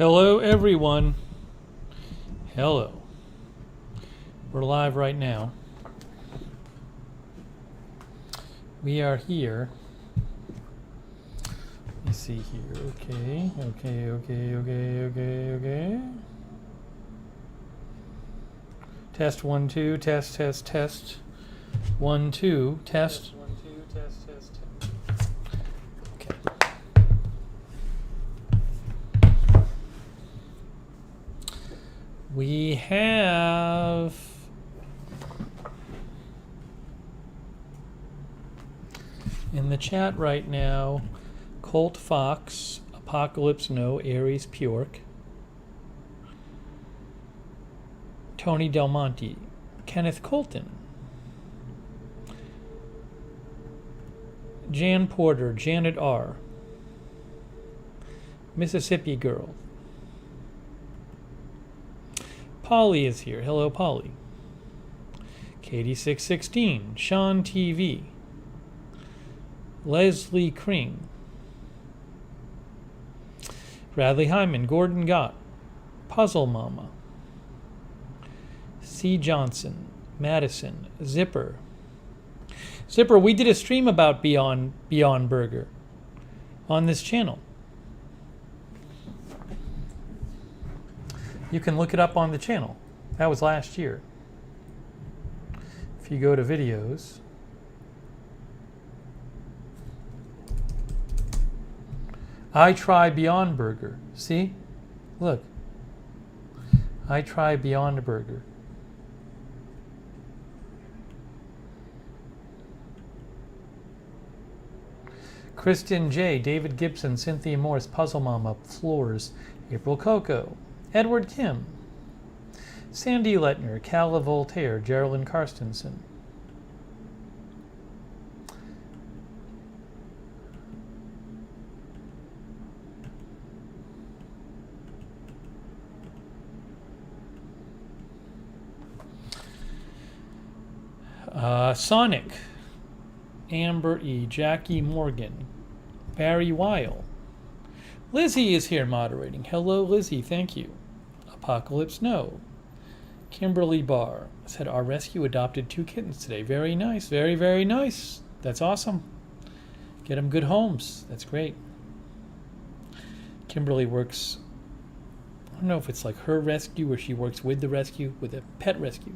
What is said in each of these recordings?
Hello, everyone. Hello. We're live right now. We are here. Let me see here. Okay. Test 1 2. Test. 1 2. Test. Okay. We have in the chat right now Colt Fox, Apocalypse No, Aries Purk, Tony Del Monte, Kenneth Colton, Jan Porter, Janet R, Mississippi Girl. Polly is here. Hello, Polly. Katie616, Sean TV, Leslie Kring, Bradley Hyman, Gordon Gott, Puzzle Mama, C. Johnson, Madison, Zipper. Zipper, we did a stream about Beyond Burger on this channel. You can look it up on the channel. That was last year. If you go to videos, I try Beyond Burger. See? Look. I try Beyond Burger. Kristen J, David Gibson, Cynthia Morris, Puzzle Mama, Floors, April Coco, Edward Kim, Sandy Letner, Calla Voltaire, Geraldine Karstensen. Sonic, Amber E, Jackie Morgan, Barry Weil. Lizzie is here moderating. Hello, Lizzie. Thank you. Apocalypse No. Kimberly Barr said, our rescue adopted 2 kittens today. Very nice. Very, very nice. That's awesome. Get them good homes. That's great. Kimberly works, I don't know if it's like her rescue or she works with the rescue, with a pet rescue.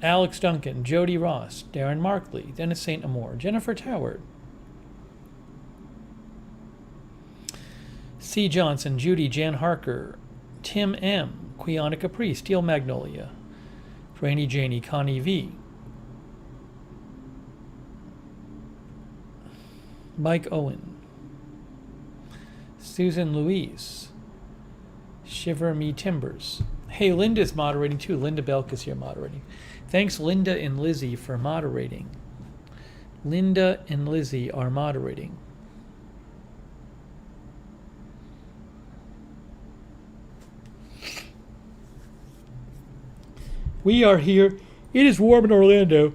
Alex Duncan, Jody Ross, Darren Markley, Dennis St. Amour, Jennifer Toward, C. Johnson, Judy, Jan Harker, Tim M., Quiana Capri, Steel Magnolia, Rainy Janie, Connie V., Mike Owen, Susan Louise, Shiver Me Timbers. Hey, Linda's moderating too. Linda Belk is here moderating. Thanks, Linda and Lizzie, for moderating. Linda and Lizzie are moderating. We are here. It is warm in Orlando,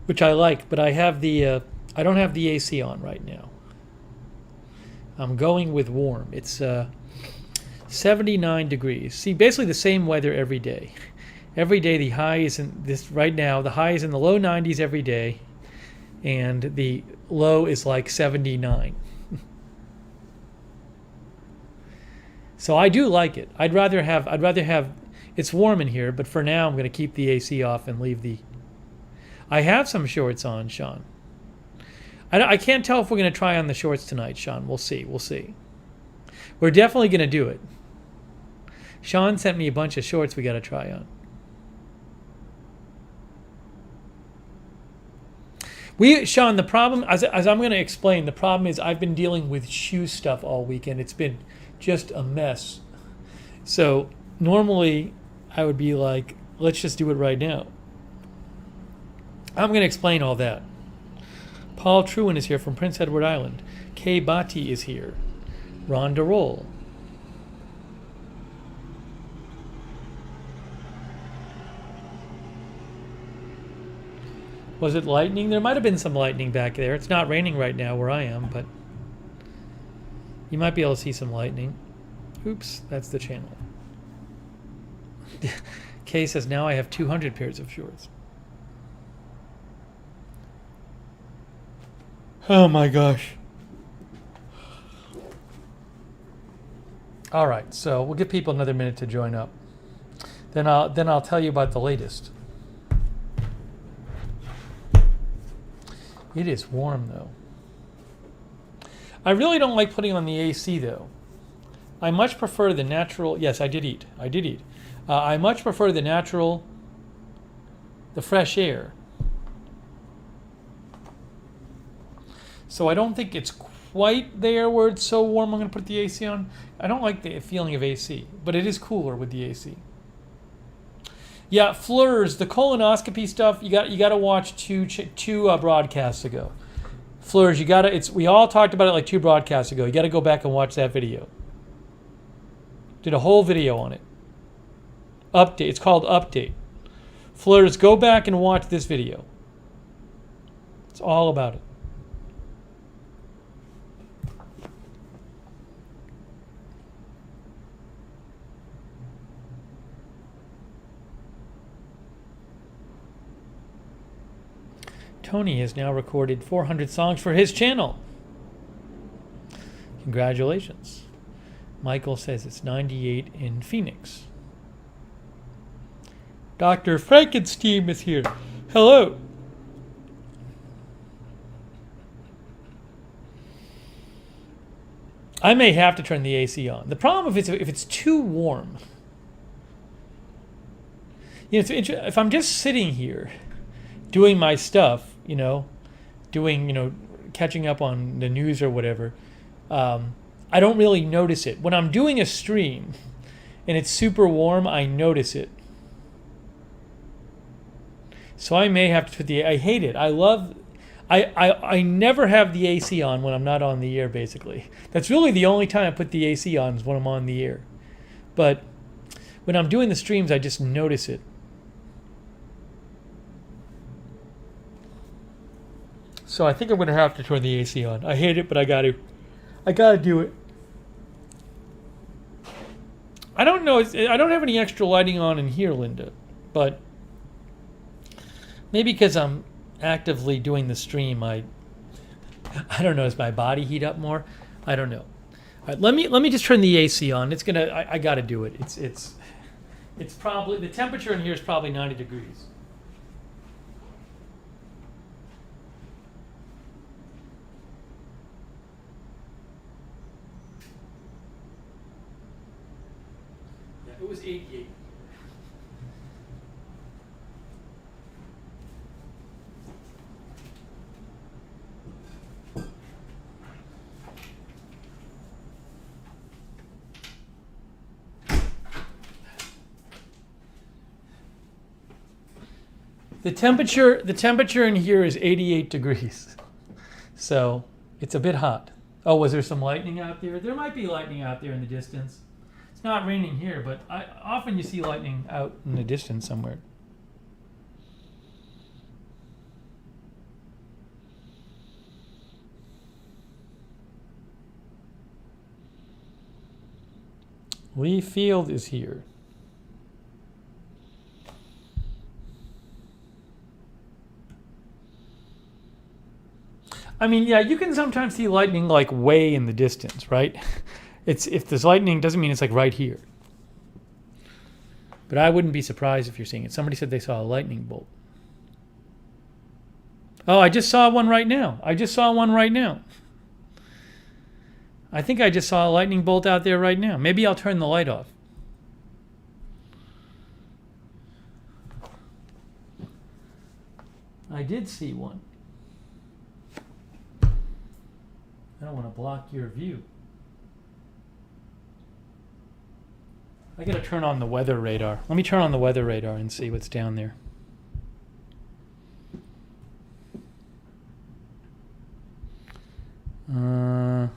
which I like, but I have the I don't have the AC on right now. I'm going with warm. It's 79 degrees. See, basically the same weather every day. Every day the high is in this right now. The high is in the low 90s every day, and the low is like 79. So I do like it. I'd rather have. It's warm in here, but for now I'm going to keep the AC off and leave the. I have some shorts on, Sean. I can't tell if we're going to try on the shorts tonight, Sean. We'll see. We're definitely going to do it. Sean sent me a bunch of shorts we got to try on. Sean, the problem, as I'm going to explain, the problem is I've been dealing with shoe stuff all weekend. It's been just a mess. So normally I would be like, let's just do it right now. I'm going to explain all that. Paul Trewin is here from Prince Edward Island. Kay Bati is here. Rhonda Roll. Was it lightning? There might have been some lightning back there. It's not raining right now where I am, but You might be able to see some lightning. Oops, that's the channel. Kay says, now I have 200 pairs of shorts. Oh my gosh. All right, so we'll give people another minute to join up. Then I'll tell you about the latest. It is warm though. I really don't like putting on the AC though. I much prefer the natural. Yes, I did eat. I much prefer the natural, the fresh air. So I don't think it's quite there where it's so warm I'm going to put the AC on. I don't like the feeling of AC, but it is cooler with the AC. Yeah, Fleurs, the colonoscopy stuff, you got to watch two broadcasts ago. Fleurs, we all talked about it like 2 broadcasts ago. You got to go back and watch that video. Did a whole video on it. Update. It's called Update. Fleurs, go back and watch this video. It's all about it. Tony has now recorded 400 songs for his channel. Congratulations. Michael says it's 98 in Phoenix. Dr. Frankenstein is here. Hello. I may have to turn the AC on. The problem if it's too warm. If I'm just sitting here doing my stuff, catching up on the news or whatever, I don't really notice it. When I'm doing a stream and it's super warm, I notice it. So I may have to put I hate it. I never have the AC on when I'm not on the air, basically. That's really the only time I put the AC on is when I'm on the air. But when I'm doing the streams, I just notice it. So I think I'm going to have to turn the AC on. I hate it, but I got to. I got to do it. I don't know. I don't have any extra lighting on in here, Linda. But maybe because I'm actively doing the stream, I don't know. Does my body heat up more? I don't know. All right, let me just turn the AC on. It's gonna. I got to do it. It's probably the temperature in here is probably 90 degrees. It was 88. The temperature in here is 88 degrees. So it's a bit hot. Oh, was there some lightning out there? There might be lightning out there in the distance. It's not raining here, but often you see lightning out in the distance somewhere. Lee Field is here. I mean, yeah, you can sometimes see lightning like way in the distance, right? If there's lightning, doesn't mean it's like right here. But I wouldn't be surprised if you're seeing it. Somebody said they saw a lightning bolt. Oh, I just saw one right now. I think I just saw a lightning bolt out there right now. Maybe I'll turn the light off. I did see one. I don't want to block your view. I gotta turn on the weather radar. Let me turn on the weather radar and see what's down there. Oh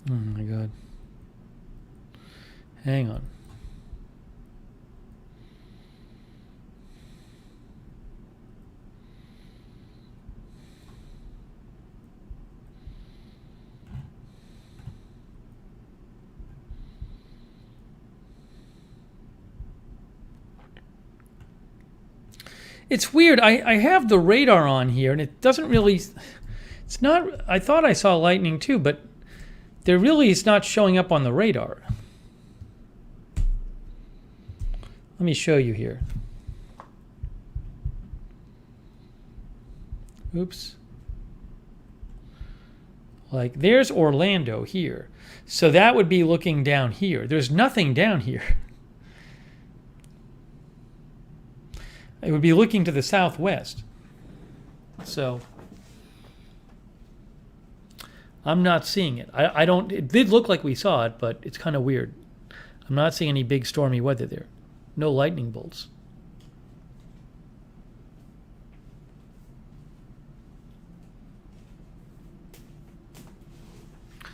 my God. Hang on. It's weird. I have the radar on here, and it doesn't really. It's not. I thought I saw lightning too, but there really is not showing up on the radar. Let me show you here. Oops. Like there's Orlando here. So that would be looking down here. There's nothing down here. It would be looking to the southwest. So I'm not seeing it. I don't. It did look like we saw it, but it's kind of weird. I'm not seeing any big stormy weather there. No lightning bolts.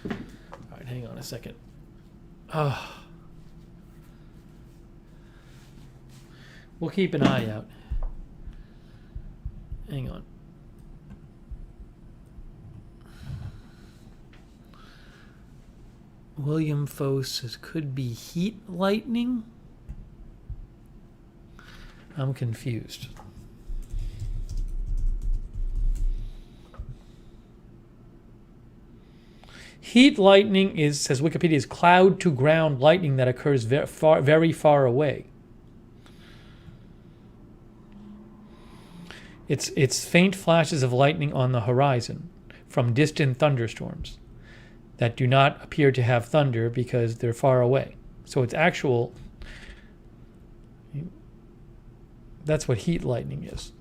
All right, hang on a second. We'll keep an eye out. Hang on. William Foe says could be heat lightning. I'm confused. Heat lightning is, says Wikipedia, is cloud to ground lightning that occurs very far away. It's faint flashes of lightning on the horizon from distant thunderstorms that do not appear to have thunder because they're far away. So it's actual. That's what heat lightning is.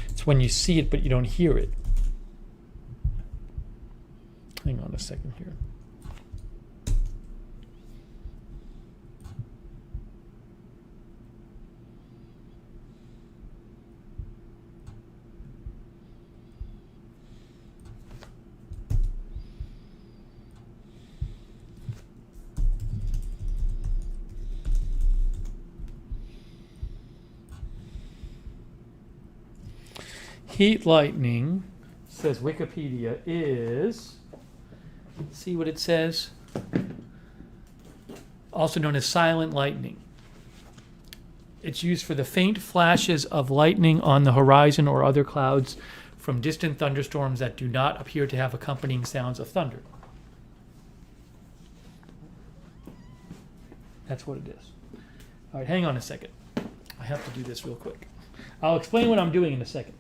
It's when you see it but you don't hear it. Hang on a second here. Heat lightning, says Wikipedia, is, let's see what it says, also known as silent lightning. It's used for the faint flashes of lightning on the horizon or other clouds from distant thunderstorms that do not appear to have accompanying sounds of thunder. That's what it is. All right, hang on a second. I have to do this real quick. I'll explain what I'm doing in a second.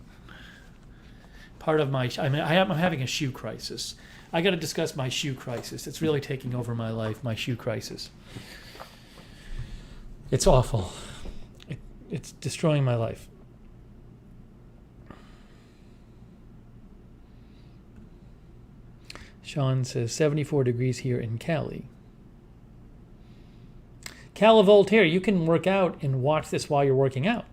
Part of my, I'm having a shoe crisis. I got to discuss my shoe crisis. It's really taking over my life, my shoe crisis. It's awful. It's destroying my life. Sean says 74 degrees here in Cali. Cali Voltaire, you can work out and watch this while you're working out.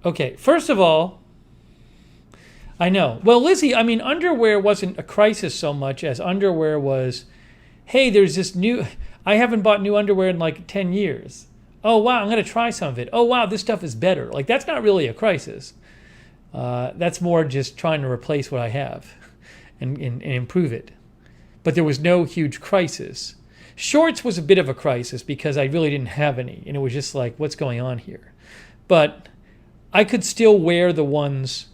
Okay, first of all, I know. Well, Lizzie, I mean, underwear wasn't a crisis so much as underwear was, hey, there's this new, I haven't bought new underwear in like 10 years. Oh, wow, I'm going to try some of it. Oh, wow, this stuff is better. Like, that's not really a crisis. That's more just trying to replace what I have and improve it. But there was no huge crisis. Shorts was a bit of a crisis because I really didn't have any. And it was just like, what's going on here? But I could still wear the ones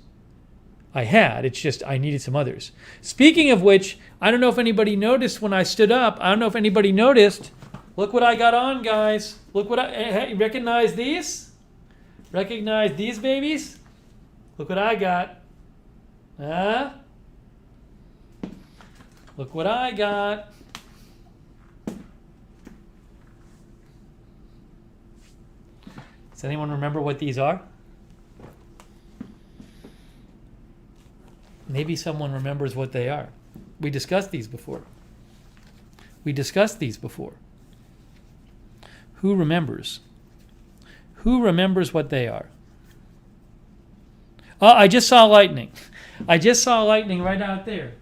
I had. It's just I needed some others. Speaking of which, I don't know if anybody noticed when I stood up. I don't know if anybody noticed. Look what I got on, guys. Look what hey, recognize these? Recognize these babies? Look what I got. Huh? Look what I got. Does anyone remember what these are? Maybe someone remembers what they are. We discussed these before. Who remembers? Who remembers what they are? Oh, I just saw lightning. I just saw lightning right out there.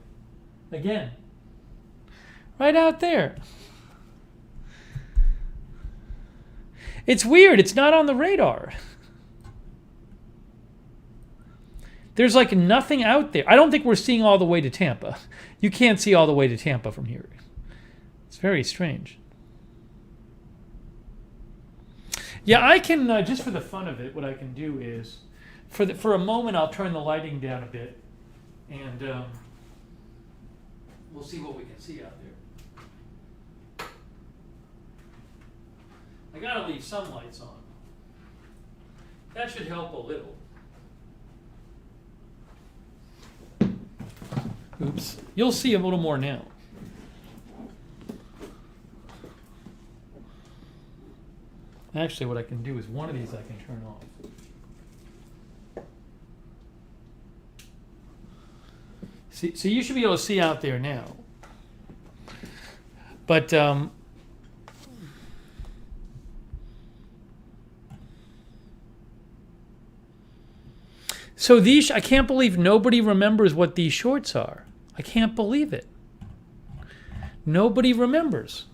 Again. Right out there. It's weird. It's not on the radar. There's like nothing out there. I don't think we're seeing all the way to Tampa. You can't see all the way to Tampa from here. It's very strange. Yeah, I can, just for the fun of it, what I can do is, for a moment, I'll turn the lighting down a bit, and we'll see what we can see out there. I gotta leave some lights on. That should help a little. Oops. You'll see a little more now. Actually, what I can do is one of these I can turn off. See, so you should be able to see out there now. But so these, I can't believe nobody remembers what these shorts are. I can't believe it. Nobody remembers.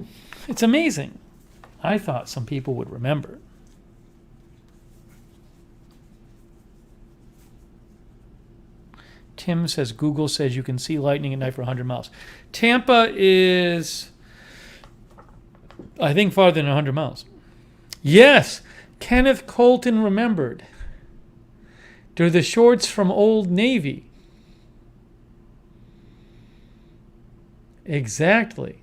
It's amazing. I thought some people would remember. Tim says Google says you can see lightning at night for 100 miles. Tampa is, I think, farther than 100 miles. Yes, Kenneth Colton remembered. They're the shorts from Old Navy. Exactly.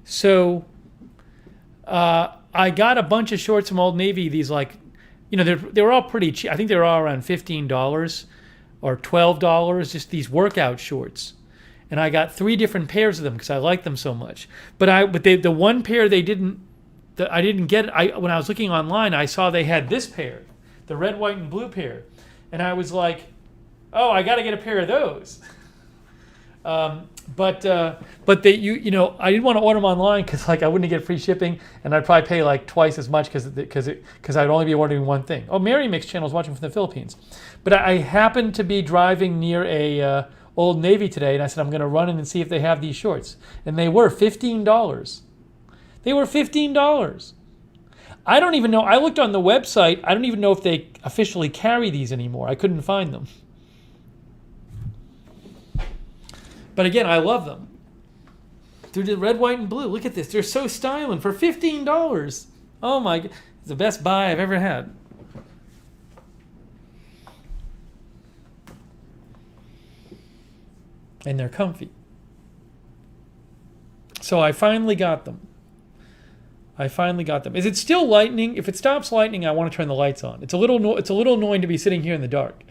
So I got a bunch of shorts from Old Navy. These, like, you know, they were all pretty cheap. I think they were all around $15 or $12. Just these workout shorts, and I got 3 different pairs of them because I like them so much. But the one pair I didn't get. When I was looking online, I saw they had this pair, the red, white, and blue pair, and I was like, oh, I got to get a pair of those. But they, you know, I didn't want to order them online because, like, I wouldn't get free shipping, and I'd probably pay like twice as much because I'd only be ordering one thing. Oh, Mary Mix channel is watching from the Philippines, but I happened to be driving near a Old Navy today, and I said I'm going to run in and see if they have these shorts, and they were $15. They were $15. I don't even know. I looked on the website. I don't even know if they officially carry these anymore. I couldn't find them. But again, I love them. They're the red, white, and blue. Look at this. They're so styling for $15. Oh my God. It's the best buy I've ever had. And they're comfy. So I finally got them. Is it still lightning? If it stops lightning, I want to turn the lights on. It's a little annoying to be sitting here in the dark.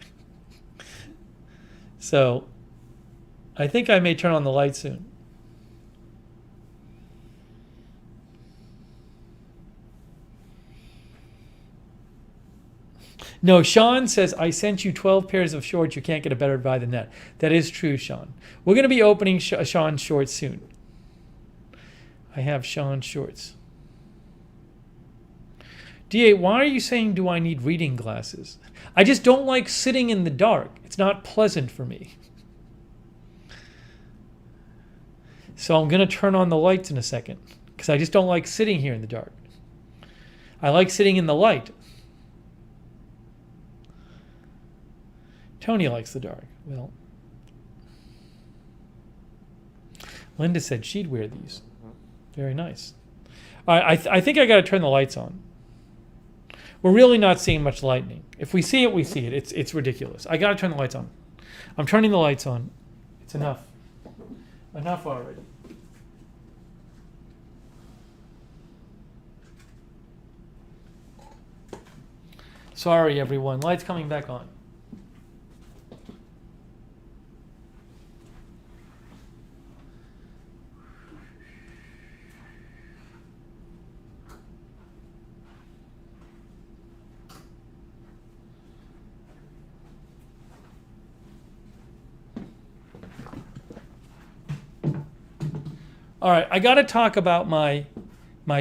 So I think I may turn on the light soon. No, Sean says, I sent you 12 pairs of shorts. You can't get a better buy than that. That is true, Sean. We're going to be opening Sean's shorts soon. I have Sean's shorts. DA, why are you saying, do I need reading glasses? I just don't like sitting in the dark. It's not pleasant for me. So I'm going to turn on the lights in a second because I just don't like sitting here in the dark. I like sitting in the light. Tony likes the dark. Well, Linda said she'd wear these. Very nice. I think I got to turn the lights on. We're really not seeing much lightning. If we see it, we see it. It's ridiculous. I got to turn the lights on. I'm turning the lights on. It's enough. Enough already. Sorry, everyone. Lights coming back on. All right, I got to talk about my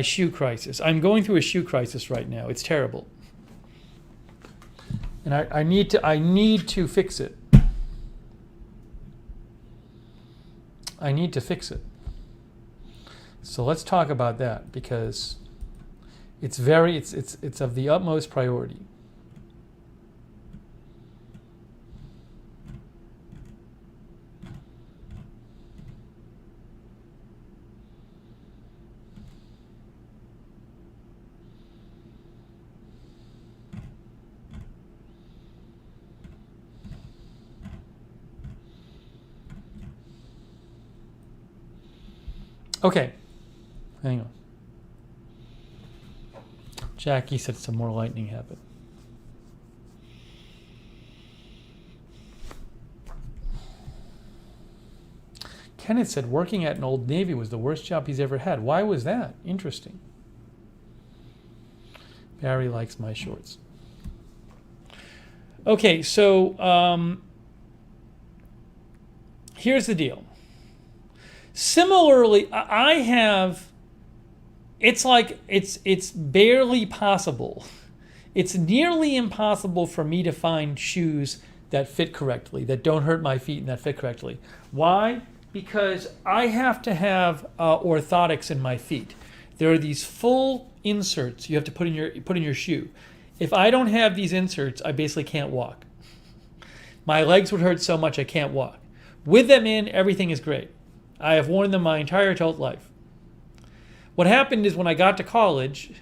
shoe crisis. I'm going through a shoe crisis right now. It's terrible, and I need to fix it. I need to fix it. So let's talk about that because it's of the utmost priority. Okay, hang on. Jackie said some more lightning happened. Kenneth said working at an Old Navy was the worst job he's ever had. Why was that? Interesting. Barry likes my shorts. Okay, so here's the deal. Similarly, I have, it's barely possible. It's nearly impossible for me to find shoes that fit correctly, that don't hurt my feet and that fit correctly. Why? Because I have to have orthotics in my feet. There are these full inserts you have to put in your shoe. If I don't have these inserts, I basically can't walk. My legs would hurt so much I can't walk. With them in, everything is great. I have worn them my entire adult life. What happened is when I got to college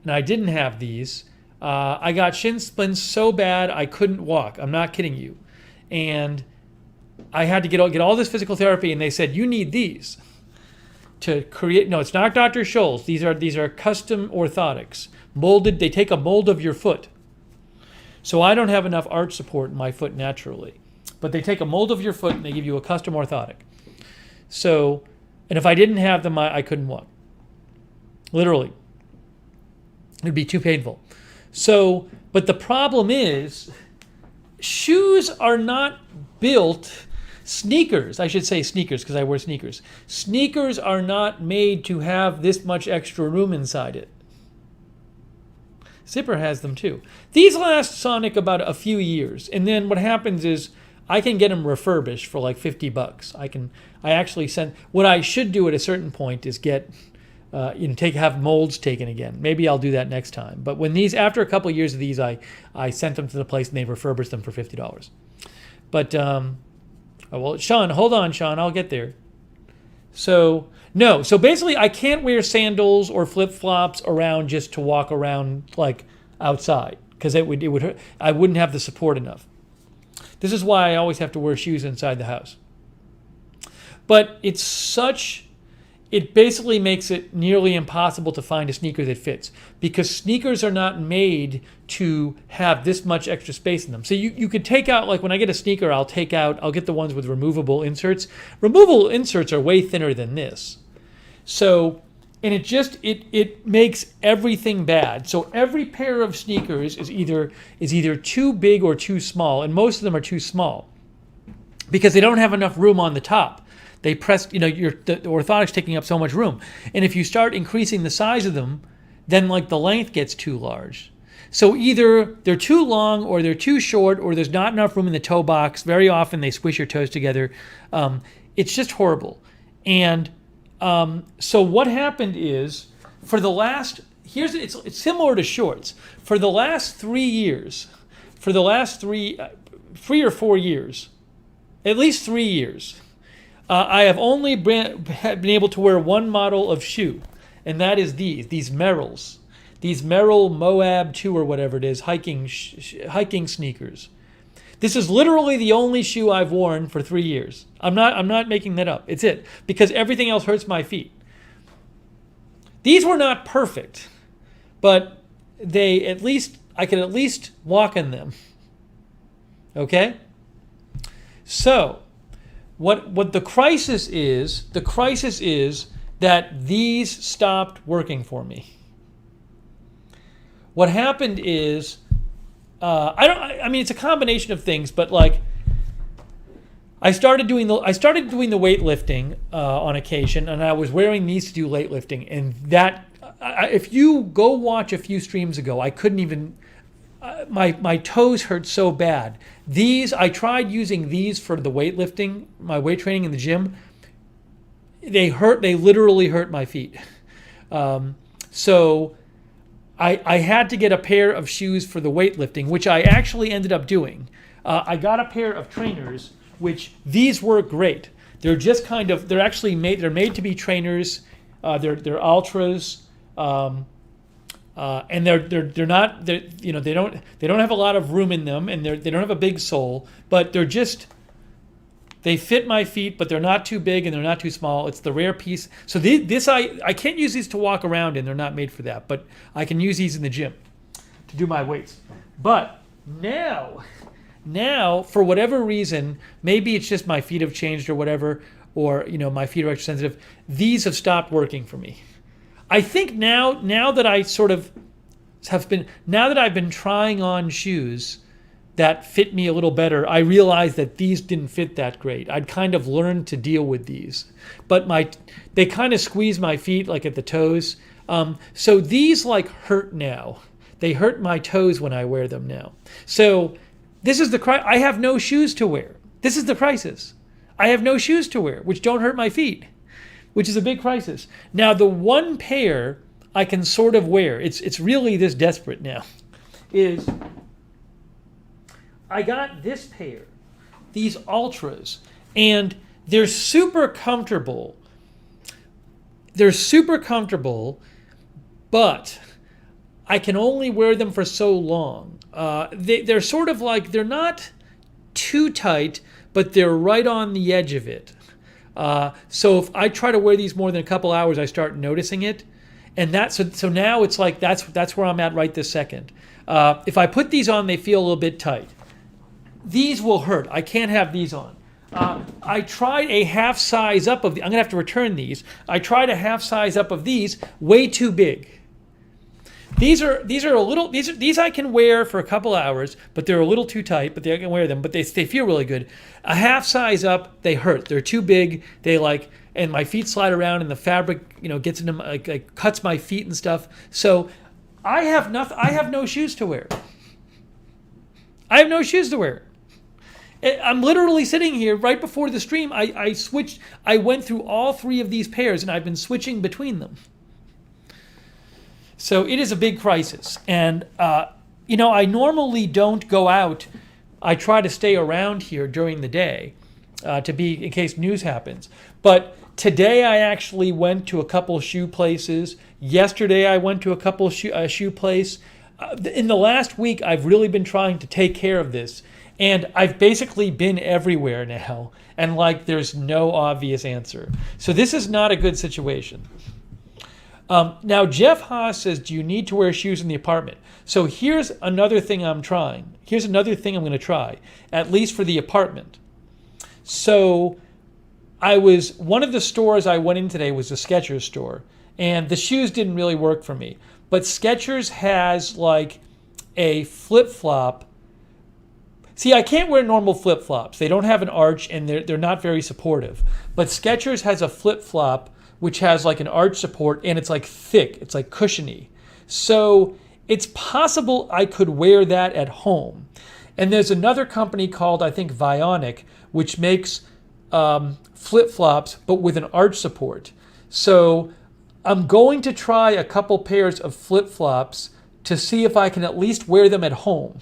and I didn't have these, I got shin splints so bad I couldn't walk. I'm not kidding you. And I had to get all this physical therapy, and they said, you need these to create. No, it's not Dr. Scholl's. These are custom orthotics. Molded, they take a mold of your foot. So I don't have enough arch support in my foot naturally. But they take a mold of your foot and they give you a custom orthotic. So, and if I didn't have them, I couldn't walk. Literally. It'd be too painful. So, but the problem is, shoes are not built, sneakers, I should say sneakers because I wear sneakers. Sneakers are not made to have this much extra room inside it. Zipper has them too. These last Sonic about a few years. And then what happens is, I can get them refurbished for like $50. I actually send. What I should do at a certain point is get, have molds taken again. Maybe I'll do that next time. But when after a couple of years of these, I sent them to the place and they refurbished them for $50. But well, Sean, hold on, Sean, I'll get there. So basically, I can't wear sandals or flip flops around just to walk around like outside because it would hurt. I wouldn't have the support enough. This is why I always have to wear shoes inside the house. But it basically makes it nearly impossible to find a sneaker that fits because sneakers are not made to have this much extra space in them. So you could take out, like when I get a sneaker, I'll get the ones with removable inserts. Removable inserts are way thinner than this. So, and it makes everything bad. So every pair of sneakers is either too big or too small, and most of them are too small because they don't have enough room on the top. They press, the orthotics taking up so much room. And if you start increasing the size of them, then like the length gets too large. So either they're too long or they're too short or there's not enough room in the toe box. Very often they squish your toes together. It's just horrible. And so what happened is it's similar to shorts. For the last 3 years, three or 4 years, at least 3 years, I have only been able to wear one model of shoe, and that is these Merrells. These Merrell Moab 2 or whatever it is, hiking sneakers. This is literally the only shoe I've worn for 3 years. I'm not making that up. It's it. Because everything else hurts my feet. These were not perfect, but I could at least walk in them. Okay? So, what the crisis is that these stopped working for me. What happened is, it's a combination of things, but like, I started doing the weightlifting on occasion, and I was wearing these to do weightlifting, and that, if you go watch a few streams ago, I couldn't even, my toes hurt so bad. I tried using these for the weightlifting, my weight training in the gym. They hurt. They literally hurt my feet. So I had to get a pair of shoes for the weightlifting, which I actually ended up doing. I got a pair of trainers, which these work great. They're just kind of, they're actually made, they're made to be trainers. They're ultras. And they're not, you know, they don't have a lot of room in them, and they don't have a big sole, but they're just, they fit my feet, but they're not too big and they're not too small. It's the rare piece. So I can't use these to walk around in. They're not made for that, but I can use these in the gym to do my weights. But now, for whatever reason, maybe it's just my feet have changed or whatever, or, you know, my feet are extra sensitive. These have stopped working for me. I think now that I've been trying on shoes that fit me a little better, I realized that these didn't fit that great. I'd kind of learned to deal with these, but they kind of squeeze my feet like at the toes. So these like hurt now. They hurt my toes when I wear them now. So this is I have no shoes to wear. This is the crisis. I have no shoes to wear, which don't hurt my feet, which is a big crisis. Now the one pair I can sort of wear, it's really this desperate now, is I got this pair, these Ultras, and they're super comfortable. But I can only wear them for so long. They're sort of like, they're not too tight, but they're right on the edge of it. So if I try to wear these more than a couple hours, I start noticing it. And so now it's like, that's where I'm at right this second. If I put these on, they feel a little bit tight. These will hurt. I can't have these on. I tried a half size up of I'm going to have to return these. I tried a half size up of these, way too big. These are a little, these I can wear for a couple hours, but they're a little too tight, but I can wear them, but they feel really good. A half size up, they hurt. They're too big. And my feet slide around, and the fabric, you know, gets into like cuts my feet and stuff. So I have no shoes to wear. I have no shoes to wear. I'm literally sitting here right before the stream. I went through all three of these pairs, and I've been switching between them. So it is a big crisis. And, you know, I normally don't go out. I try to stay around here during the day in case news happens. But today I actually went to a couple shoe places. Yesterday I went to a couple shoe place. In the last week, I've really been trying to take care of this. And I've basically been everywhere now. And like, there's no obvious answer. So this is not a good situation. Now, Jeff Haas says, do you need to wear shoes in the apartment? So here's another thing I'm trying. Here's another thing I'm going to try, at least for the apartment. So one of the stores I went in today was a Skechers store. And the shoes didn't really work for me. But Skechers has like a flip-flop. See, I can't wear normal flip-flops. They don't have an arch, and they're not very supportive. But Skechers has a flip-flop which has like an arch support, and it's like thick. It's like cushiony. So it's possible I could wear that at home. And there's another company called, I think, Vionic, which makes flip-flops, but with an arch support. So I'm going to try a couple pairs of flip-flops to see if I can at least wear them at home.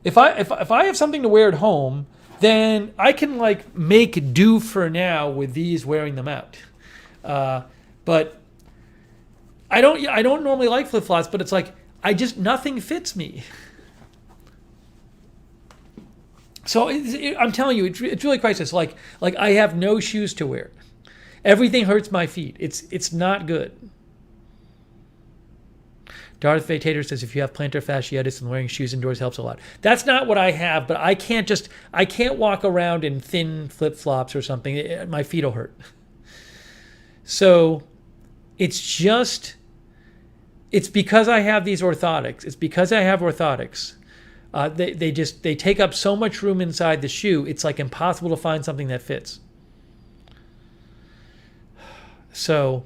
If I have something to wear at home, then I can like make do for now with these, wearing them out. But I don't normally like flip-flops, but it's like nothing fits me. So I'm telling you, it's really crisis. Like I have no shoes to wear. Everything hurts my feet. It's not good. Darth Vader says, if you have plantar fasciitis and wearing shoes indoors helps a lot. That's not what I have, but I can't walk around in thin flip-flops or something. My feet will hurt. So it's because I have these orthotics. It's because I have orthotics. They take up so much room inside the shoe, it's like impossible to find something that fits. So,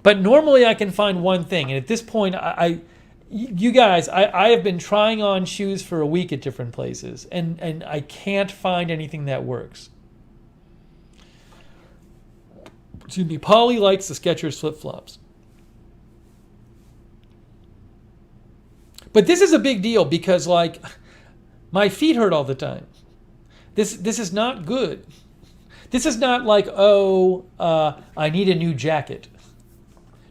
but normally I can find one thing, and at this point, you guys, I have been trying on shoes for a week at different places, and I can't find anything that works. Excuse me. Polly likes the Skechers flip-flops. But this is a big deal because, like, my feet hurt all the time. This is not good. This is not like, I need a new jacket.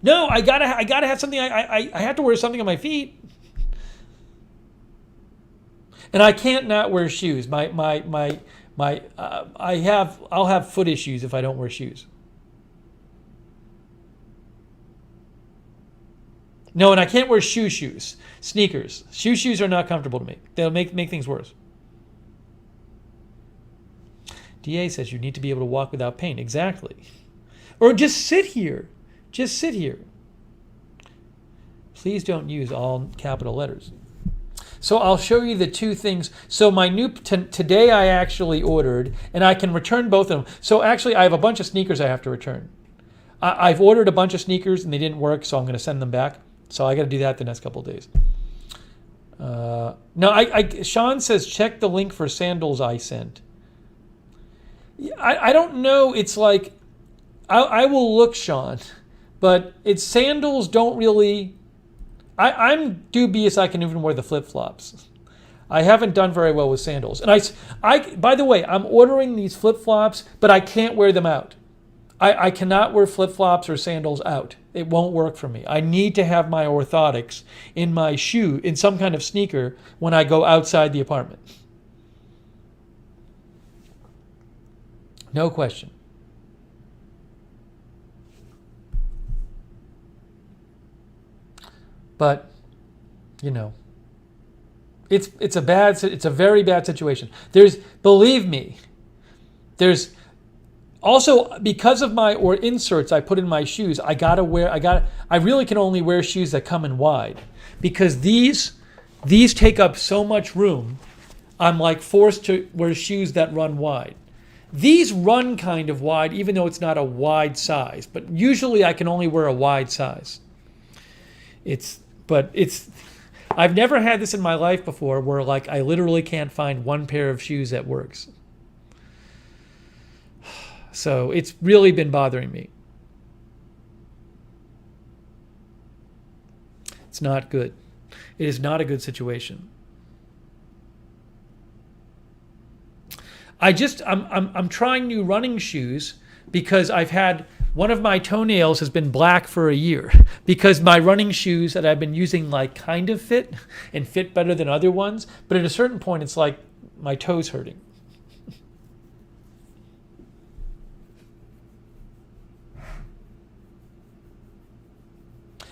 No, I gotta have something. I have to wear something on my feet. And I can't not wear shoes. I'll have foot issues if I don't wear shoes. No, and I can't wear shoes. Sneakers. Shoes are not comfortable to me. They'll make things worse. DA says you need to be able to walk without pain. Exactly. Or just sit here. Just sit here. Please don't use all capital letters. So I'll show you the two things. So my new, today I actually ordered, and I can return both of them. So actually I have a bunch of sneakers I have to return. I've ordered a bunch of sneakers and they didn't work, so I'm going to send them back. So I got to do that the next couple of days. Sean says, check the link for sandals I sent. I don't know. It's like, I will look, Sean, but it's sandals don't really... I'm dubious I can even wear the flip-flops. I haven't done very well with sandals. And I by the way, I'm ordering these flip-flops, but I can't wear them out. I cannot wear flip-flops or sandals out. It won't work for me. I need to have my orthotics in my shoe, in some kind of sneaker, when I go outside the apartment. No question. But, you know, it's a very bad situation. Believe me, there's also, because of my inserts I put in my shoes, I really can only wear shoes that come in wide, because these take up so much room. I'm like forced to wear shoes that run wide. These run kind of wide, even though it's not a wide size, but usually I can only wear a wide size. I've never had this in my life before where, like, I literally can't find one pair of shoes that works. So it's really been bothering me. It's not good. It is not a good situation. I'm trying new running shoes because I've had one of my toenails has been black for a year because my running shoes that I've been using like kind of fit and fit better than other ones. But at a certain point, it's like my toes hurting.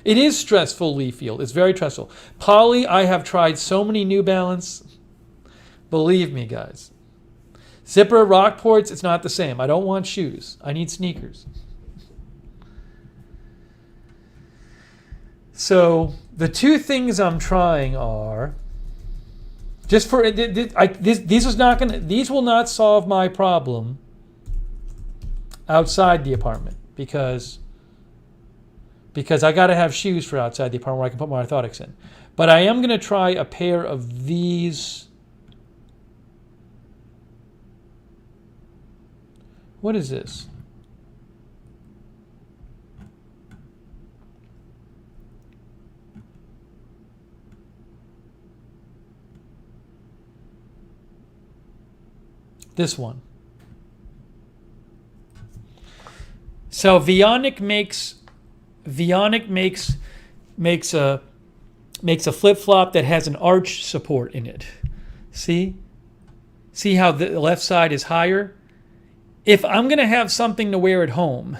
It is stressful, Leafield. It's very stressful. Polly, I have tried so many New Balance. Believe me, guys. Zipper, Rockports, it's not the same. I don't want shoes. I need sneakers. So the two things I'm trying are just for these will not solve my problem outside the apartment because I got to have shoes for outside the apartment where I can put my orthotics in. But I am going to try a pair of these. What is this? This one. So Vionic makes a flip-flop that has an arch support in it. See how the left side is higher? If I'm going to have something to wear at home,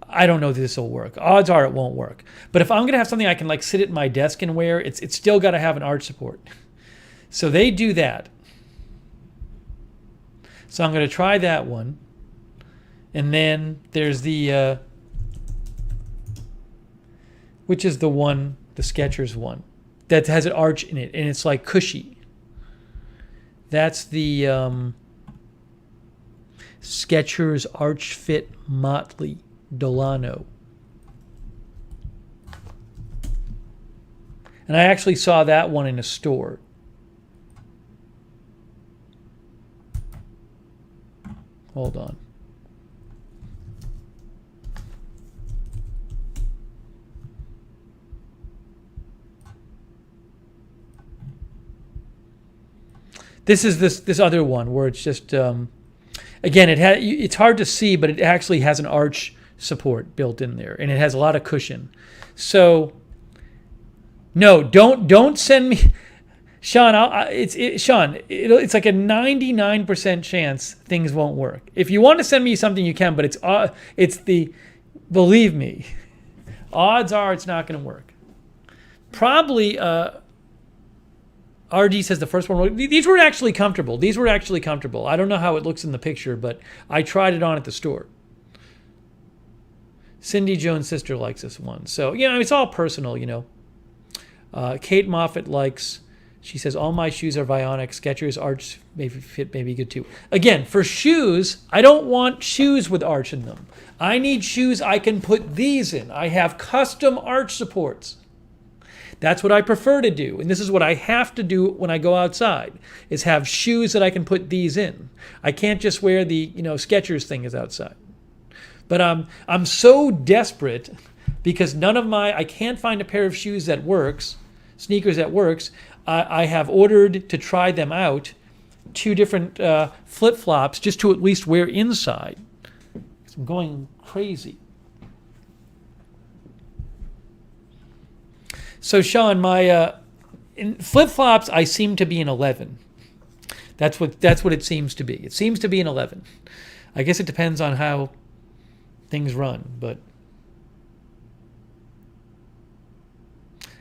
I don't know if this will work. Odds are it won't work. But if I'm going to have something I can like sit at my desk and wear, it's still got to have an arch support. So they do that. So I'm going to try that one. And then there's the, which is the one, the Skechers one, that has an arch in it, and it's like cushy. That's the Skechers Arch Fit Motley Delano. And I actually saw that one in a store. Hold on. This is this other one where it's just again it's hard to see, but it actually has an arch support built in there, and it has a lot of cushion. So no, don't send me, Sean. Sean. It's like a 99% chance things won't work. If you want to send me something, you can, but believe me, odds are it's not going to work. Probably. RD says the first one. These were actually comfortable. I don't know how it looks in the picture, but I tried it on at the store. Cindy Jones' sister likes this one. So, it's all personal, Kate Moffat likes, she says, all my shoes are Vionic. Skechers arch fit may be good too. Again, for shoes, I don't want shoes with arch in them. I need shoes I can put these in. I have custom arch supports. That's what I prefer to do. And this is what I have to do when I go outside, is have shoes that I can put these in. I can't just wear the, Skechers thing is outside. But I'm so desperate because I can't find a pair of shoes that works, sneakers that works. I have ordered to try them out, 2 different flip-flops just to at least wear inside. I'm going crazy. So Sean, my in flip-flops, I seem to be an 11. That's what it seems to be. It seems to be an 11. I guess it depends on how things run, but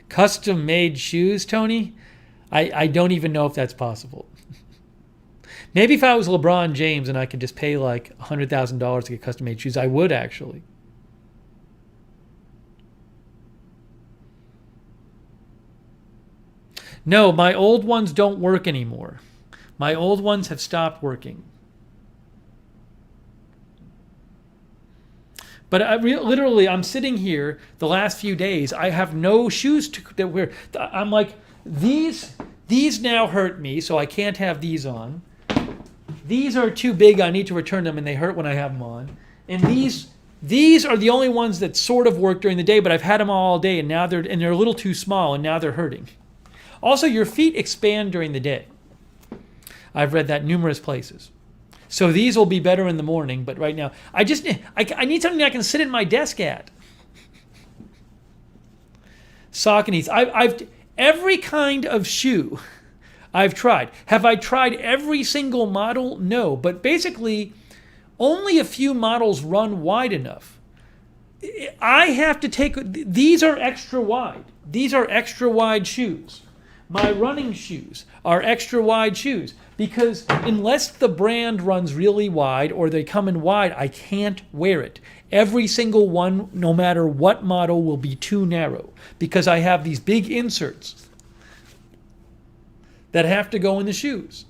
custom-made shoes, Tony? I don't even know if that's possible. Maybe if I was LeBron James and I could just pay like $100,000 to get custom-made shoes, I would actually. No, my old ones don't work anymore. My old ones have stopped working. But literally, I'm sitting here the last few days. I have no shoes to wear. I'm like, these now hurt me, so I can't have these on. These are too big. I need to return them, and they hurt when I have them on. And these are the only ones that sort of work during the day, but I've had them all day, and now they're a little too small, and now they're hurting. Also, your feet expand during the day. I've read that numerous places. So these will be better in the morning, but right now, I need something I can sit at my desk at. Sauconys. I've every kind of shoe I've tried. Have I tried every single model? No, but basically, only a few models run wide enough. I have to these are extra wide. These are extra wide shoes. My running shoes are extra wide shoes because unless the brand runs really wide or they come in wide, I can't wear it. Every single one, no matter what model, will be too narrow because I have these big inserts that have to go in the shoes.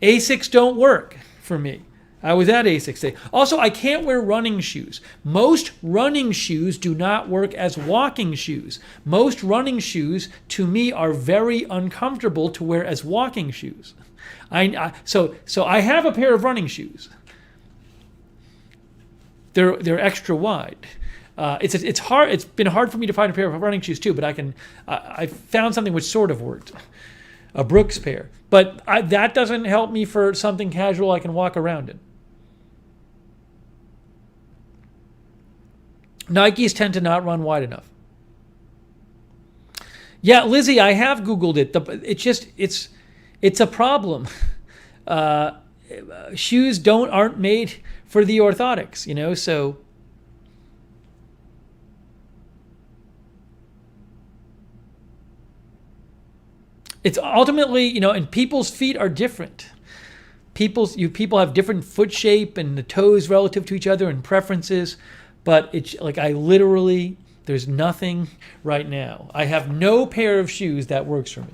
Asics don't work for me. I was at Asics today. Also, I can't wear running shoes. Most running shoes do not work as walking shoes. Most running shoes, to me, are very uncomfortable to wear as walking shoes. So I have a pair of running shoes. They're extra wide. It's hard. It's been hard for me to find a pair of running shoes too, but I found something which sort of worked. A Brooks pair, but that doesn't help me for something casual I can walk around in. Nikes tend to not run wide enough. Yeah, Lizzie, I have Googled it. It's a problem. Shoes aren't made for the orthotics, so. It's ultimately, and people's feet are different. People have different foot shape and the toes relative to each other and preferences. But it's like there's nothing right now. I have no pair of shoes that works for me.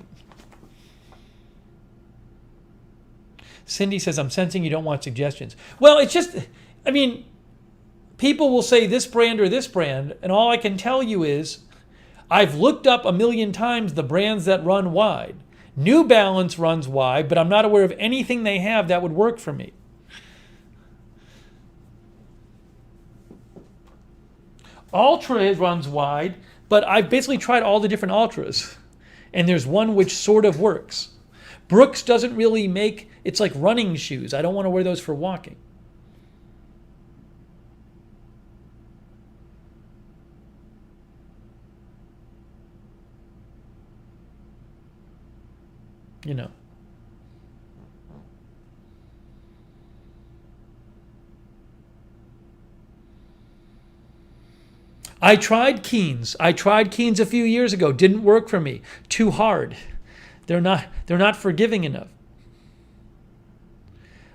Cindy says, I'm sensing you don't want suggestions. Well, it's just, people will say this brand or this brand, and all I can tell you is I've looked up a million times the brands that run wide. New Balance runs wide, but I'm not aware of anything they have that would work for me. Ultra runs wide, but I've basically tried all the different Ultras, and there's one which sort of works. Brooks doesn't really make, it's like running shoes. I don't want to wear those for walking. You know. I tried Keens. I tried Keens a few years ago. Didn't work for me. Too hard. They're not forgiving enough.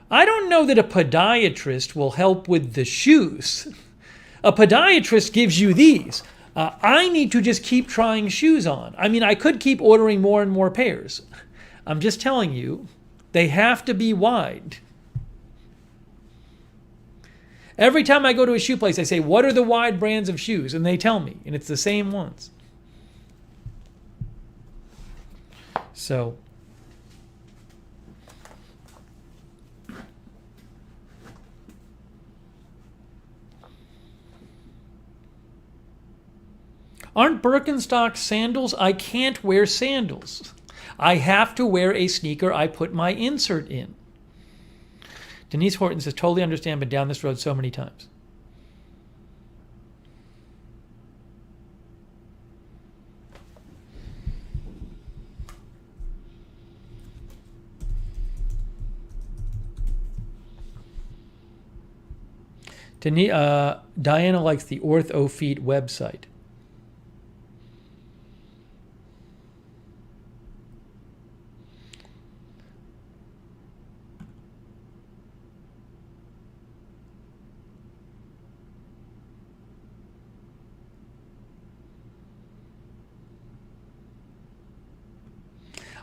I don't know that a podiatrist will help with the shoes. A podiatrist gives you these. I need to just keep trying shoes on. I mean, I could keep ordering more and more pairs. I'm just telling you, they have to be wide. Every time I go to a shoe place, I say, what are the wide brands of shoes? And they tell me, and it's the same ones. So, aren't Birkenstock sandals? I can't wear sandals. I have to wear a sneaker I put my insert in. Denise Horton says, totally understand, been down this road so many times. Diana likes the OrthoFeet website.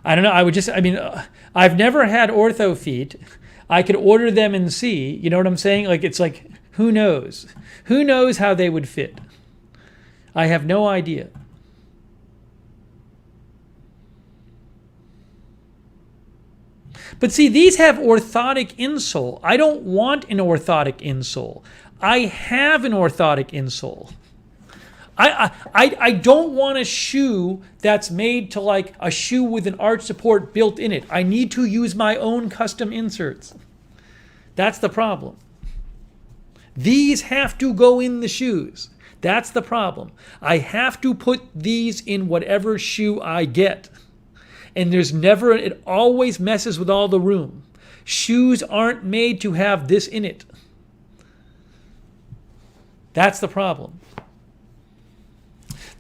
I don't know. I've never had OrthoFeet. I could order them and see. You know what I'm saying? Like, it's like, who knows? Who knows how they would fit? I have no idea. But see, these have orthotic insole. I don't want an orthotic insole. I have an orthotic insole. I don't want a shoe that's made to like a shoe with an arch support built in it. I need to use my own custom inserts. That's the problem. These have to go in the shoes. That's the problem. I have to put these in whatever shoe I get. And it always messes with all the room. Shoes aren't made to have this in it. That's the problem.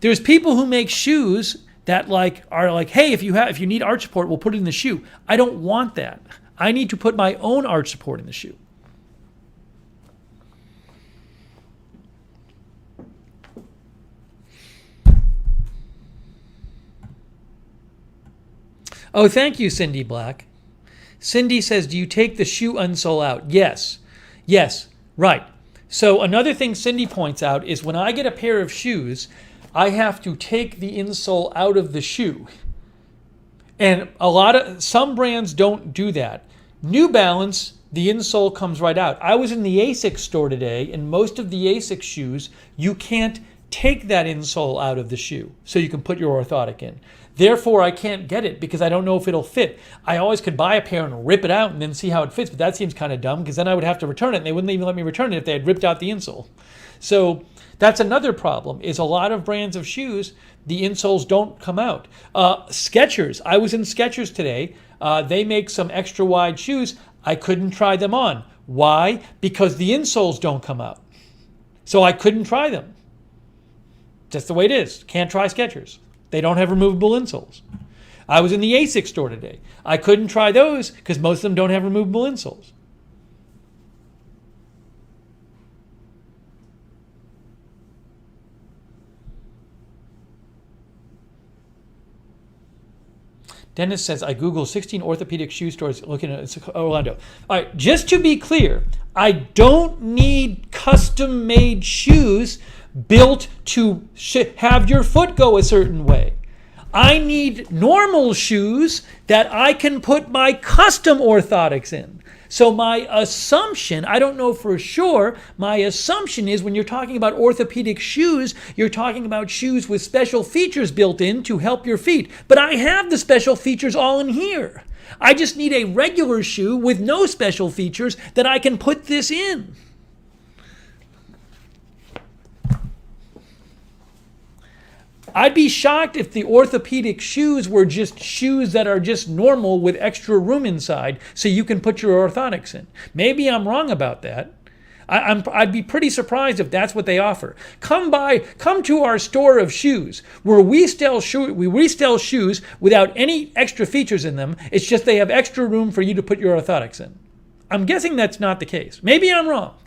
There's people who make shoes that are like, hey, if you need arch support, we'll put it in the shoe. I don't want that. I need to put my own arch support in the shoe. Oh, thank you, Cindy Black. Cindy says, do you take the shoe unsole out? Yes. Yes, right. So another thing Cindy points out is when I get a pair of shoes, I have to take the insole out of the shoe. And some brands don't do that. New Balance, the insole comes right out. I was in the ASICS store today, and most of the ASICS shoes, you can't take that insole out of the shoe so you can put your orthotic in. Therefore, I can't get it because I don't know if it'll fit. I always could buy a pair and rip it out and then see how it fits, but that seems kind of dumb because then I would have to return it, and they wouldn't even let me return it if they had ripped out the insole. So that's another problem, is a lot of brands of shoes, the insoles don't come out. Skechers, I was in Skechers today. They make some extra wide shoes. I couldn't try them on. Why? Because the insoles don't come out. So I couldn't try them. That's the way it is. Can't try Skechers. They don't have removable insoles. I was in the ASICS store today. I couldn't try those because most of them don't have removable insoles. Dennis says, I Googled 16 orthopedic shoe stores looking at Orlando. All right, just to be clear, I don't need custom-made shoes built to have your foot go a certain way. I need normal shoes that I can put my custom orthotics in. So my assumption, I don't know for sure, my assumption is when you're talking about orthopedic shoes, you're talking about shoes with special features built in to help your feet. But I have the special features all in here. I just need a regular shoe with no special features that I can put this in. I'd be shocked if the orthopedic shoes were just shoes that are just normal with extra room inside so you can put your orthotics in. Maybe I'm wrong about that. I'd be pretty surprised if that's what they offer. Come to our store of shoes where we sell shoes without any extra features in them. It's just they have extra room for you to put your orthotics in. I'm guessing that's not the case. Maybe I'm wrong.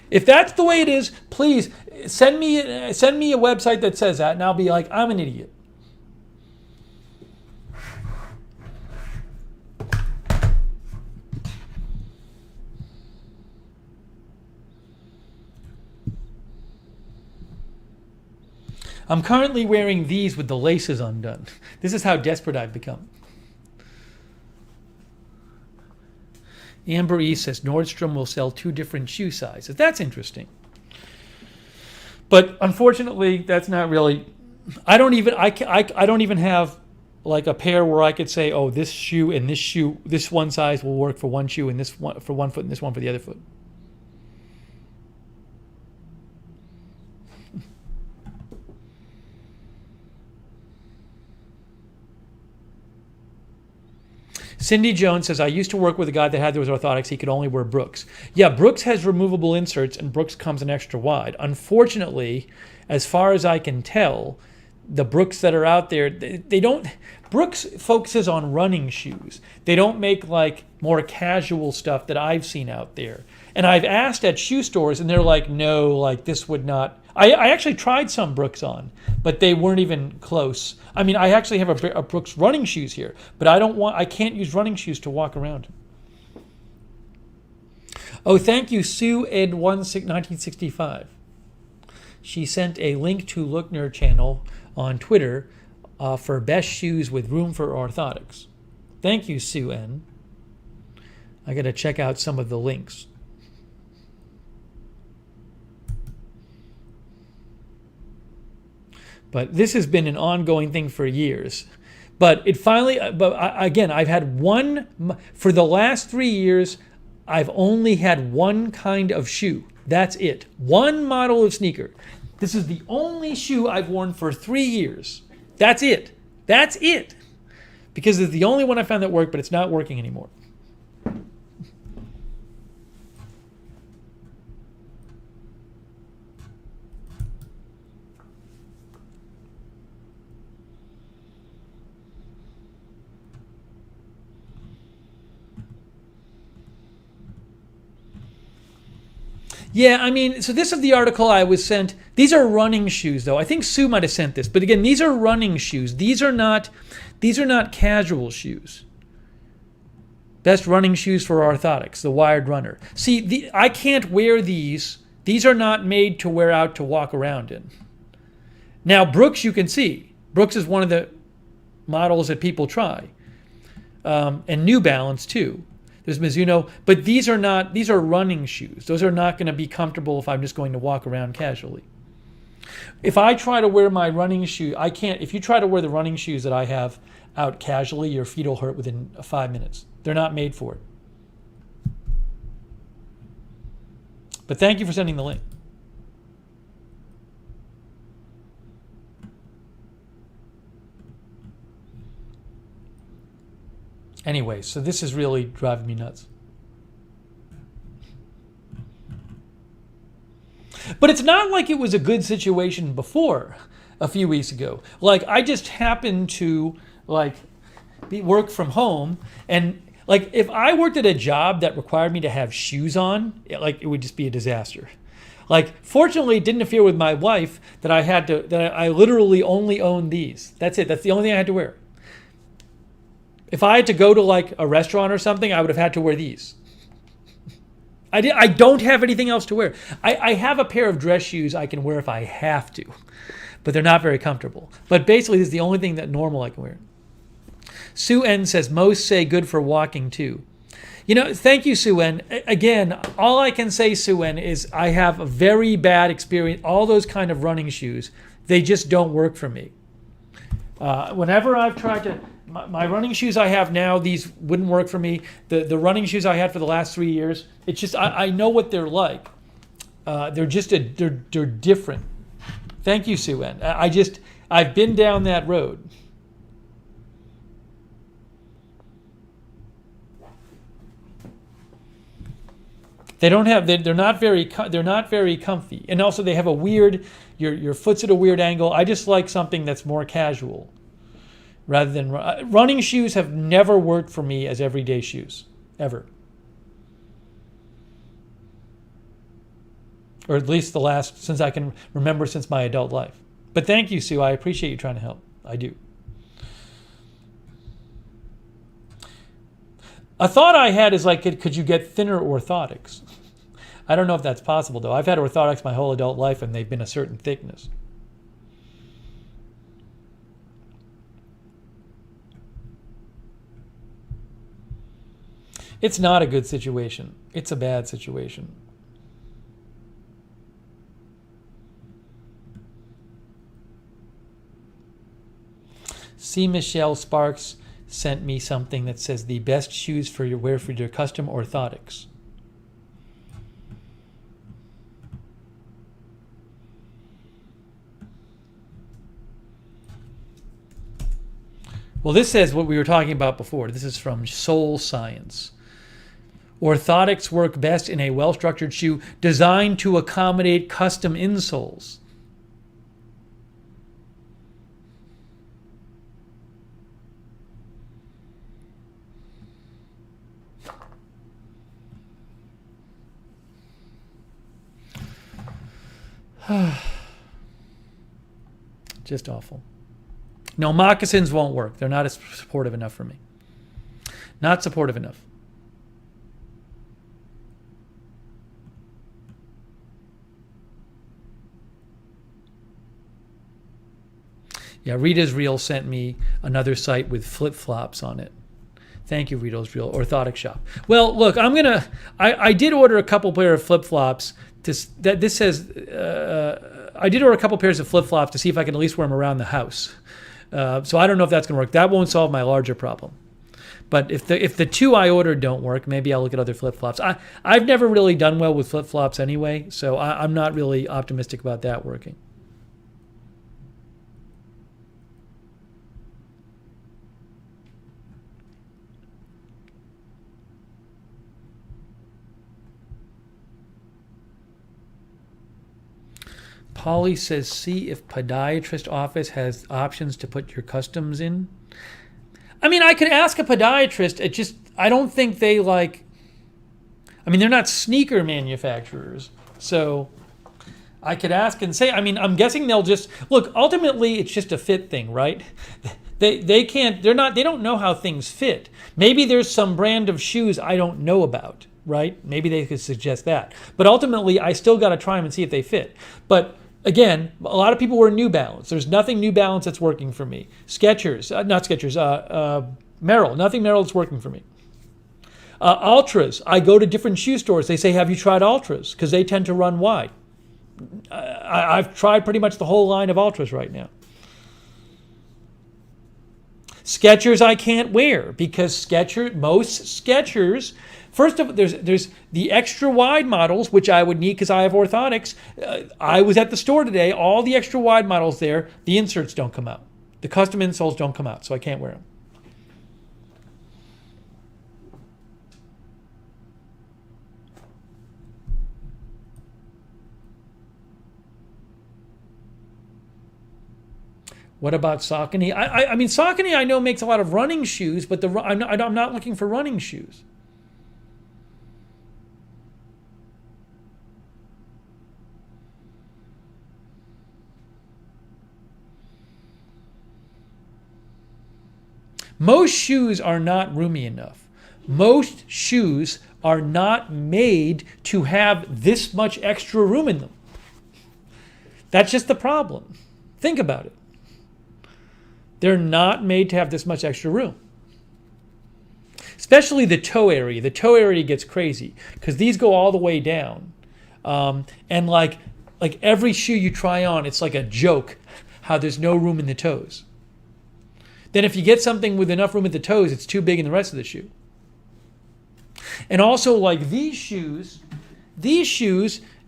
If that's the way it is, please send me a website that says that, and I'll be like, I'm an idiot. I'm currently wearing these with the laces undone. This is how desperate I've become. Amber E says Nordstrom will sell 2 different shoe sizes. That's interesting. But unfortunately, that's not really. I don't even have like a pair where I could say, oh, this shoe and this shoe, this one size will work for one shoe and this one for one foot and this one for the other foot. Cindy Jones says, I used to work with a guy that had those orthotics. He could only wear Brooks. Yeah, Brooks has removable inserts and Brooks comes an extra wide. Unfortunately, as far as I can tell, the Brooks that are out there, they don't. Brooks focuses on running shoes. They don't make like more casual stuff that I've seen out there. And I've asked at shoe stores and they're like, no, like this would not. I actually tried some Brooks on, but they weren't even close. I mean, I actually have a Brooks running shoes here, but I can't use running shoes to walk around. Oh, thank you, Sue Ed 1965. She sent a link to Lookner channel on Twitter for best shoes with room for orthotics. Thank you, Sue N. I got to check out some of the links. But this has been an ongoing thing for years. But again, I've had one, for the last 3 years, I've only had one kind of shoe. That's it. One model of sneaker. This is the only shoe I've worn for 3 years. That's it. That's it. Because it's the only one I found that worked, but it's not working anymore. Yeah, I mean, so this is the article I was sent. These are running shoes, though. I think Sue might have sent this, but again, these are running shoes. These are not casual shoes. Best running shoes for orthotics, the Wired Runner. See, I can't wear these. These are not made to wear out to walk around in. Now, Brooks, you can see. Brooks is one of the models that people try, and New Balance too. There's Mizuno, but these are running shoes. Those are not going to be comfortable if I'm just going to walk around casually. If I try to wear my running shoe, I can't. If you try to wear the running shoes that I have out casually, your feet will hurt within 5 minutes. They're not made for it. But thank you for sending the link. Anyway, so this is really driving me nuts. But it's not like it was a good situation before a few weeks ago. Like I just happened to work from home, and like if I worked at a job that required me to have shoes on, it would just be a disaster. Like fortunately it didn't interfere with my wife that I literally only own these. That's it. That's the only thing I had to wear. If I had to go to like a restaurant or something, I would have had to wear these. I don't have anything else to wear. I have a pair of dress shoes I can wear if I have to, but they're not very comfortable. But basically, this is the only thing that normal I can wear. Sue N says, most say good for walking too. Thank you, Suen. Again, all I can say, Suen, is I have a very bad experience. All those kind of running shoes, they just don't work for me. Whenever I've tried to, my running shoes I have now, these wouldn't work for me. The running shoes I had for the last 3 years, it's just, I know what they're like. They're just, they're different. Thank you, Suen. I've been down that road. They're not very comfy, and also they have a weird. Your foot's at a weird angle. I just like something that's more casual, rather than running shoes have never worked for me as everyday shoes ever, or at least since I can remember, since my adult life. But thank you, Sue. I appreciate you trying to help. I do. A thought I had is like, could you get thinner orthotics? I don't know if that's possible, though. I've had orthotics my whole adult life, and they've been a certain thickness. It's not a good situation. It's a bad situation. C. Michelle Sparks sent me something that says the best shoes for your custom orthotics. Well, this says what we were talking about before. This is from Soul Science. Orthotics work best in a well-structured shoe designed to accommodate custom insoles. Just awful. No, moccasins won't work. They're not as supportive enough for me. Not supportive enough. Yeah, Rita's Reel sent me another site with flip-flops on it. Thank you, Rita's Reel, Orthotic Shop. Well, look, I did order a couple pair of flip-flops. This says, I did order a couple pairs of flip-flops to see if I can at least wear them around the house. So I don't know if that's going to work. That won't solve my larger problem. But if the two I ordered don't work, maybe I'll look at other flip-flops. I've never really done well with flip-flops anyway, so I'm not really optimistic about that working. Polly says, see if podiatrist office has options to put your customs in. I mean, I could ask a podiatrist. I don't think they they're not sneaker manufacturers. So I could ask and say, I'm guessing they'll just, look, ultimately it's just a fit thing, right? They don't know how things fit. Maybe there's some brand of shoes I don't know about, right? Maybe they could suggest that. But ultimately, I still got to try them and see if they fit. But again, a lot of people wear New Balance. There's nothing New Balance that's working for me. Merrell. Nothing Merrell that's working for me. Ultras. I go to different shoe stores. They say, have you tried Ultras? Because they tend to run wide. I've tried pretty much the whole line of Ultras right now. Skechers I can't wear because most Skechers, first of all, there's the extra wide models, which I would need because I have orthotics. I was at the store today. All the extra wide models there, the inserts don't come out. The custom insoles don't come out, so I can't wear them. What about Saucony? I mean, Saucony I know makes a lot of running shoes, but I'm not looking for running shoes. Most shoes are not roomy enough. Most shoes are not made to have this much extra room in them. That's just the problem. Think about it. They're not made to have this much extra room. especially the toe area. The toe area gets crazy because these go all the way down. And like every shoe you try on, it's like a joke how there's no room in the toes. Then if you get something with enough room at the toes, it's too big in the rest of the shoe. And also like these shoes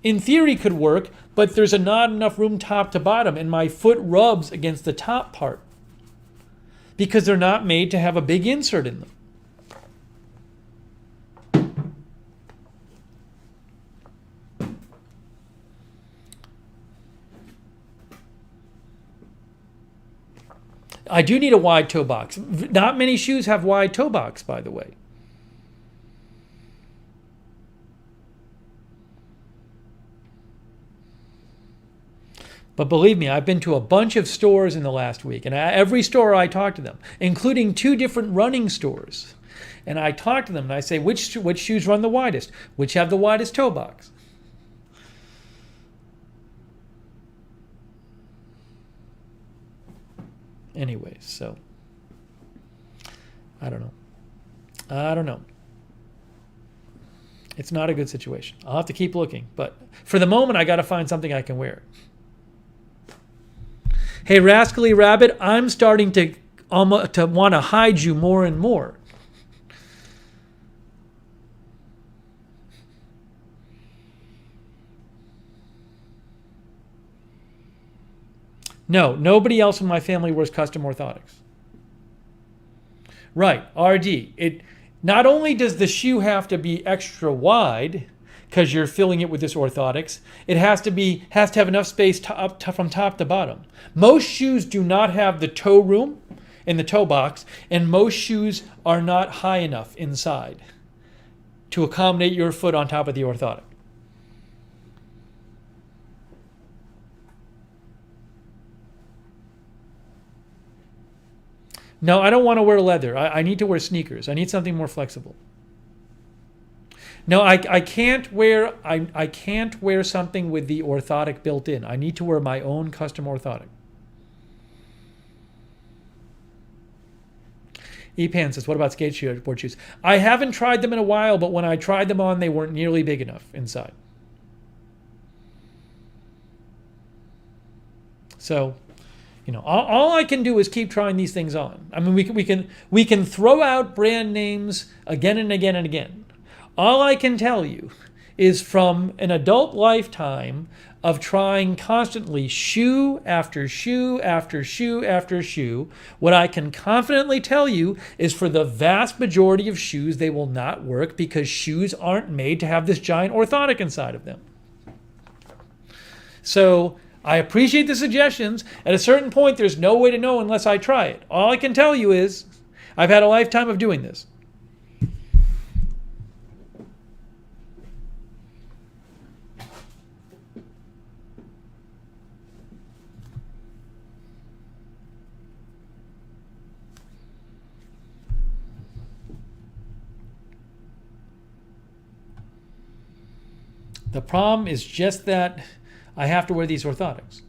in theory could work, but there's not enough room top to bottom, and my foot rubs against the top part because they're not made to have a big insert in them. I do need a wide toe box. Not many shoes have wide toe box, by the way. But believe me, I've been to a bunch of stores in the last week, and every store I talk to them, including 2 different running stores. And I talk to them and I say, which shoes run the widest? Which have the widest toe box? Anyways, so I don't know. It's not a good situation. I'll have to keep looking, but for the moment, I got to find something I can wear. Hey, Rascally Rabbit, I'm starting to want to hide you more and more. No, nobody else in my family wears custom orthotics. Right, RD. Not only does the shoe have to be extra wide because you're filling it with this orthotics, it has to have enough space from top to bottom. Most shoes do not have the toe room in the toe box, and most shoes are not high enough inside to accommodate your foot on top of the orthotic. No, I don't want to wear leather. I need to wear sneakers. I need something more flexible. No, I can't wear something with the orthotic built in. I need to wear my own custom orthotic. Epan says, what about skateboard shoes? I haven't tried them in a while, but when I tried them on, they weren't nearly big enough inside. So, all I can do is keep trying these things on. I mean, we can throw out brand names again and again and again. All I can tell you is from an adult lifetime of trying constantly shoe after shoe after shoe after shoe, what I can confidently tell you is for the vast majority of shoes, they will not work because shoes aren't made to have this giant orthotic inside of them. So I appreciate the suggestions. At a certain point, there's no way to know unless I try it. All I can tell you is I've had a lifetime of doing this. The problem is just that I have to wear these orthotics.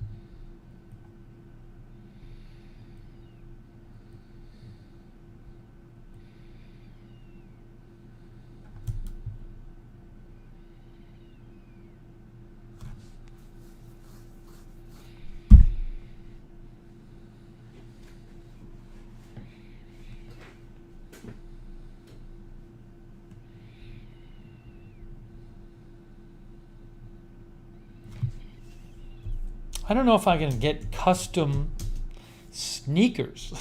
I don't know if I can get custom sneakers.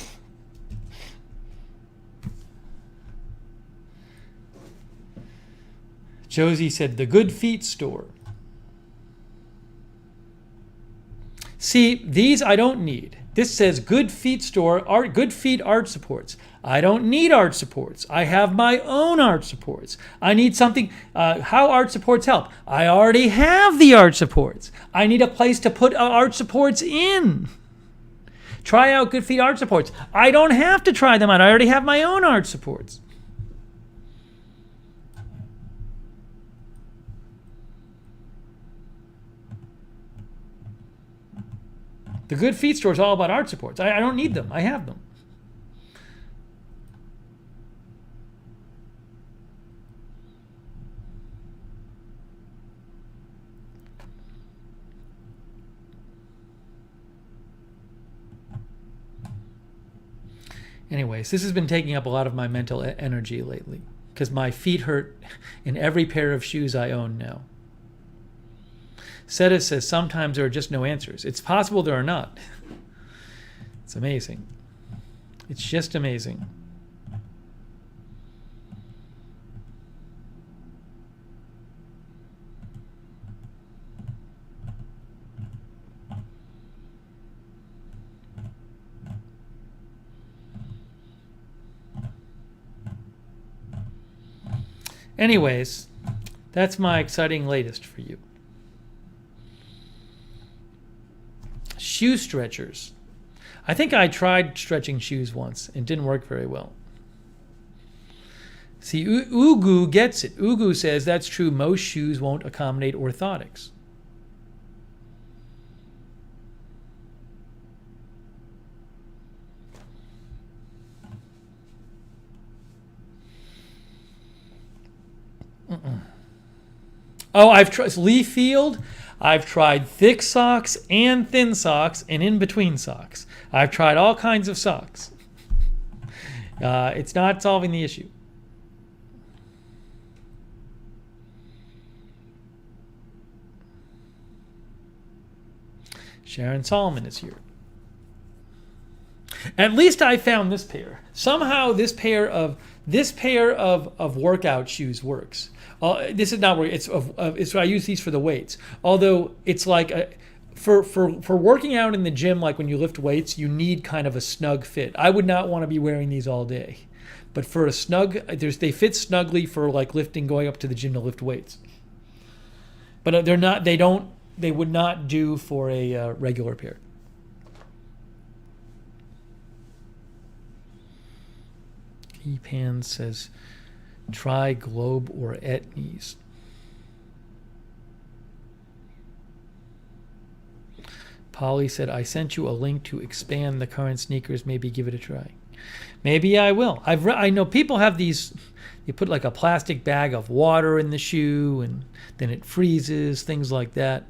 Josie said, the Good Feet store. See, these I don't need. This says Good Feet store, Good Feet arch supports. I don't need arch supports. I have my own arch supports. I need something, how arch supports help? I already have the arch supports. I need a place to put arch supports in. Try out Good Feet arch supports. I don't have to try them out. I already have my own arch supports. The Good Feet store is all about arch supports. I don't need them. I have them. Anyways, this has been taking up a lot of my mental energy lately because my feet hurt in every pair of shoes I own now. Seta says sometimes there are just no answers. It's possible there are not. It's amazing. It's just amazing. Anyways, that's my exciting latest for you. Shoe stretchers. I think I tried stretching shoes once and didn't work very well. See, Ugu gets it. Ugu says that's true. Most shoes won't accommodate orthotics. Oh, I've tried Leaf Field. I've tried thick socks and thin socks and in between socks. I've tried all kinds of socks. It's not solving the issue. Sharon Solomon is here. At least I found this pair. Somehow this pair of workout shoes works. This is not where it's I use these for the weights. Although it's like for working out in the gym, like when you lift weights, you need kind of a snug fit. I would not want to be wearing these all day, but for a snug, they fit snugly for like lifting, going up to the gym to lift weights. But they're not. They would not do for a regular pair. Epan says, try Globe or Etnies. Polly said, I sent you a link to expand the current sneakers. Maybe give it a try. Maybe I will. I know people have these, you put like a plastic bag of water in the shoe and then it freezes, things like that.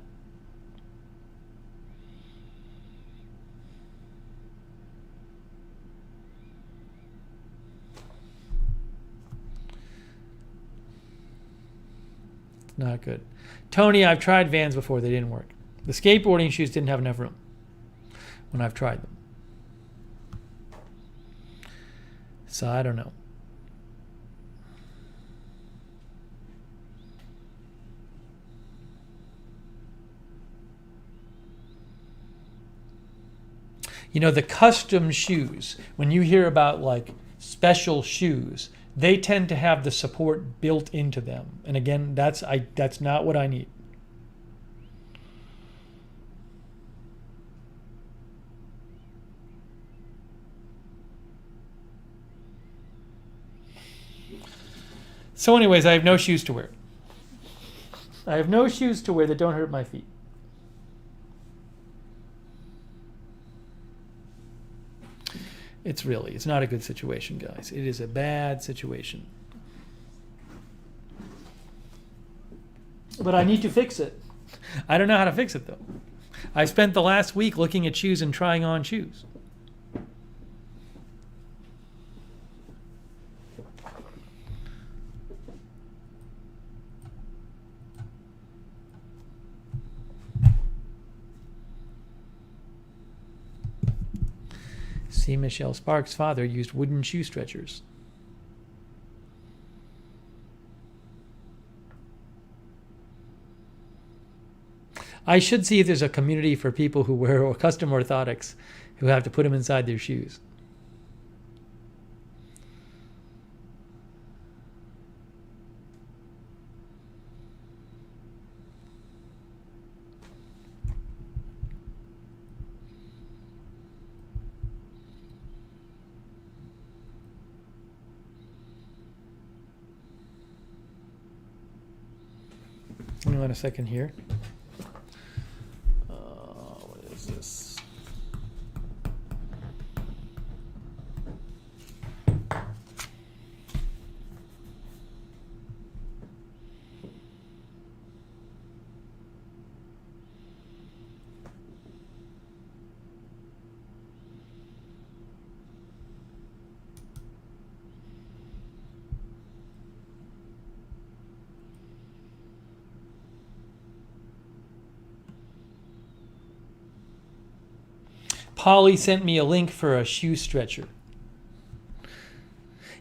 Not good. Tony, I've tried Vans before. They didn't work. The skateboarding shoes didn't have enough room when I've tried them. So I don't know. You know, the custom shoes, when you hear about like special shoes, they tend to have the support built into them. And again, that's not what I need. So anyways, I have no shoes to wear. I have no shoes to wear that don't hurt my feet. It's not a good situation, guys. It is a bad situation. But I need to fix it. I don't know how to fix it, though. I spent the last week looking at shoes and trying on shoes. See, Michelle Sparks' father used wooden shoe stretchers. I should see if there's a community for people who wear custom orthotics who have to put them inside their shoes. Hang on a second here. What is this? Polly sent me a link for a shoe stretcher.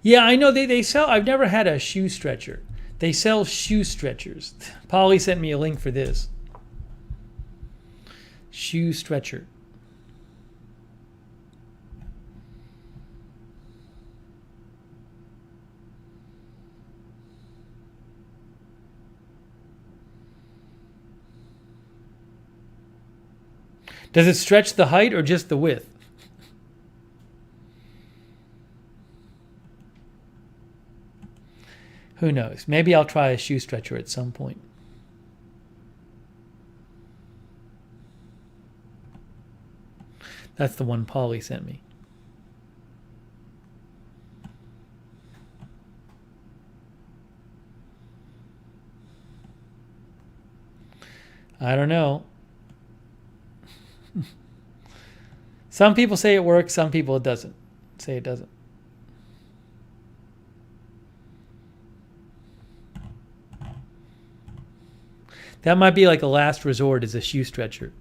Yeah, I know they sell. I've never had a shoe stretcher. They sell shoe stretchers. Polly sent me a link for this. Shoe stretcher. Does it stretch the height or just the width? Who knows? Maybe I'll try a shoe stretcher at some point. That's the one Polly sent me. I don't know. Some people say it works, some people it doesn't. Say it doesn't. That might be like a last resort as a shoe stretcher.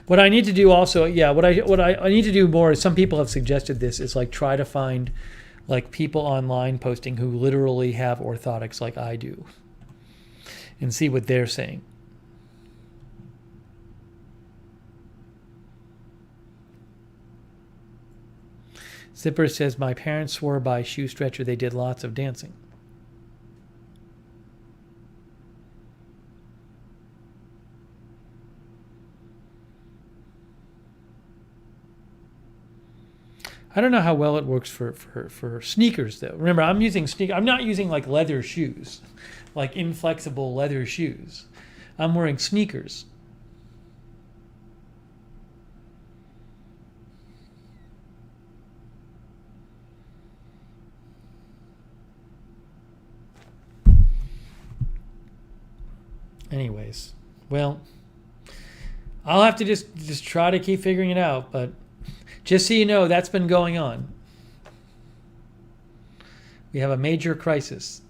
What I need to do also, yeah, what I need to do more is, some people have suggested this, is like try to find like people online posting who literally have orthotics like I do and see what they're saying. Zipper says, my parents swore by shoe stretcher. They did lots of dancing. I don't know how well it works for sneakers though. Remember, I'm not using like leather shoes, like inflexible leather shoes. I'm wearing sneakers. Anyways, well, I'll have to just try to keep figuring it out, but just so you know, that's been going on. We have a major crisis.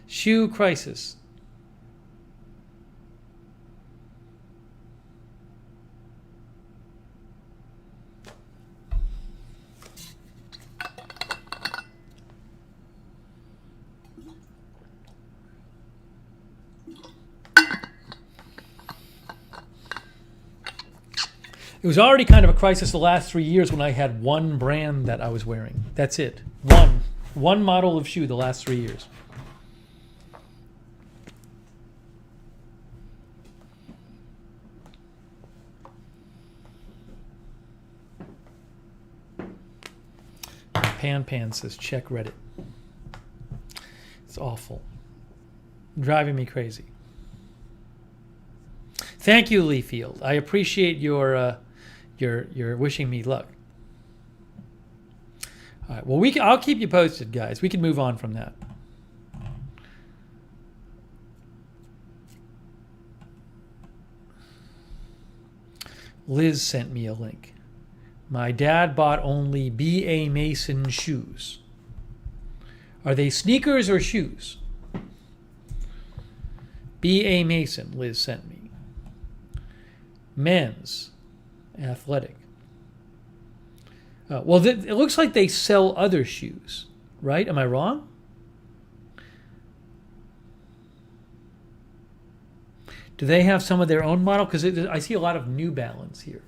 Shoe crisis. It was already kind of a crisis the last 3 years when I had one brand that I was wearing. That's it. One model of shoe the last 3 years. Pan says, check Reddit. It's awful. Driving me crazy. Thank you, Lee Field. I appreciate your wishing me luck. All right. Well, I'll keep you posted, guys. We can move on from that. Liz sent me a link. My dad bought only B.A. Mason shoes. Are they sneakers or shoes? B.A. Mason, Liz sent me. Men's athletic. Well, it looks like they sell other shoes, right? Am I wrong? Do they have some of their own model? Because I see a lot of New Balance here.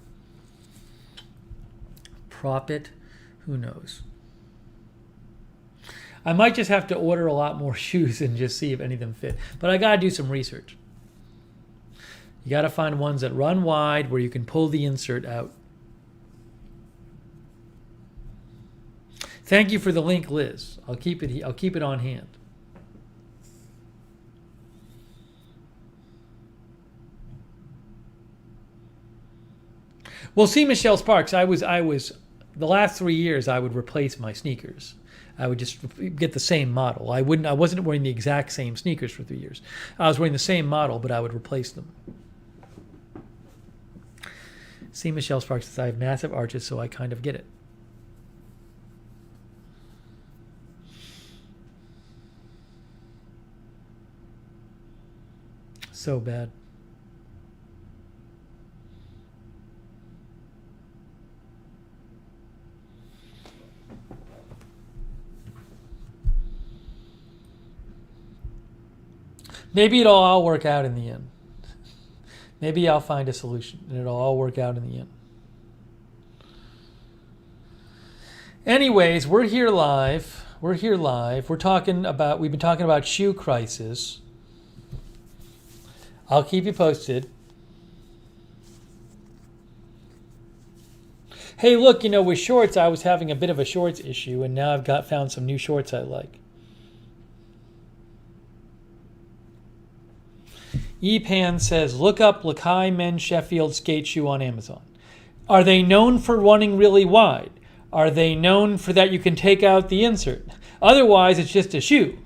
Prop it, who knows? I might just have to order a lot more shoes and just see if any of them fit. But I got to do some research. You got to find ones that run wide where you can pull the insert out. Thank you for the link, Liz. I'll keep it on hand. Well, see, Michelle Sparks, I was the last 3 years I would replace my sneakers. I would just get the same model. I wasn't wearing the exact same sneakers for 3 years. I was wearing the same model, but I would replace them. See, Michelle Sparks says, I have massive arches, so I kind of get it. So bad. Maybe it'll all work out in the end. Maybe I'll find a solution and it'll all work out in the end. Anyways, we're here live. We've been talking about shoe crisis. I'll keep you posted. Hey, look, with shorts, I was having a bit of a shorts issue, and now I've found some new shorts I like. Epan says, look up Lakai men's Sheffield skate shoe on Amazon. Are they known for running really wide? Are they known for that you can take out the insert? Otherwise, it's just a shoe.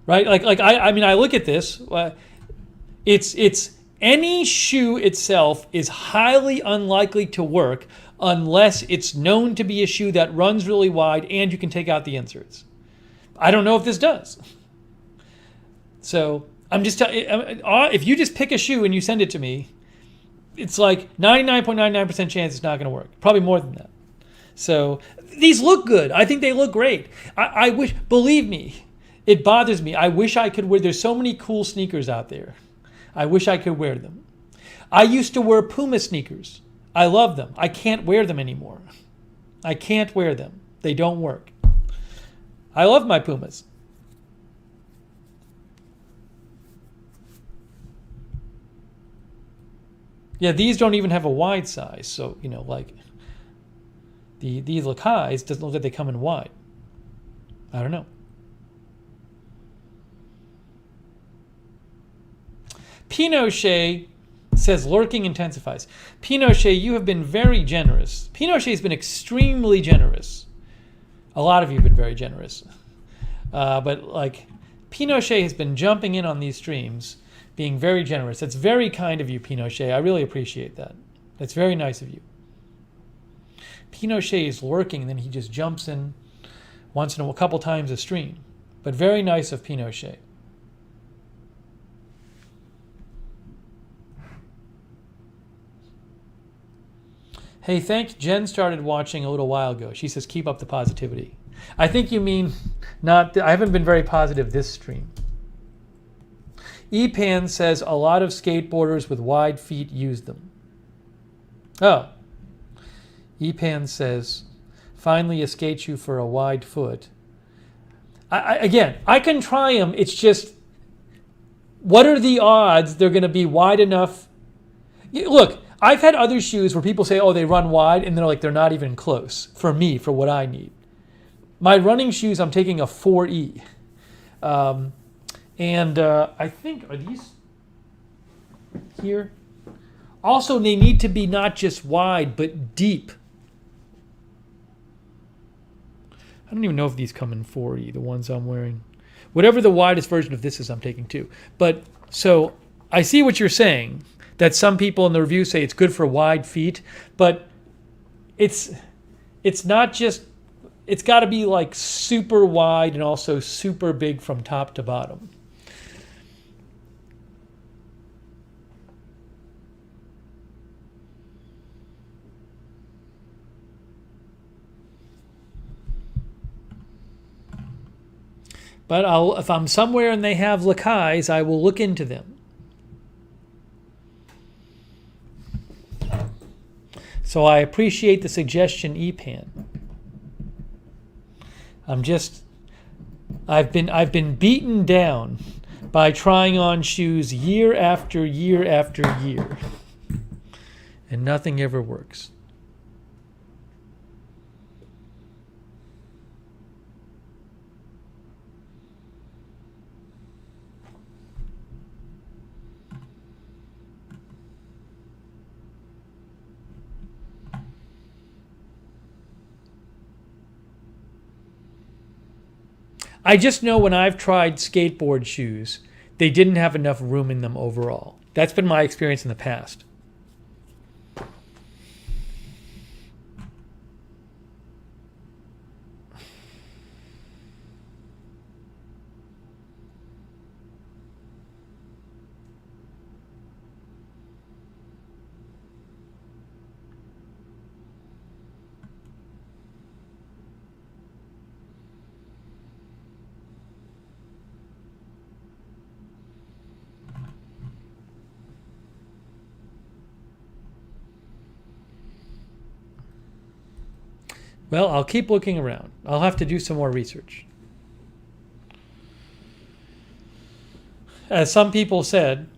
Right? I look at this. It's any shoe itself is highly unlikely to work unless it's known to be a shoe that runs really wide and you can take out the inserts. I don't know if this does. So I'm just telling you, if you just pick a shoe and you send it to me, it's like 99.99% chance it's not going to work. Probably more than that. So these look good. I think they look great. I wish, believe me, it bothers me. I wish I could wear, there's so many cool sneakers out there. I wish I could wear them. I used to wear Puma sneakers. I love them. I can't wear them anymore. I can't wear them. They don't work. I love my Pumas. Yeah, these don't even have a wide size. So, like these Lakais doesn't look like they come in wide. I don't know. Pinochet says lurking intensifies. Pinochet, you have been very generous. Pinochet has been extremely generous. A lot of you have been very generous. But Pinochet has been jumping in on these streams, being very generous. That's very kind of you, Pinochet. I really appreciate that. That's very nice of you. Pinochet is lurking, and then he just jumps in once in a couple times a stream. But very nice of Pinochet. Hey, thanks. Jen started watching a little while ago. She says, keep up the positivity. I think you mean I haven't been very positive this stream. Epan says a lot of skateboarders with wide feet use them. Oh. Epan says, finally a skate shoe for a wide foot. Again, I can try them. It's just, what are the odds they're going to be wide enough? Look, I've had other shoes where people say, oh, they run wide, and they're not even close for me, for what I need. My running shoes, I'm taking a 4E. I think, are these here? Also, they need to be not just wide, but deep. I don't even know if these come in 4E, the ones I'm wearing. Whatever the widest version of this is, I'm taking too. But, so, I see what you're saying, that some people in the review say it's good for wide feet, but it's not just, it's got to be like super wide and also super big from top to bottom. But if I'm somewhere and they have Lakais, I will look into them. So I appreciate the suggestion, Epan. I've been beaten down by trying on shoes year after year after year, and nothing ever works. I just know when I've tried skateboard shoes, they didn't have enough room in them overall. That's been my experience in the past. Well, I'll keep looking around. I'll have to do some more research. As some people said,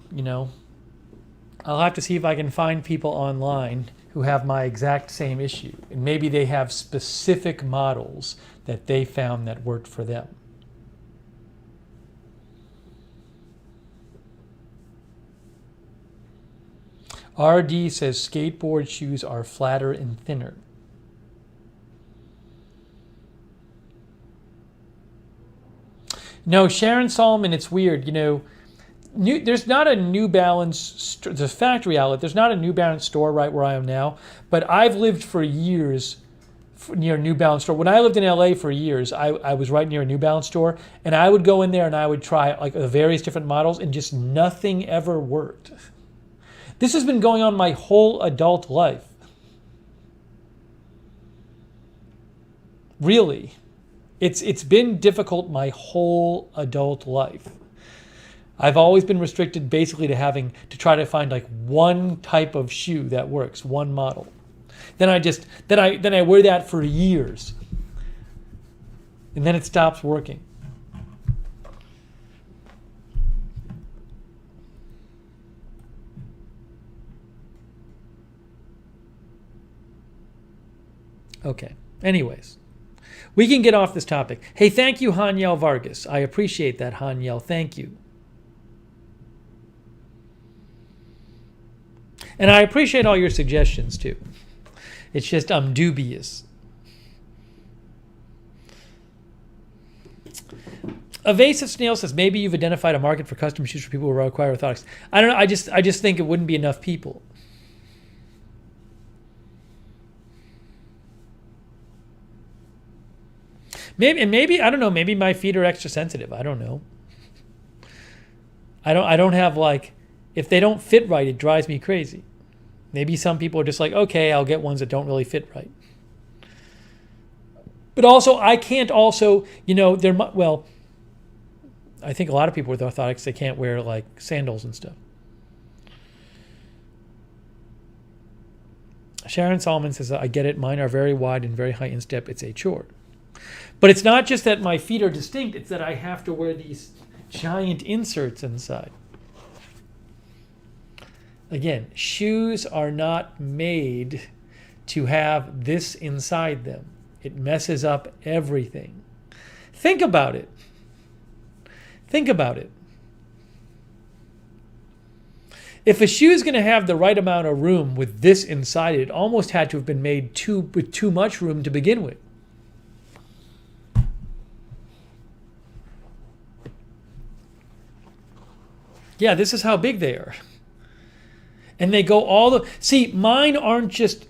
I'll have to see if I can find people online who have my exact same issue. And maybe they have specific models that they found that worked for them. RD says skateboard shoes are flatter and thinner. No, Sharon Solomon, it's weird. There's not a New Balance, the factory outlet, there's not a New Balance store right where I am now, but I've lived for years near a New Balance store. When I lived in LA for years, I was right near a New Balance store, and I would go in there and I would try like the various different models, and just nothing ever worked. This has been going on my whole adult life. Really. It's been difficult my whole adult life. I've always been restricted basically to having to try to find like one type of shoe that works, one model. Then I wear that for years. And then it stops working. Okay. Anyways. We can get off this topic. Hey, thank you, Haniel Vargas. I appreciate that, Haniel. Thank you. And I appreciate all your suggestions, too. It's just I'm dubious. Evasive Snail says, maybe you've identified a market for custom shoes for people who require orthotics. I don't know. I just think it wouldn't be enough people. Maybe I don't know. Maybe my feet are extra sensitive. I don't know. I don't have like, if they don't fit right, it drives me crazy. Maybe some people are just like, okay, I'll get ones that don't really fit right. But also, I can't also, well, I think a lot of people with orthotics, they can't wear like sandals and stuff. Sharon Solomon says, I get it. Mine are very wide and very high instep. It's a chore. But it's not just that my feet are distinct, it's that I have to wear these giant inserts inside. Again, shoes are not made to have this inside them. It messes up everything. Think about it. Think about it. If a shoe is going to have the right amount of room with this inside it almost had to have been made with too much room to begin with. Yeah, this is how big they are. And they go see, mine aren't just,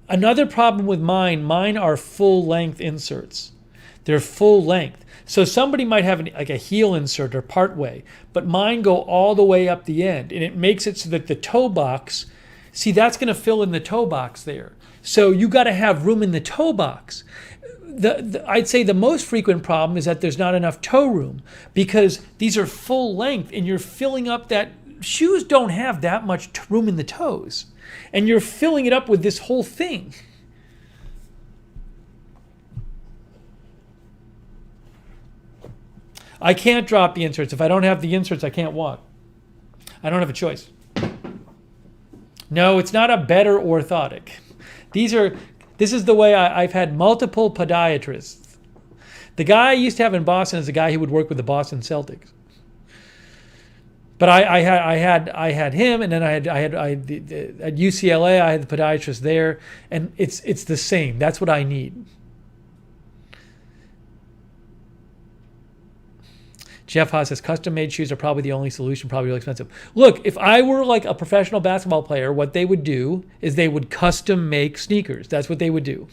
another problem with mine are full length inserts. They're full length. So somebody might have like a heel insert or part way, but mine go all the way up the end, and it makes it so that the toe box, see, that's going to fill in the toe box there. So you got to have room in the toe box. I'd say the most frequent problem is that there's not enough toe room because these are full length and you're filling up that, shoes don't have that much room in the toes, and you're filling it up with this whole thing. I can't drop the inserts. If I don't have the inserts, I can't walk. I don't have a choice. No, it's not a better orthotic. This is the way I've had multiple podiatrists. The guy I used to have in Boston is the guy who would work with the Boston Celtics. But I had him, and then I had at UCLA I had the podiatrist there, and it's the same. That's what I need. Jeff Haas says custom-made shoes are probably the only solution, probably really expensive. Look, if I were like a professional basketball player, what they would do is they would custom make sneakers. That's what they would do.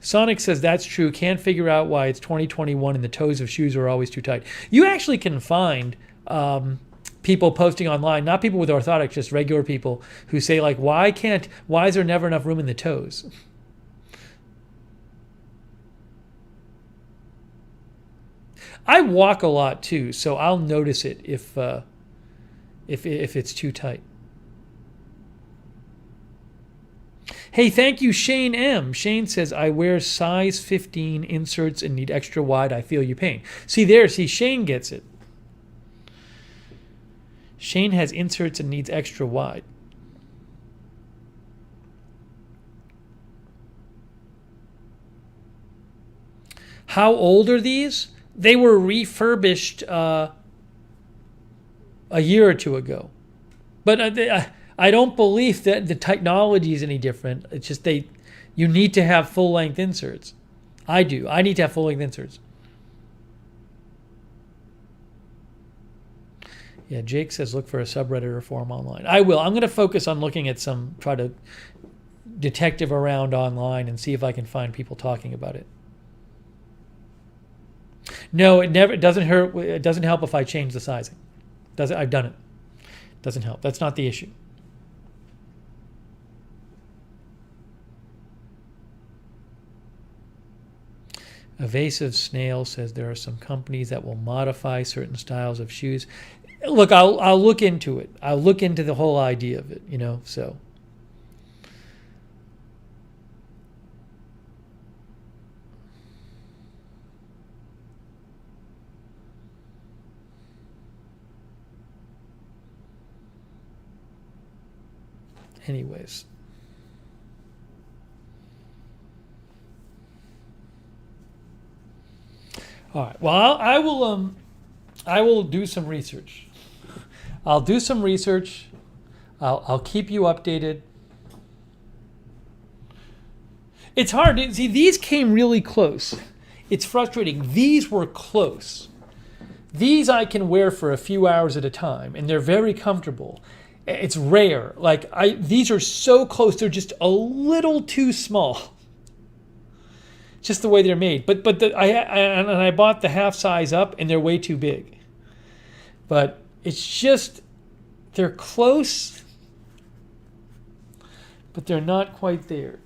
Sonic says that's true. Can't figure out why it's 2021 and the toes of shoes are always too tight. You actually can find people posting online, not people with orthotics, just regular people who say like, why is there never enough room in the toes? I walk a lot too, so I'll notice it if it's too tight. Hey, thank you, Shane M. Shane says, I wear size 15 inserts and need extra wide. I feel your pain. See, Shane gets it. Shane has inserts and needs extra wide. How old are these? They were refurbished a year or two ago. But I don't believe that the technology is any different. It's just you need to have full-length inserts. I do. I need to have full-length inserts. Yeah, Jake says look for a subreddit or forum online. I will. I'm going to focus on looking at try to detective around online and see if I can find people talking about it. No, it doesn't hurt. It doesn't help if I change the sizing. I've done it. Doesn't help. That's not the issue. Evasive Snail says there are some companies that will modify certain styles of shoes. Look, I'll look into it. I'll look into the whole idea of it, so. Anyways. All right. Well, I will do some research. I'll do some research. I'll keep you updated. It's hard. See, these came really close. It's frustrating. These were close. These I can wear for a few hours at a time, and they're very comfortable. It's rare. These are so close. They're just a little too small. Just the way they're made. But I bought the half size up, and they're way too big. But it's just they're close, but they're not quite there.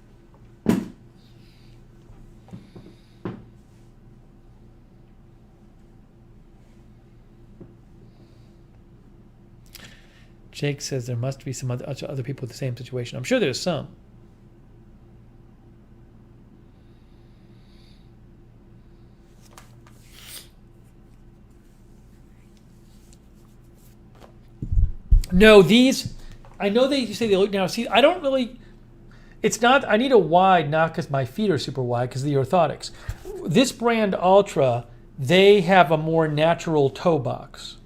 Jake says there must be some other people with the same situation. I'm sure there's some. No, these, I know they say they look now. See, I don't really, it's not, I need a wide, not because my feet are super wide, because of the orthotics. This brand Ultra, they have a more natural toe box.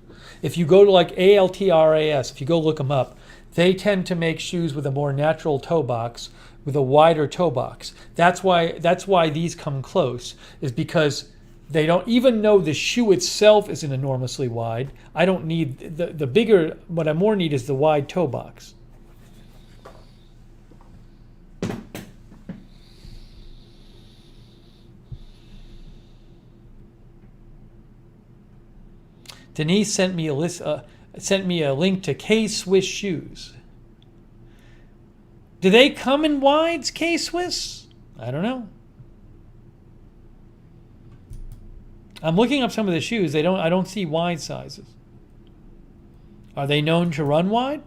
If you go to like ALTRAS, if you go look them up, they tend to make shoes with a more natural toe box, with a wider toe box. That's why these come close, is because they don't, even though the shoe itself isn't enormously wide, I don't need the bigger, what I more need is the wide toe box. Denise sent me a link to K-Swiss shoes. Do they come in wides, K-Swiss? I don't know. I'm looking up some of the shoes. I don't see wide sizes. Are they known to run wide?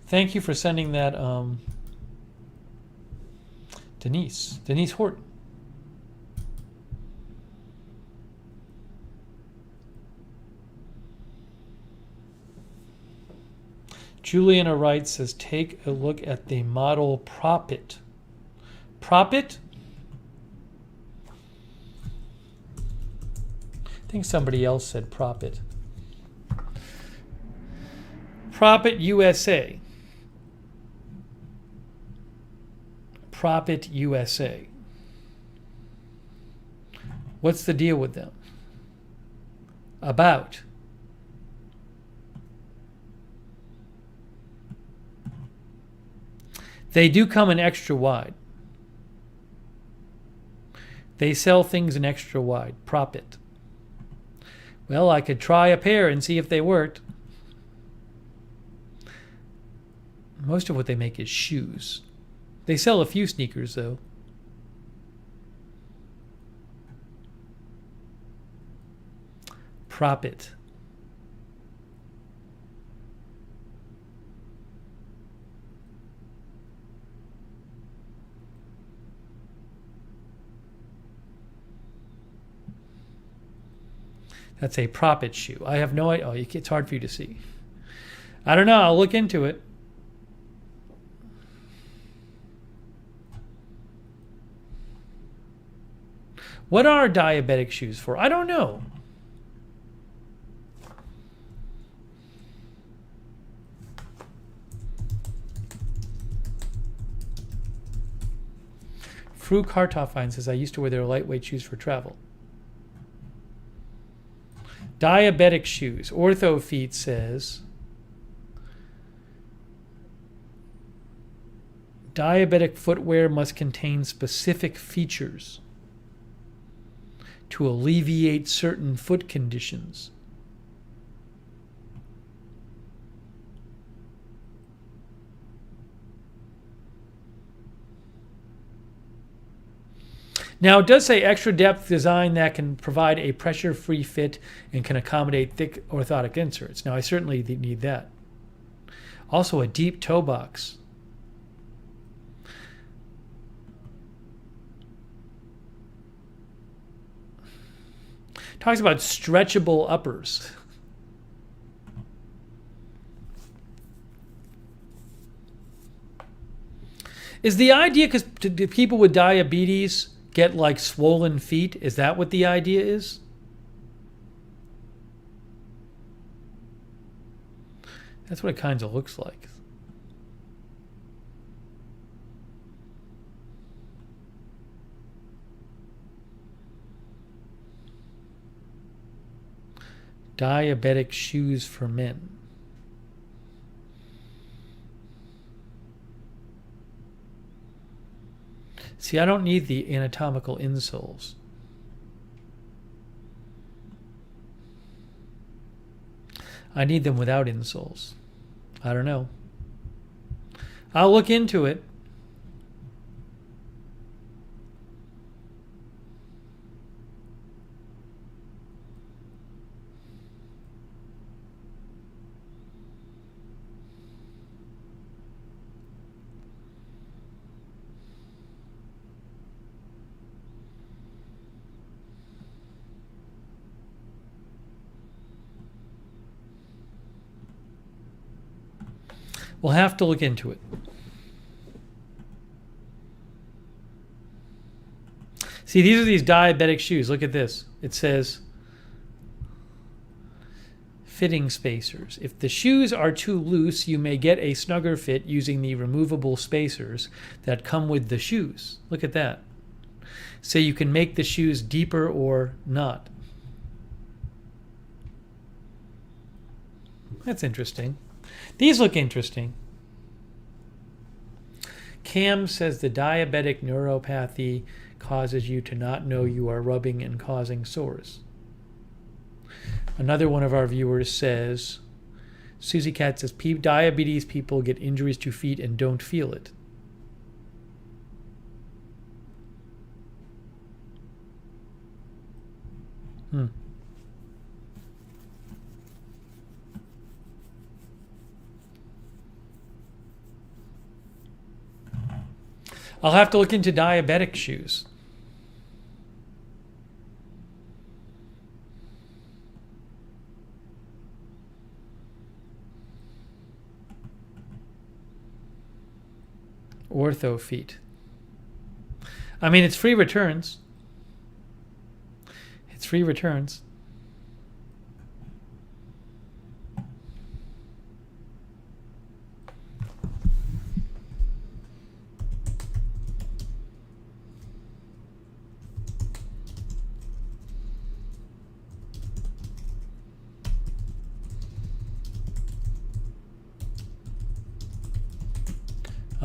Thank you for sending that, Denise Horton. Juliana Wright says, take a look at the model Propit. Propit? I think somebody else said Propit. Profit USA. Profit USA. What's the deal with them? About. They do come in extra wide. They sell things in extra wide. Profit. Well, I could try a pair and see if they worked. Most of what they make is shoes. They sell a few sneakers, though. Profit. That's a profit shoe. I have no idea. Oh, it's hard for you to see. I don't know. I'll look into it. What are diabetic shoes for? I don't know. Fru Kartoffine says, I used to wear their lightweight shoes for travel. Diabetic shoes. Orthopedic says, diabetic footwear must contain specific features to alleviate certain foot conditions. Now, it does say extra depth design that can provide a pressure-free fit and can accommodate thick orthotic inserts. Now, I certainly need that. Also, a deep toe box. Talks about stretchable uppers. Is the idea, because do people with diabetes get like swollen feet? Is that what the idea is? That's what it kind of looks like. Diabetic shoes for men. See, I don't need the anatomical insoles. I need them without insoles. I don't know. I'll look into it. We'll have to look into it. See, these are these diabetic shoes. Look at this. It says fitting spacers. If the shoes are too loose, you may get a snugger fit using the removable spacers that come with the shoes. Look at that. So you can make the shoes deeper or not. That's interesting. These look interesting. Cam says the diabetic neuropathy causes you to not know you are rubbing and causing sores. Another one of our viewers says, Susie Cat says, diabetes people get injuries to feet and don't feel it. I'll have to look into diabetic shoes. Ortho feet. I mean, it's free returns. It's free returns.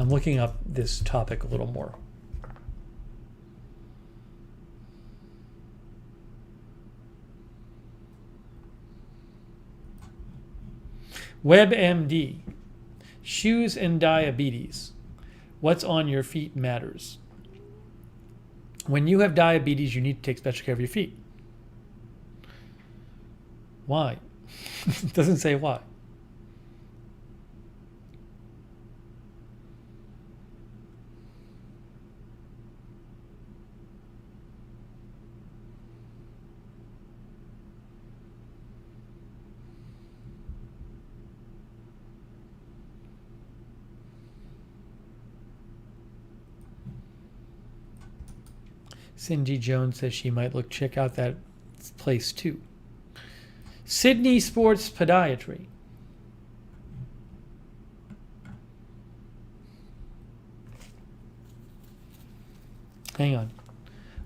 I'm looking up this topic a little more. WebMD. Shoes and diabetes. What's on your feet matters. When you have diabetes, you need to take special care of your feet. Why? It doesn't say why. Cindy Jones says she might check out that place too. Sydney Sports Podiatry. Hang on.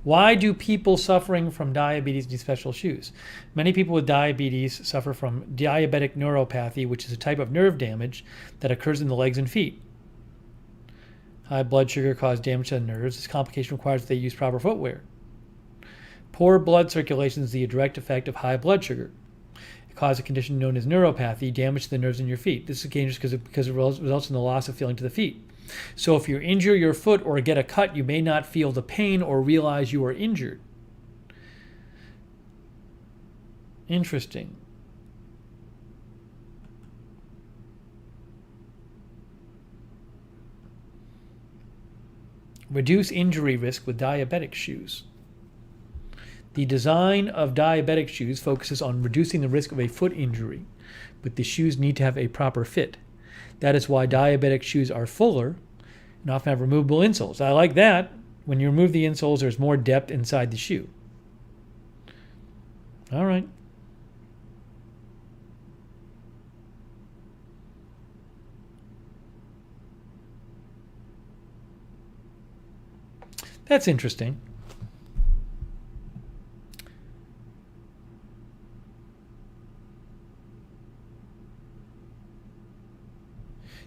Why do people suffering from diabetes need special shoes? Many people with diabetes suffer from diabetic neuropathy, which is a type of nerve damage that occurs in the legs and feet. High blood sugar causes damage to the nerves. This complication requires that they use proper footwear. Poor blood circulation is the direct effect of high blood sugar. It causes a condition known as neuropathy, damage to the nerves in your feet. This is dangerous because it results in the loss of feeling to the feet. So if you injure your foot or get a cut, you may not feel the pain or realize you are injured. Interesting. Reduce injury risk with diabetic shoes. The design of diabetic shoes focuses on reducing the risk of a foot injury, but the shoes need to have a proper fit. That is why diabetic shoes are fuller and often have removable insoles. I like that. When you remove the insoles, there's more depth inside the shoe. All right. That's interesting.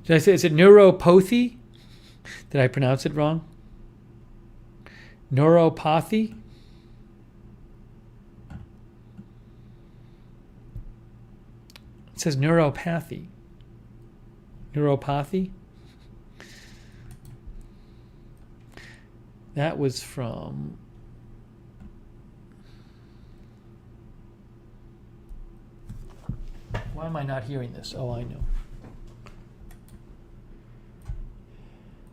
Did I say, is it neuropathy? Did I pronounce it wrong? Neuropathy? It says neuropathy. Neuropathy? That was from... Why am I not hearing this? Oh, I know.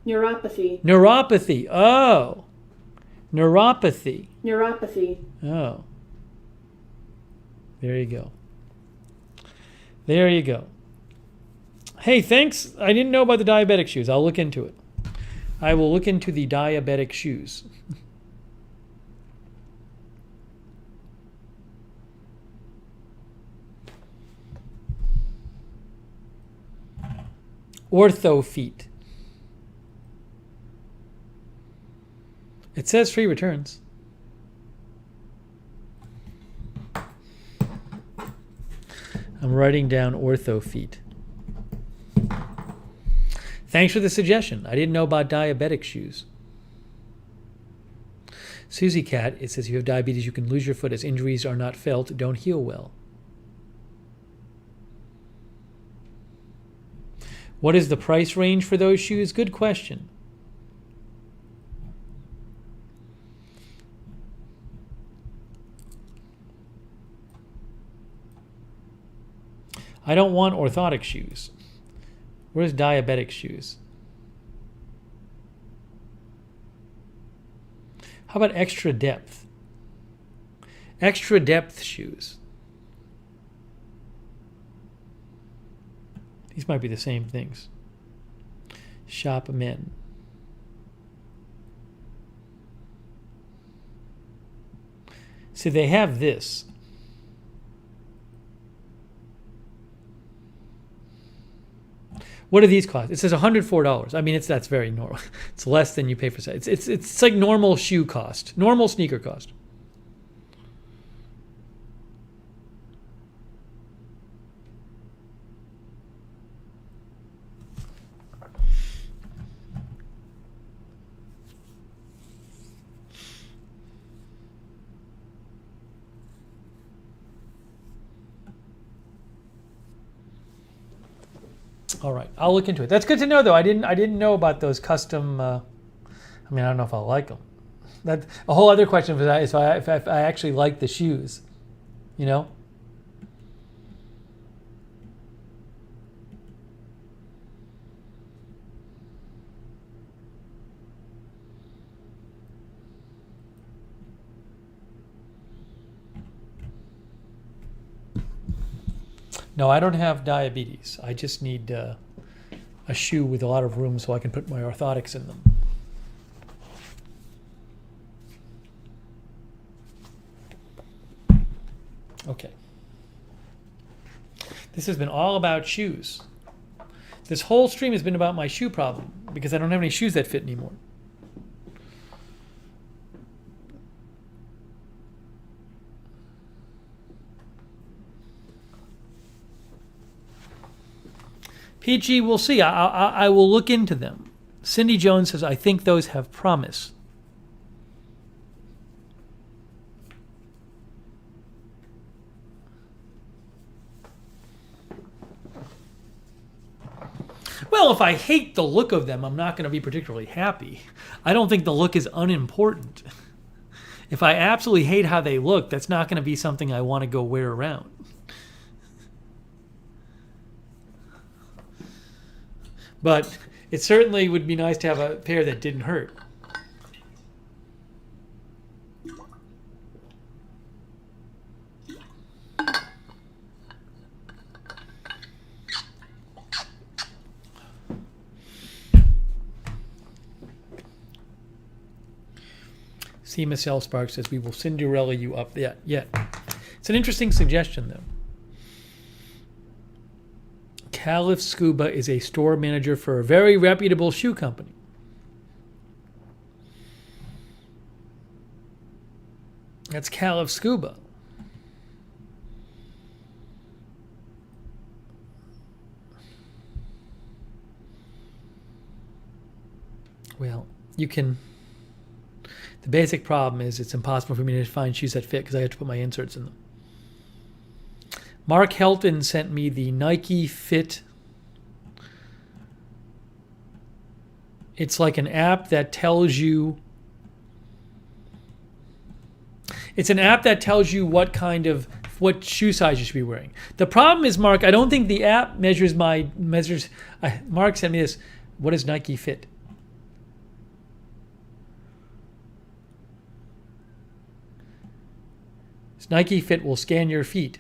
Neuropathy. Neuropathy. Oh. Neuropathy. Neuropathy. Oh. There you go. There you go. Hey, thanks. I didn't know about the diabetic shoes. I'll look into it. I will look into the diabetic shoes. Ortho feet. It says free returns. I'm writing down ortho feet. Thanks for the suggestion. I didn't know about diabetic shoes. Susie Cat, it says you have diabetes, you can lose your foot as injuries are not felt, don't heal well. What is the price range for those shoes? Good question. I don't want orthotic shoes. Where's diabetic shoes? How about extra depth? Extra depth shoes. These might be the same things. Shop men. See, they have this. What do these cost? It says $104. I mean, that's very normal. It's less than you pay for. It's like normal shoe cost, normal sneaker cost. All right, I'll look into it. That's good to know, though. I didn't know about those custom. I don't know if I'll like them. That a whole other question is if I actually like the shoes, you know. No, I don't have diabetes. I just need a shoe with a lot of room so I can put my orthotics in them. Okay. This has been all about shoes. This whole stream has been about my shoe problem because I don't have any shoes that fit anymore. PG, we'll see. I will look into them. Cindy Jones says, I think those have promise. Well, if I hate the look of them, I'm not going to be particularly happy. I don't think the look is unimportant. If I absolutely hate how they look, that's not going to be something I want to go wear around. But it certainly would be nice to have a pair that didn't hurt. See, Miss L. Sparks says, we will Cinderella you up yet. It's an interesting suggestion, though. Caliph Scuba is a store manager for a very reputable shoe company. That's Caliph Scuba. Well, you can... The basic problem is it's impossible for me to find shoes that fit because I have to put my inserts in them. Mark Helton sent me the Nike Fit. It's like an app that tells you... It's an app that tells you what shoe size you should be wearing. The problem is, Mark, I don't think the app measures Mark sent me this. What is Nike Fit? Nike Fit will scan your feet.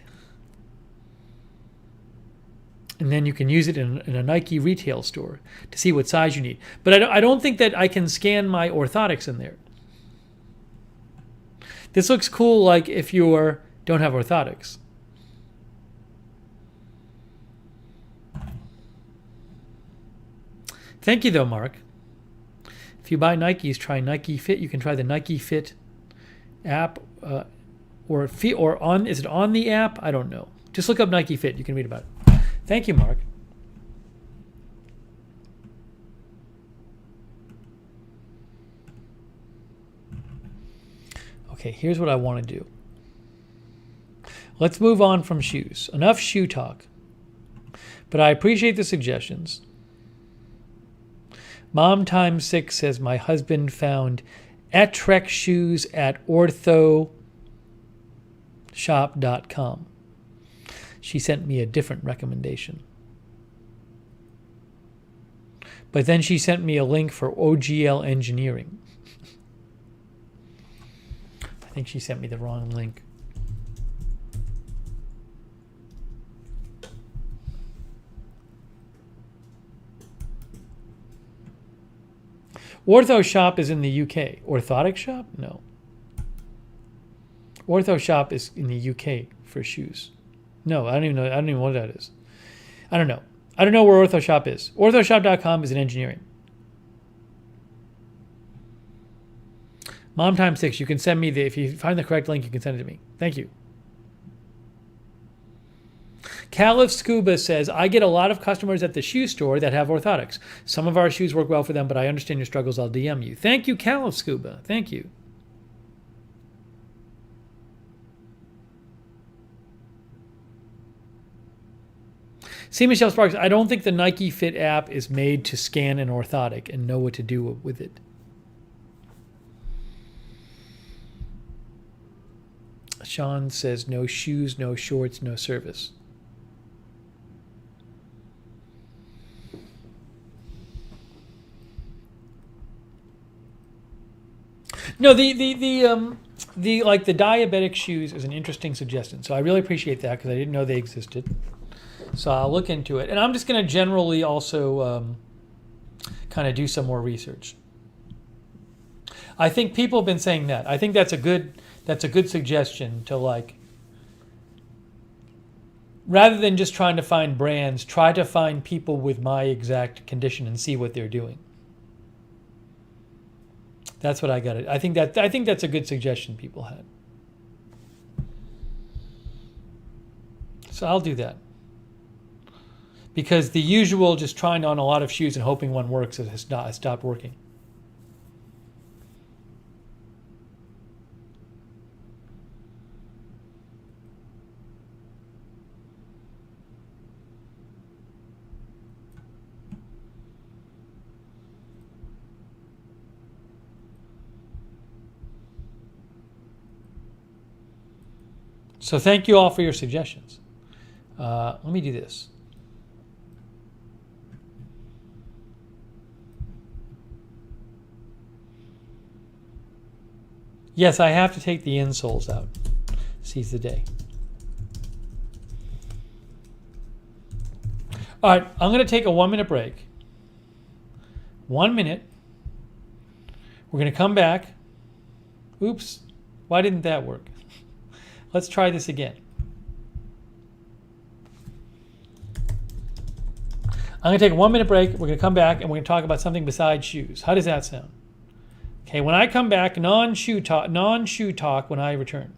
And then you can use it in a Nike retail store to see what size you need. But I don't think that I can scan my orthotics in there. This looks cool like if you don't have orthotics. Thank you, though, Mark. If you buy Nikes, try Nike Fit. You can try the Nike Fit app. Is it on the app? I don't know. Just look up Nike Fit. You can read about it. Thank you, Mark. Okay, here's what I want to do. Let's move on from shoes. Enough shoe talk. But I appreciate the suggestions. Mom times 6 says my husband found Etrex shoes at orthoshop.com. She sent me a different recommendation. But then she sent me a link for OGL engineering. I think she sent me the wrong link. Ortho Shop is in the UK. Orthotic Shop? No. Ortho Shop is in the UK for shoes. No, I don't even know what that is. I don't know. I don't know where Ortho Shop is. Orthoshop.com is in engineering. Mom times 6. You can send me if you find the correct link, you can send it to me. Thank you. Caliph Scuba says, I get a lot of customers at the shoe store that have orthotics. Some of our shoes work well for them, but I understand your struggles. I'll DM you. Thank you, Caliph Scuba. Thank you. See, Michelle Sparks, I don't think the Nike Fit app is made to scan an orthotic and know what to do with it. Sean says no shoes, no shorts, no service. No, the like the diabetic shoes is an interesting suggestion. So I really appreciate that because I didn't know they existed. So I'll look into it, and I'm just going to generally also kind of do some more research. I think people have been saying that. I think that's a good suggestion to, like, rather than just trying to find brands, try to find people with my exact condition and see what they're doing. That's what I got. I think that's a good suggestion people had. So I'll do that. Because the usual just trying on a lot of shoes and hoping one works has stopped working. So thank you all for your suggestions. Let me do this. Yes, I have to take the insoles out. Seize the day. All right, I'm going to take a 1-minute break. 1 minute. We're going to come back. Oops, why didn't that work? Let's try this again. I'm going to take a 1-minute break. We're going to come back and we're going to talk about something besides shoes. How does that sound? Okay, when I come back, non-shoe talk when I return.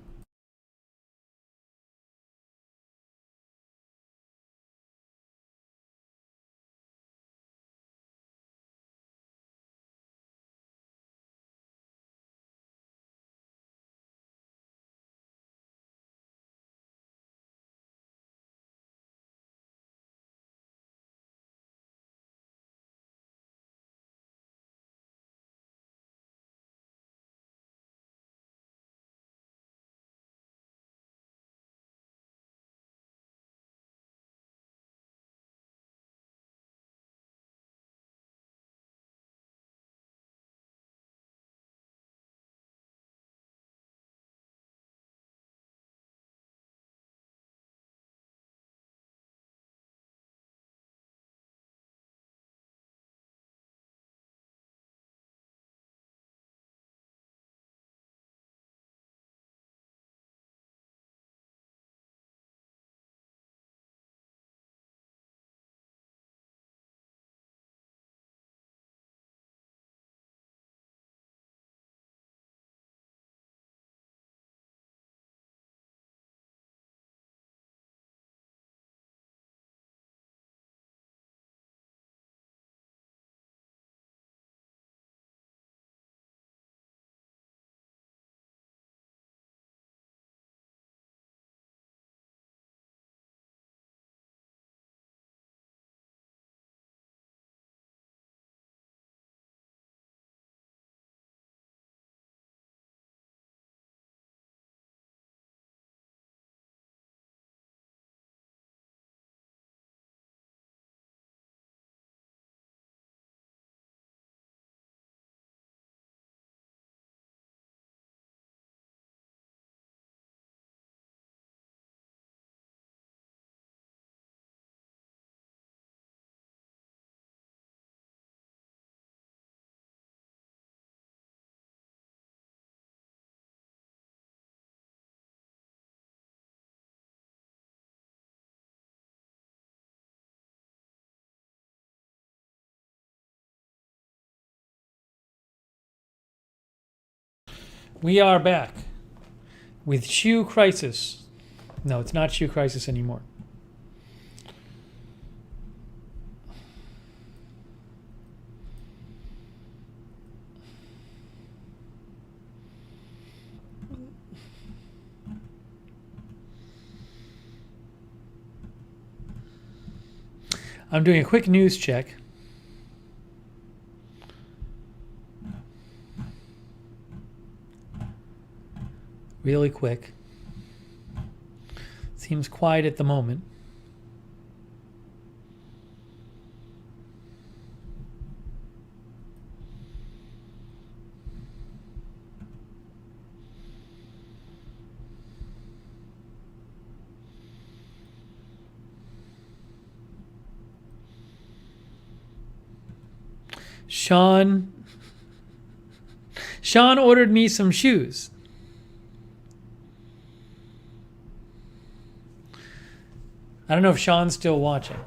We are back with shoe crisis. No, it's not shoe crisis anymore. I'm doing a quick news check. Really quick. Seems quiet at the moment. Sean ordered me some shoes. I don't know if Sean's still watching.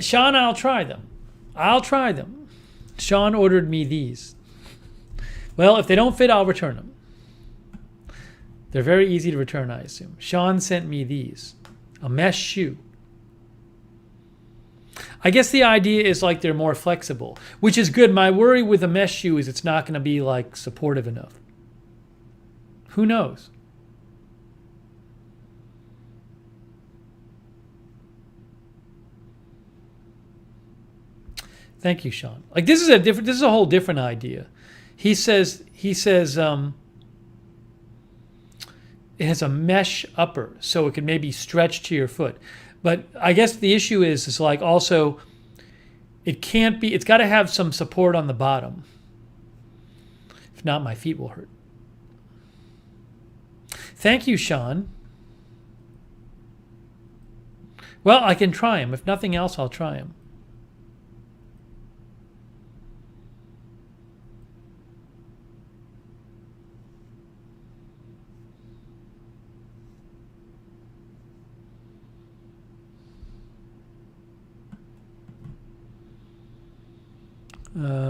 Sean, I'll try them. Sean ordered me these. Well, if they don't fit, I'll return them. They're very easy to return, I assume. Sean sent me these. A mesh shoe. I guess the idea is like they're more flexible, which is good. My worry with a mesh shoe is it's not going to be like supportive enough. Who knows? Thank you, Sean. Like this is a whole different idea. He says it has a mesh upper, so it can maybe stretch to your foot. But I guess the issue is like also it's got to have some support on the bottom. If not, my feet will hurt. Thank you, Sean. Well, I can try them. If nothing else, I'll try them.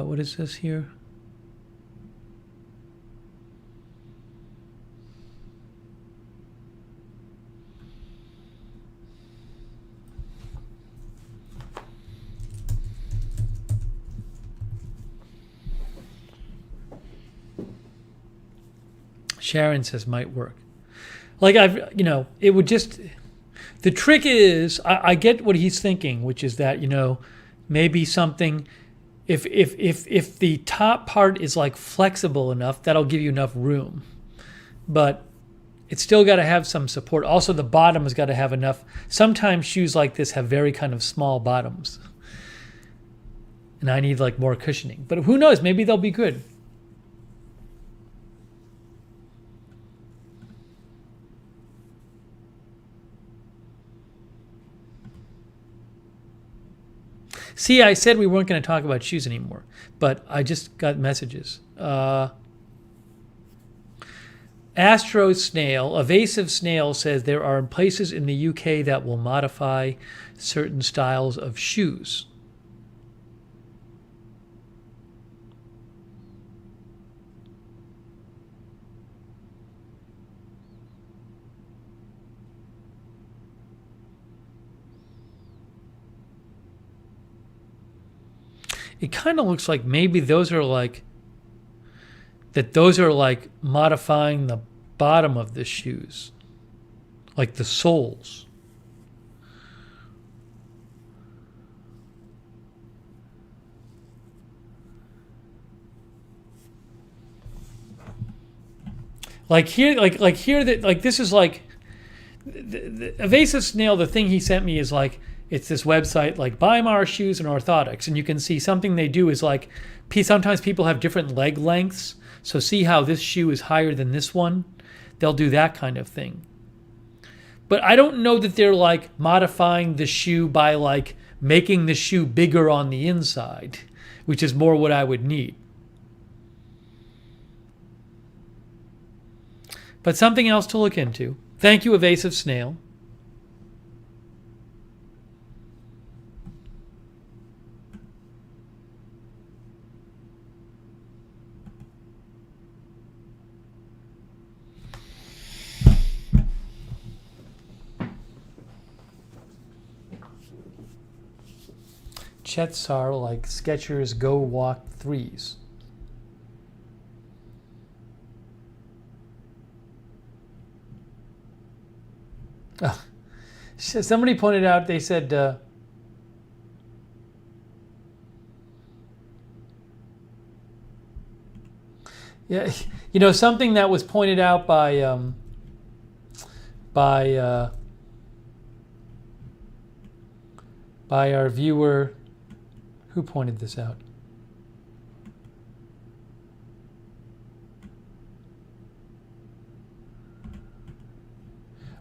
What is this here? Sharon says might work. Like it would just, the trick is, I get what he's thinking, which is that, maybe something, if the top part is like flexible enough, that'll give you enough room. But it's still got to have some support. Also, the bottom has got to have enough. Sometimes shoes like this have very kind of small bottoms. And I need like more cushioning. But who knows? Maybe they'll be good. See, I said we weren't going to talk about shoes anymore, but I just got messages. Astro Snail, Evasive Snail says there are places in the UK that will modify certain styles of shoes. It kind of looks like maybe those are like modifying the bottom of the shoes, like the soles. Like here, this is like the Evasive Snail. The thing he sent me is like, it's this website like Weimar Shoes and Orthotics, and you can see something they do is like, sometimes people have different leg lengths, so see how this shoe is higher than this one? They'll do that kind of thing. But I don't know that they're like modifying the shoe by like making the shoe bigger on the inside, which is more what I would need. But something else to look into. Thank you, Evasive Snail. Chetsar like Skechers Go Walk 3s. Somebody pointed out, they said Yeah, something that was pointed out by our viewer. Who pointed this out?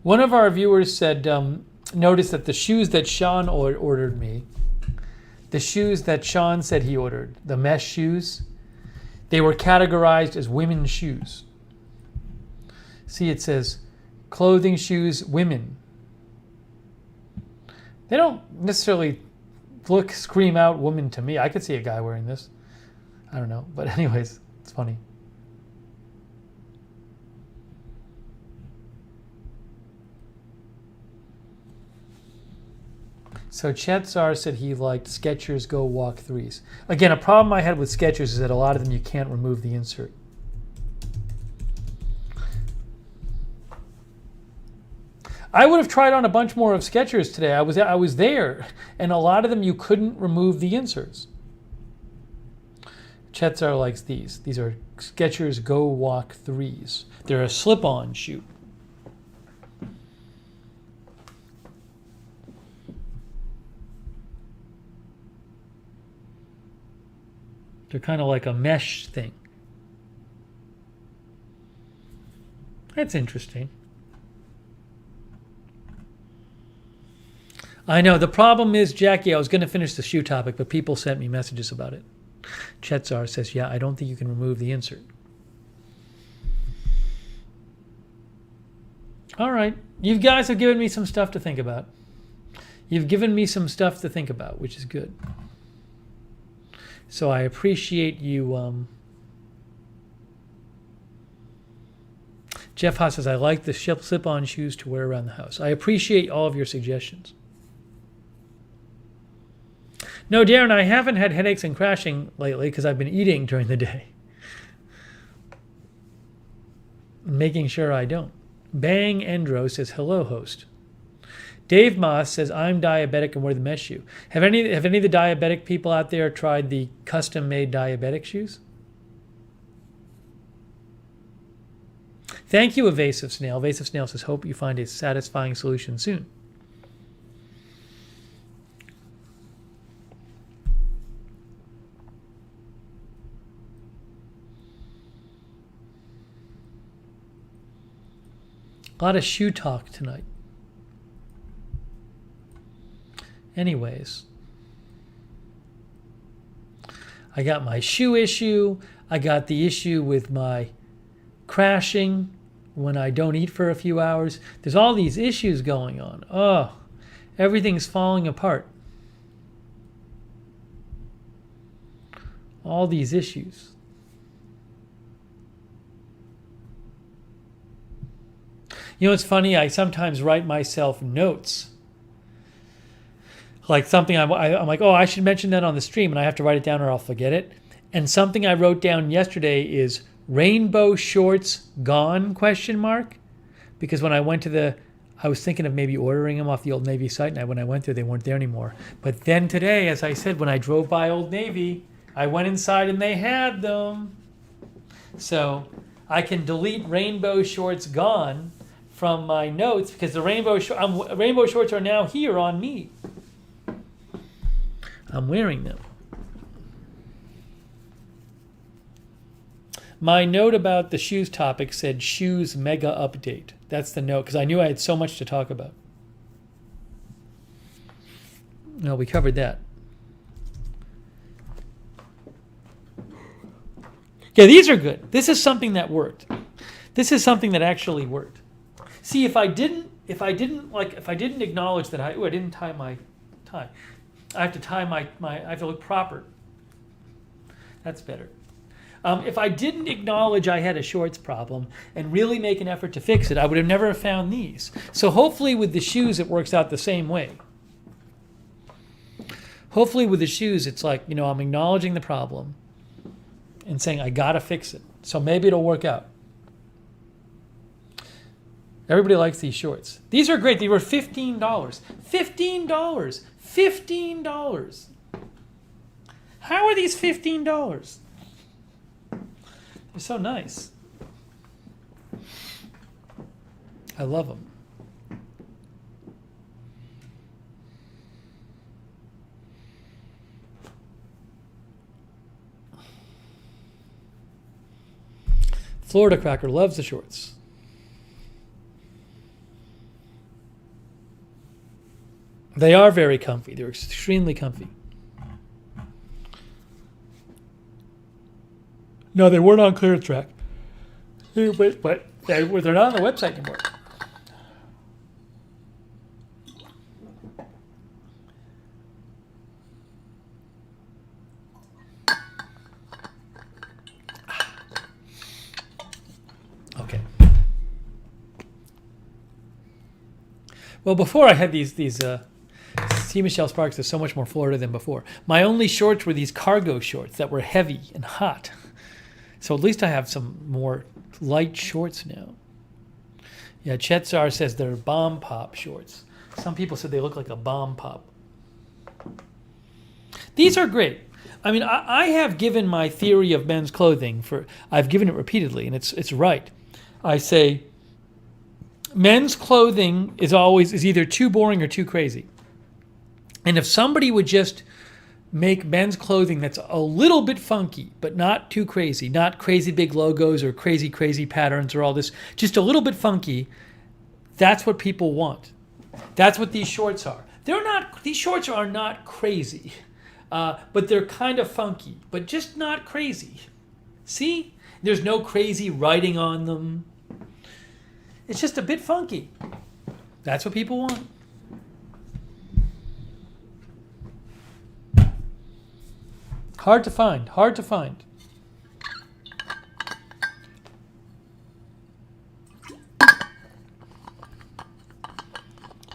One of our viewers said, notice that the shoes that Sean ordered me, the shoes that Sean said he ordered, the mesh shoes, they were categorized as women's shoes. See, it says clothing shoes, women. They don't necessarily scream out woman to me. I could see a guy wearing this. I don't know. But anyways, it's funny. So Chetzar said he liked Skechers Go Walk 3s. Again, a problem I had with Skechers is that a lot of them you can't remove the insert. I would have tried on a bunch more of Skechers today. I was there, and a lot of them you couldn't remove the inserts. Chetzar likes these. These are Skechers Go Walk 3s. They're a slip-on shoe. They're kind of like a mesh thing. That's interesting. I know. The problem is, Jackie, I was going to finish the shoe topic, but people sent me messages about it. Chetzar says, yeah, I don't think you can remove the insert. All right. You guys have given me some stuff to think about. You've given me some stuff to think about, which is good. So I appreciate you. Jeff Haas says, I like the slip-on shoes to wear around the house. I appreciate all of your suggestions. No, Darren, I haven't had headaches and crashing lately because I've been eating during the day. Making sure I don't. Bang Endro says, hello, host. Dave Moss says, I'm diabetic and wear the mesh shoe. Have any of the diabetic people out there tried the custom-made diabetic shoes? Thank you, Evasive Snail. Evasive Snail says, hope you find a satisfying solution soon. A lot of shoe talk tonight. Anyways, I got my shoe issue. I got the issue with my crashing when I don't eat for a few hours. There's all these issues going on. Oh, everything's falling apart. All these issues. You know, it's funny. I sometimes write myself notes. Like something I'm like, oh, I should mention that on the stream, and I have to write it down or I'll forget it. And something I wrote down yesterday is rainbow shorts gone ? Because when I went to I was thinking of maybe ordering them off the Old Navy site, and when I went there, they weren't there anymore. But then today, as I said, when I drove by Old Navy, I went inside and they had them. So I can delete rainbow shorts gone from my notes because the rainbow shorts are now here on me. I'm wearing them. My note about the shoes topic said shoes mega update. That's the note because I knew I had so much to talk about. No, we covered that. Yeah, these are good. This is something that worked. This is something that actually worked. See, if I didn't acknowledge that I didn't tie my tie. I have to tie I have to look proper. That's better. If I didn't acknowledge I had a shorts problem and really make an effort to fix it, I would have never found these. So hopefully with the shoes, it works out the same way. Hopefully with the shoes, it's like, I'm acknowledging the problem and saying, I got to fix it. So maybe it'll work out. Everybody likes these shorts. These are great. They were $15. $15. $15. How are these $15? They're so nice. I love them. Florida Cracker loves the shorts. They are very comfy. They're extremely comfy. No, they weren't on clearance rack. But they're not on the website anymore. Okay. Well, before I had these see Michelle Sparks is so much more Florida than before. My only shorts were these cargo shorts that were heavy and hot. So at least I have some more light shorts now. Yeah, Chetzar says they're bomb pop shorts. Some people said they look like a bomb pop. These are great. I mean, I have given my theory of men's clothing I've given it repeatedly, and it's right. I say men's clothing is either too boring or too crazy. And if somebody would just make men's clothing that's a little bit funky, but not too crazy, not crazy big logos or crazy patterns or all this, just a little bit funky, that's what people want. That's what these shorts are. These shorts are not crazy, but they're kind of funky, but just not crazy. See? There's no crazy writing on them. It's just a bit funky. That's what people want. Hard to find.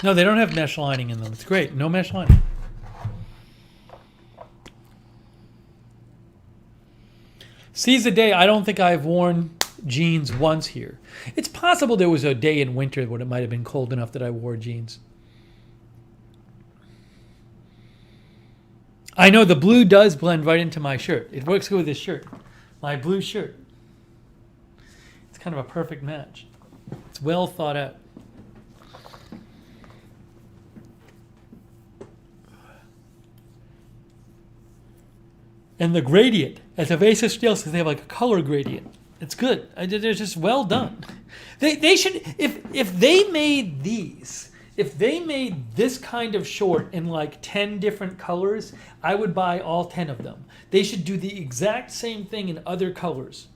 No, they don't have mesh lining in them. It's great. No mesh lining. Seize the day. I don't think I've worn jeans once here. It's possible there was a day in winter when it might have been cold enough that I wore jeans. I know the blue does blend right into my shirt. It works good with this shirt. My blue shirt. It's kind of a perfect match. It's well thought out. And the gradient, as a Bezos steel says, they have like a color gradient. It's good. They're just well done. They should, if they made these, if they made this kind of short in like 10 different colors, I would buy all 10 of them. They should do the exact same thing in other colors.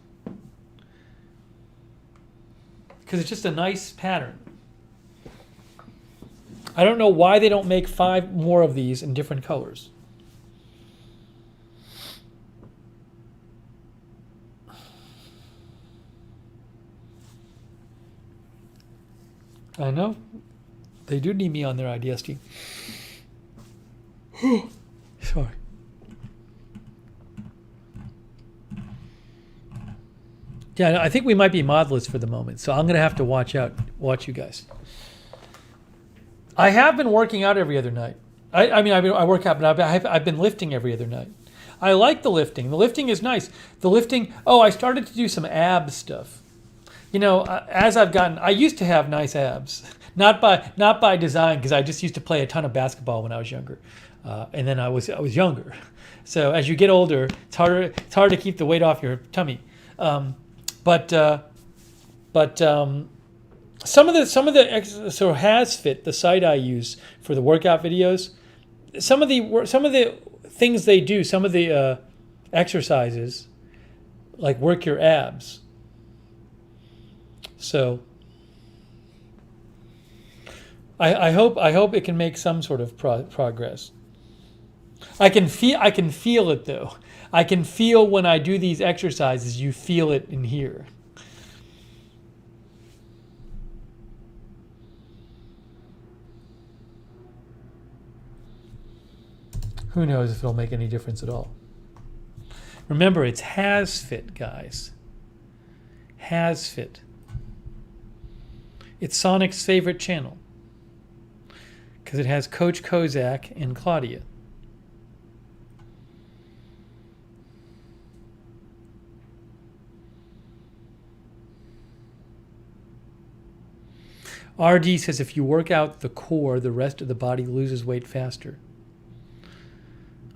Because it's just a nice pattern. I don't know why they don't make 5 more of these in different colors. I know. They do need me on their IDS team. Sorry. Yeah, I think we might be modelless for the moment, so I'm going to have to watch you guys. I have been working out every other night. I work out, but I've been lifting every other night. I like the lifting. The lifting is nice. I started to do some ab stuff. You know, as I've gotten, I used to have nice abs. Not by design, because I just used to play a ton of basketball when I was younger, and then I was younger. So as you get older, it's hard to keep the weight off your tummy. But some of the has fit the site I use for the workout videos. Some of the things they do, some of the exercises, like work your abs. So. I hope it can make some sort of progress. I can feel it though. I can feel when I do these exercises. You feel it in here. Who knows if it'll make any difference at all. Remember, it's has fit, guys. Has fit. It's Sonic's favorite channel. Because it has Coach Kozak and Claudia. RD says if you work out the core, the rest of the body loses weight faster.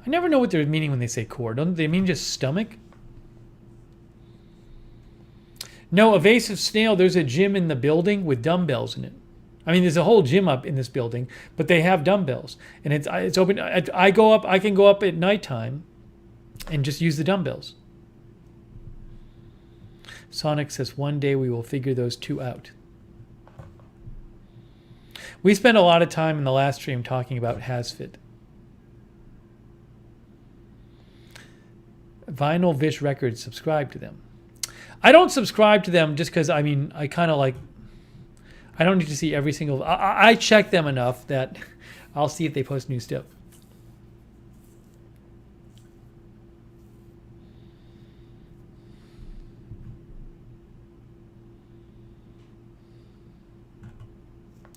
I never know what they're meaning when they say core. Don't they mean just stomach? No, evasive snail, there's a gym in the building with dumbbells in it. I mean, there's a whole gym up in this building, but they have dumbbells. And it's open. I can go up at nighttime and just use the dumbbells. Sonic says one day we will figure those two out. We spent a lot of time in the last stream talking about HasFit. Vinyl Vish Records, subscribe to them. I don't subscribe to them just because, I mean, I kind of like, I don't need to see every single, I check them enough that I'll see if they post new stuff.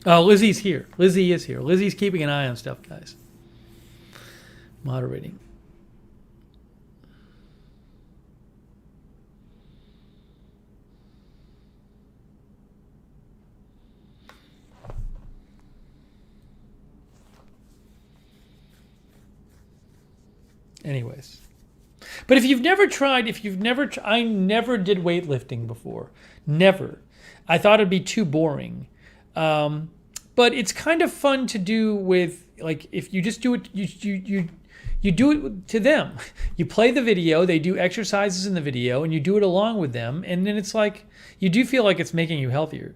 Oh, Lizzie's here. Lizzie is here. Lizzie's keeping an eye on stuff, guys. Moderating. Anyways. But if you've never tried, I never did weightlifting before. Never. I thought it'd be too boring. But it's kind of fun to do with, like, if you just do it, you do it to them. You play the video, they do exercises in the video, and you do it along with them, and then it's like, you do feel like it's making you healthier.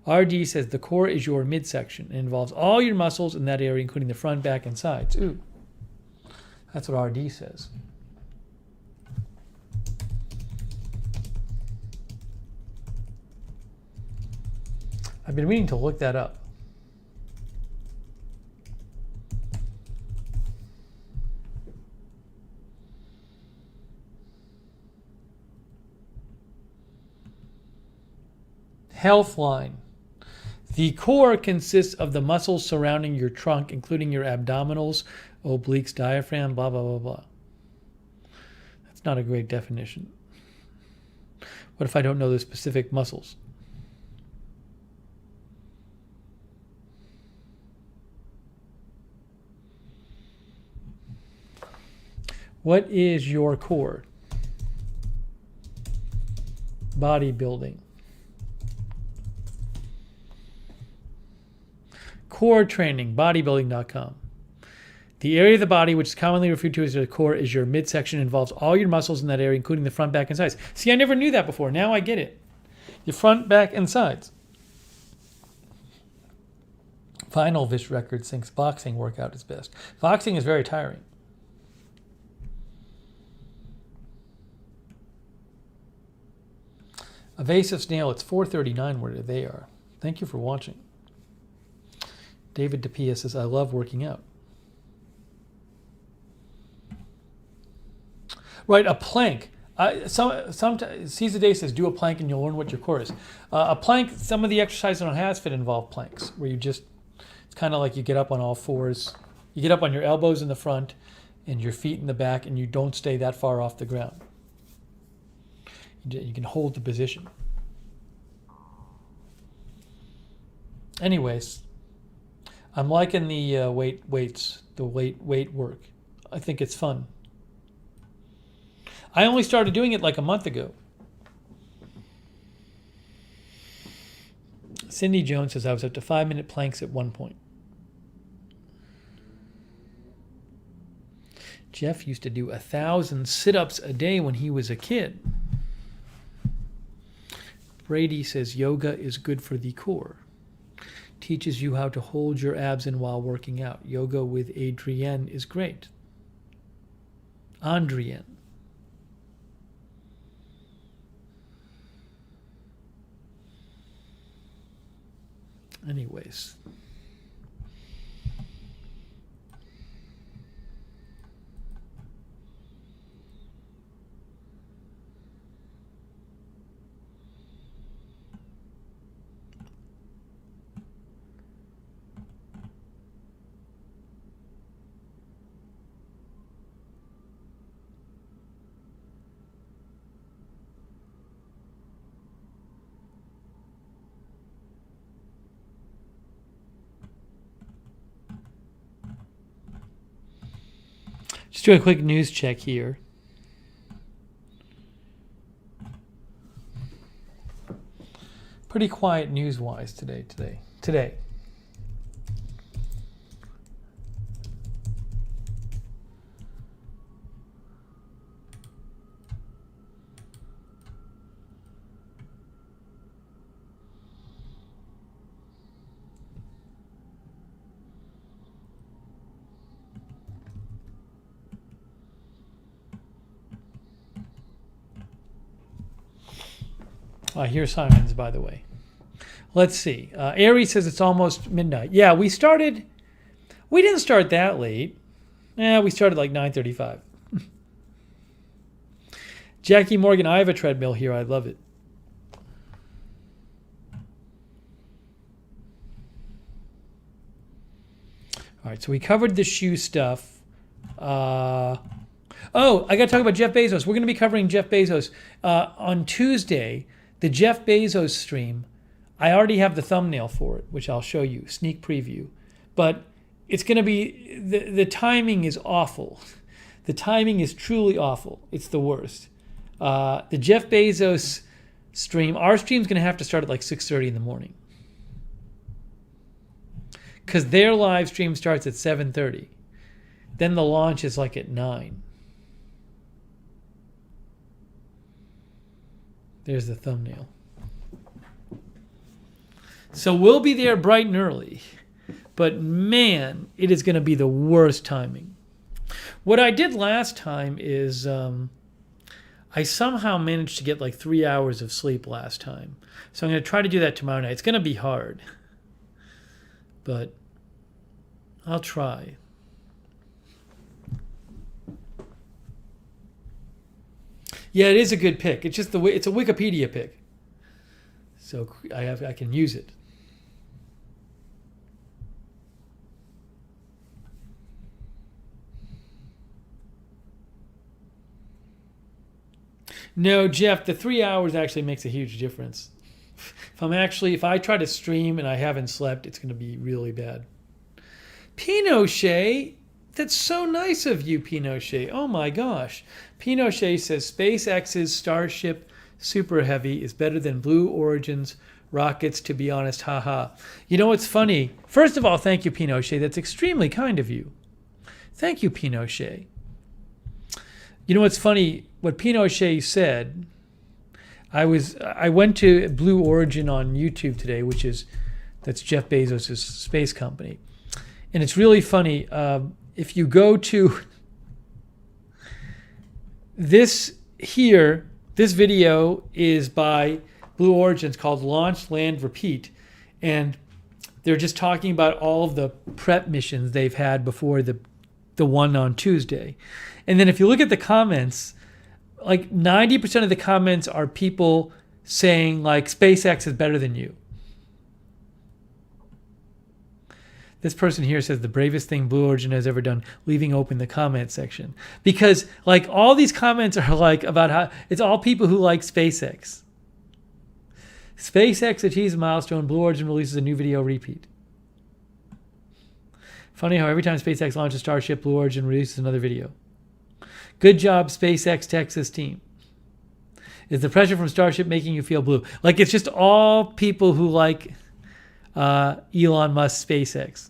RD says the core is your midsection. It involves all your muscles in that area, including the front, back, and sides. Ooh, that's what RD says. I've been meaning to look that up. Healthline. The core consists of the muscles surrounding your trunk, including your abdominals, obliques, diaphragm, blah, blah, blah, blah. That's not a great definition. What if I don't know the specific muscles? What is your core? Bodybuilding. Core training, bodybuilding.com. The area of the body, which is commonly referred to as the core, is your midsection. It involves all your muscles in that area, including the front, back, and sides. See, I never knew that before. Now I get it. Your front, back, and sides. Vinyl Vish Records thinks boxing workout is best. Boxing is very tiring. Evasive snail, it's 4:39 where they are. Thank you for watching. David DePia says, I love working out. Right, a plank. Caesar Day says, do a plank and you'll learn what your core is. A plank, some of the exercises on HasFit involve planks, where you just, it's kind of like you get up on all fours. You get up on your elbows in the front and your feet in the back, and you don't stay that far off the ground. You can hold the position. Anyways, I'm liking the weights, the weight work. I think it's fun. I only started doing it like a month ago. Cindy Jones says I was up to 5-minute planks at one point. Jeff used to do 1,000 sit-ups a day when he was a kid. Brady says yoga is good for the core. Teaches you how to hold your abs in while working out. Yoga with Adrienne is great. Andrienne. Anyways. Just do a quick news check here. Pretty quiet news-wise today. Here's Simon's, by the way. Let's see. Aries says it's almost midnight. Yeah, we didn't start that late. We started like 9:35. Jackie Morgan, I have a treadmill here. I love it. All right, so we covered the shoe stuff. I got to talk about Jeff Bezos. We're going to be covering Jeff Bezos on Tuesday. The Jeff Bezos stream, I already have the thumbnail for it, which I'll show you, sneak preview. But it's going to be, the timing is awful. The timing is truly awful. It's the worst. The Jeff Bezos stream, our stream's going to have to start at like 6:30 in the morning. Because their live stream starts at 7:30. Then the launch is like at 9. There's the thumbnail. So we'll be there bright and early. But man, it is going to be the worst timing. What I did last time is I somehow managed to get like 3 hours of sleep last time. So I'm going to try to do that tomorrow night. It's going to be hard. But I'll try. Yeah, it is a good pick. It's just it's a Wikipedia pick, so I can use it. No, Jeff, the 3 hours actually makes a huge difference. If I try to stream and I haven't slept, it's going to be really bad. Pinochet. That's so nice of you, Pinochet. Oh my gosh. Pinochet says SpaceX's Starship Super Heavy is better than Blue Origin's rockets, to be honest. Haha. You know what's funny? First of all, thank you, Pinochet. That's extremely kind of you. Thank you, Pinochet. You know what's funny? What Pinochet said, I went to Blue Origin on YouTube today, that's Jeff Bezos' space company. And it's really funny. If you go to this video is by Blue Origin. It's called Launch, Land, Repeat. And they're just talking about all of the prep missions they've had before the one on Tuesday. And then if you look at the comments, like 90% of the comments are people saying like SpaceX is better than you. This person here says the bravest thing Blue Origin has ever done, leaving open the comment section. Because like all these comments are like about how it's all people who like SpaceX. SpaceX achieves a milestone. Blue Origin releases a new video repeat. Funny how every time SpaceX launches Starship, Blue Origin releases another video. Good job, SpaceX Texas team. Is the pressure from Starship making you feel blue? Like it's just all people who like Elon Musk SpaceX.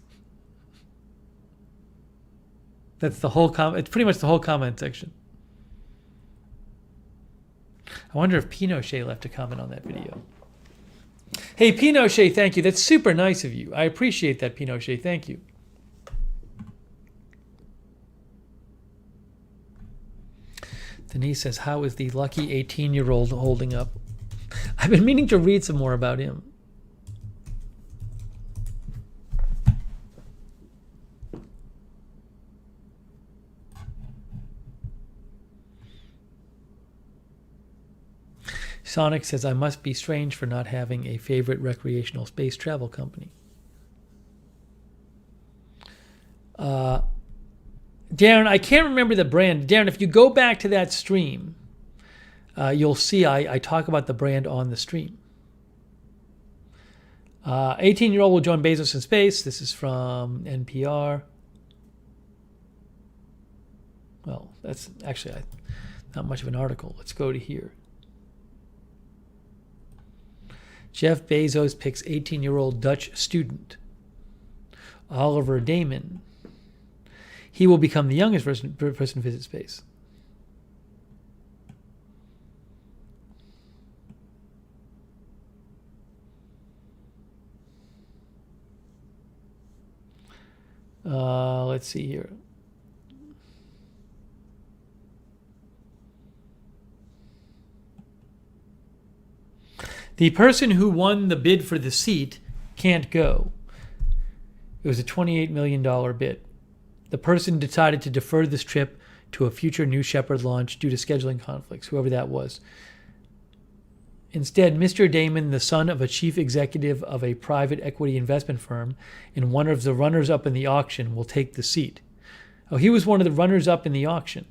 That's the whole it's pretty much the whole comment section. I wonder if Pinochet left a comment on that video. Hey, Pinochet, thank you. That's super nice of you. I appreciate that, Pinochet. Thank you. Denise says, how is the lucky 18-year-old holding up? I've been meaning to read some more about him. Sonic says, I must be strange for not having a favorite recreational space travel company. Darren, I can't remember the brand. Darren, if you go back to that stream, you'll see I talk about the brand on the stream. 18-year-old will join Bezos in space. This is from NPR. Well, that's actually not much of an article. Let's go to here. Jeff Bezos picks 18-year-old Dutch student, Oliver Damon. He will become the youngest person to visit space. Let's see here. The person who won the bid for the seat can't go. It was a $28 million bid. The person decided to defer this trip to a future New Shepard launch due to scheduling conflicts, whoever that was. Instead, Mr. Damon, the son of a chief executive of a private equity investment firm and one of the runners-up in the auction, will take the seat. Oh, he was one of the runners-up in the auction.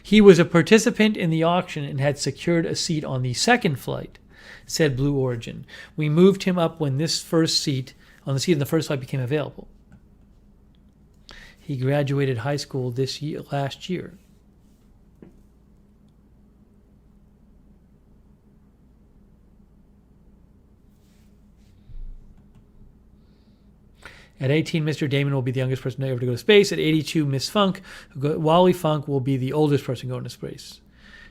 He was a participant in the auction and had secured a seat on the second flight, said Blue Origin. We moved him up when this first seat, on the seat in the first flight, became available. He graduated high school last year. At 18, Mr. Damon will be the youngest person ever to go to space. At 82, Miss Funk, Wally Funk, will be the oldest person going to space.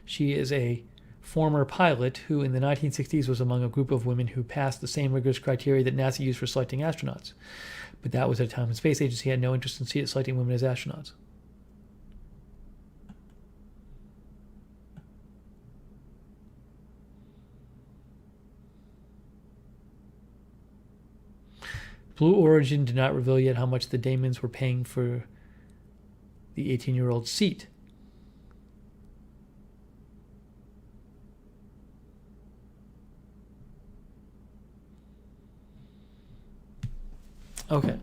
She is a former pilot who in the 1960s was among a group of women who passed the same rigorous criteria that NASA used for selecting astronauts. But that was at a time when the space agency had no interest in selecting women as astronauts. Blue Origin did not reveal yet how much the Damons were paying for the 18-year-old seat. Okay,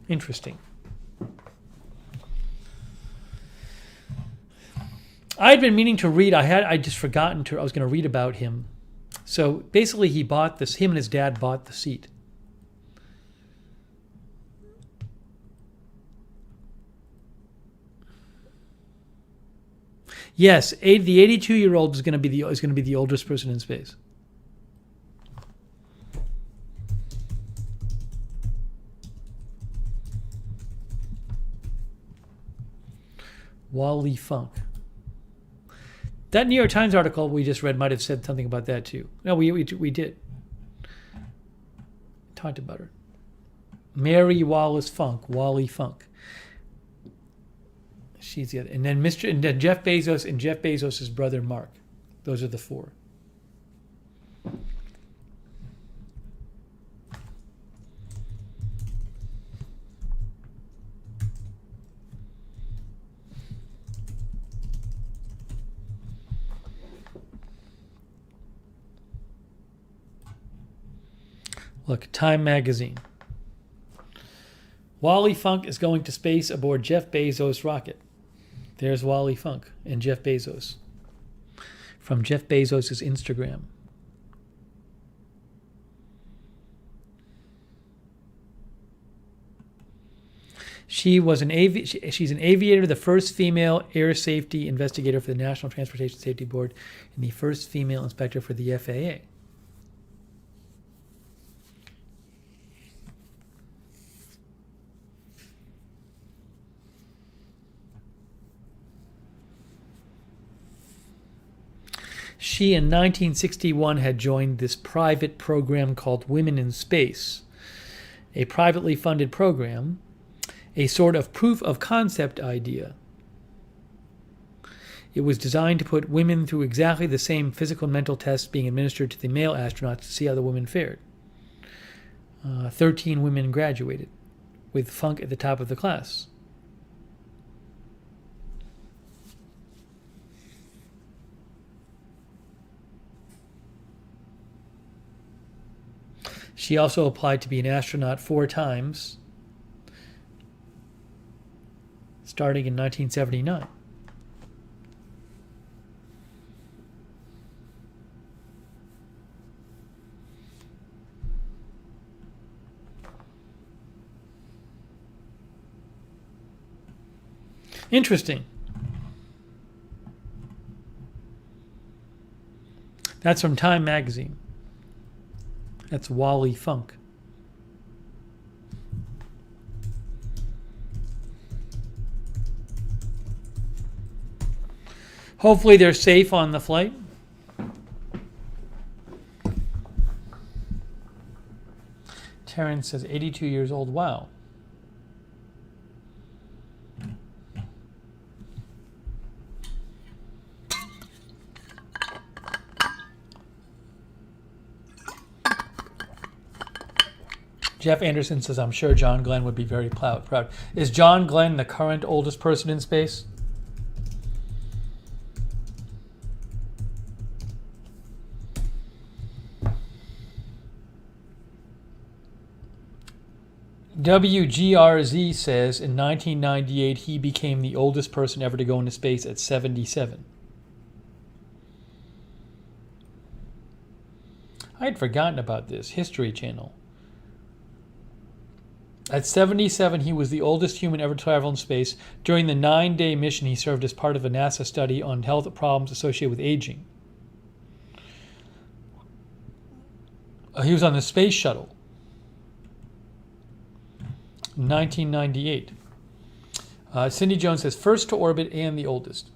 interesting. I had been meaning to read. I just forgotten to. I was going to read about him. So basically, he bought this. Him and his dad bought the seat. Yes, the 82-year-old is going to be the oldest person in space. Wally Funk. That New York Times article we just read might have said something about that too. No, we did. Talked about her. Mary Wallace Funk, Wally Funk. She's the other. And then Jeff Bezos and Jeff Bezos' brother Mark. Those are the four. Look, Time Magazine. Wally Funk is going to space aboard Jeff Bezos' rocket. There's Wally Funk and Jeff Bezos. From Jeff Bezos' Instagram. She's an aviator, the first female air safety investigator for the National Transportation Safety Board, and the first female inspector for the FAA. She, in 1961, had joined this private program called Women in Space, a privately funded program, a sort of proof of concept idea. It was designed to put women through exactly the same physical and mental tests being administered to the male astronauts to see how the women fared. 13 women graduated, with Funk at the top of the class. She also applied to be an astronaut 4 times, starting in 1979. Interesting. That's from Time Magazine. That's Wally Funk. Hopefully they're safe on the flight. Terrence says 82 years old. Wow. Jeff Anderson says, I'm sure John Glenn would be very proud. Is John Glenn the current oldest person in space? WGRZ says in 1998 he became the oldest person ever to go into space at 77. I had forgotten about this. History Channel. At 77, he was the oldest human ever to travel in space. During the 9-day mission, he served as part of a NASA study on health problems associated with aging. He was on the space shuttle. 1998. Cindy Jones says, first to orbit and the oldest.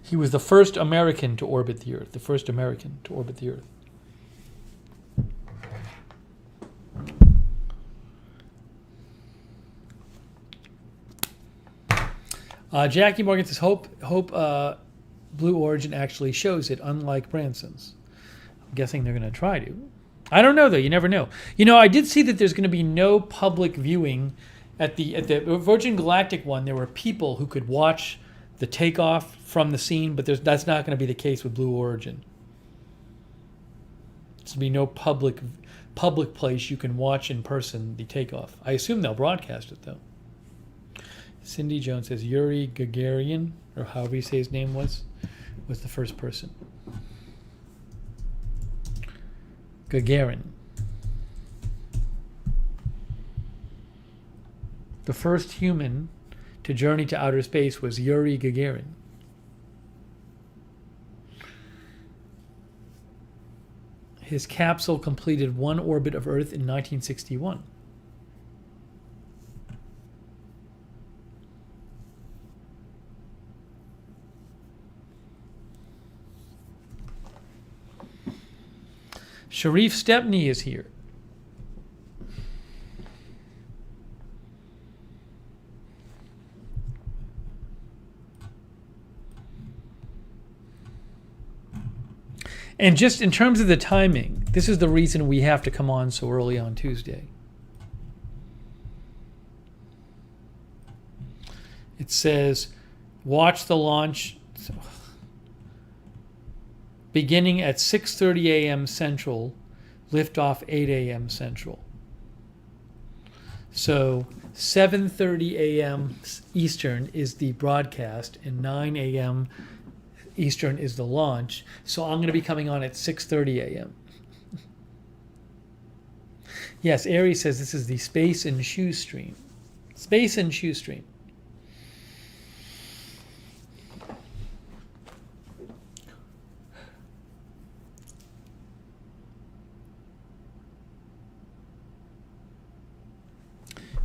He was the first American to orbit the Earth. The first American to orbit the Earth. Jackie Morgan says, hope Blue Origin actually shows it, unlike Branson's. I'm guessing they're going to try to. I don't know, though. You never know. You know, I did see that there's going to be no public viewing at the Virgin Galactic one. There were people who could watch the takeoff from the scene, but that's not going to be the case with Blue Origin. There's going to be no public place you can watch in person the takeoff. I assume they'll broadcast it, though. Cindy Jones says Yuri Gagarin, or however you say his name was the first person. Gagarin. The first human to journey to outer space was Yuri Gagarin. His capsule completed one orbit of Earth in 1961. Sharif Stepney is here. And just in terms of the timing, this is the reason we have to come on so early on Tuesday. It says, watch the launch beginning at 6:30 a.m. Central, liftoff 8 a.m. Central. So 7:30 a.m. Eastern is the broadcast, and 9 a.m. Eastern is the launch. So I'm going to be coming on at 6:30 a.m. Yes, Aries says this is the Space and Shoe stream. Space and Shoe stream.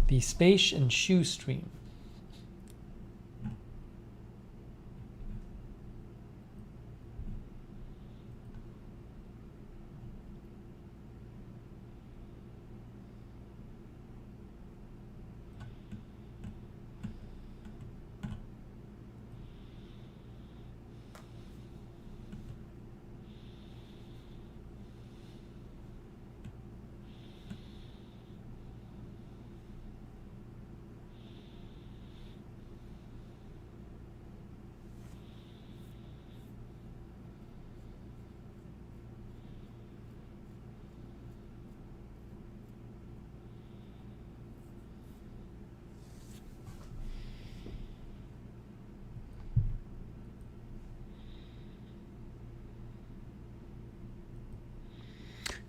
The Space and Shoe stream.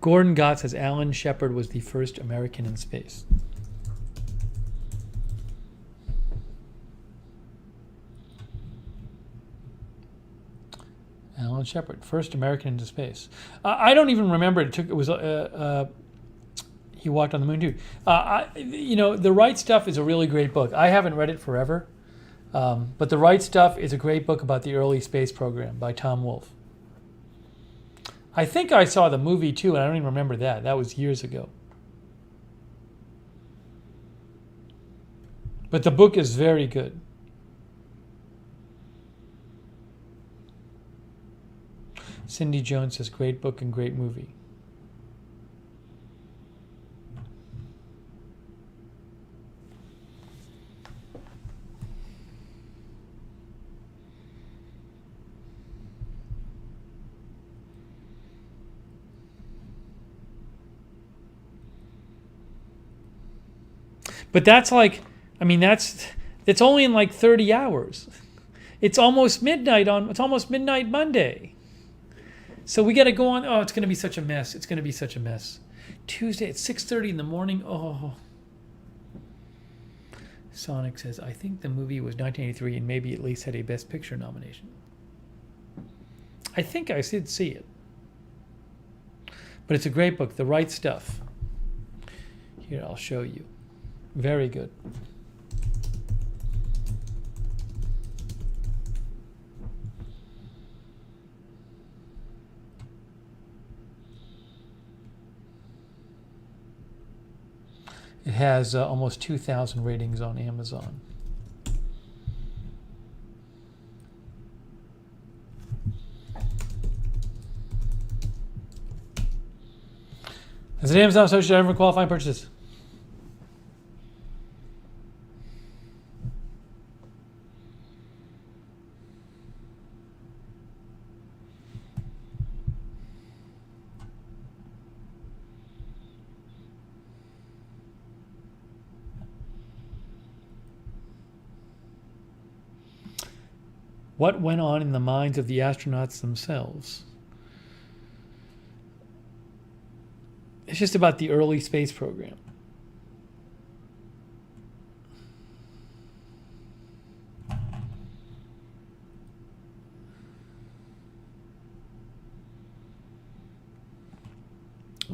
Gordon Gott says Alan Shepard was the first American in space. Alan Shepard, first American into space. I don't even remember it was he walked on the moon too. The Right Stuff is a really great book. I haven't read it forever, but The Right Stuff is a great book about the early space program by Tom Wolfe. I think I saw the movie too, and I don't even remember that. That was years ago. But the book is very good. Cindy Jones says, great book and great movie. But that's like, it's only in like 30 hours. It's almost midnight Monday. So we got to go on. Oh, it's going to be such a mess. It's going to be such a mess. Tuesday at 6:30 in the morning. Oh. Sonic says, I think the movie was 1983 and maybe at least had a Best Picture nomination. I think I did see it. But it's a great book, The Right Stuff. Here, I'll show you. Very good. It has almost 2,000 ratings on Amazon. As an Amazon associate, ever qualifying purchases? What went on in the minds of the astronauts themselves? It's just about the early space program.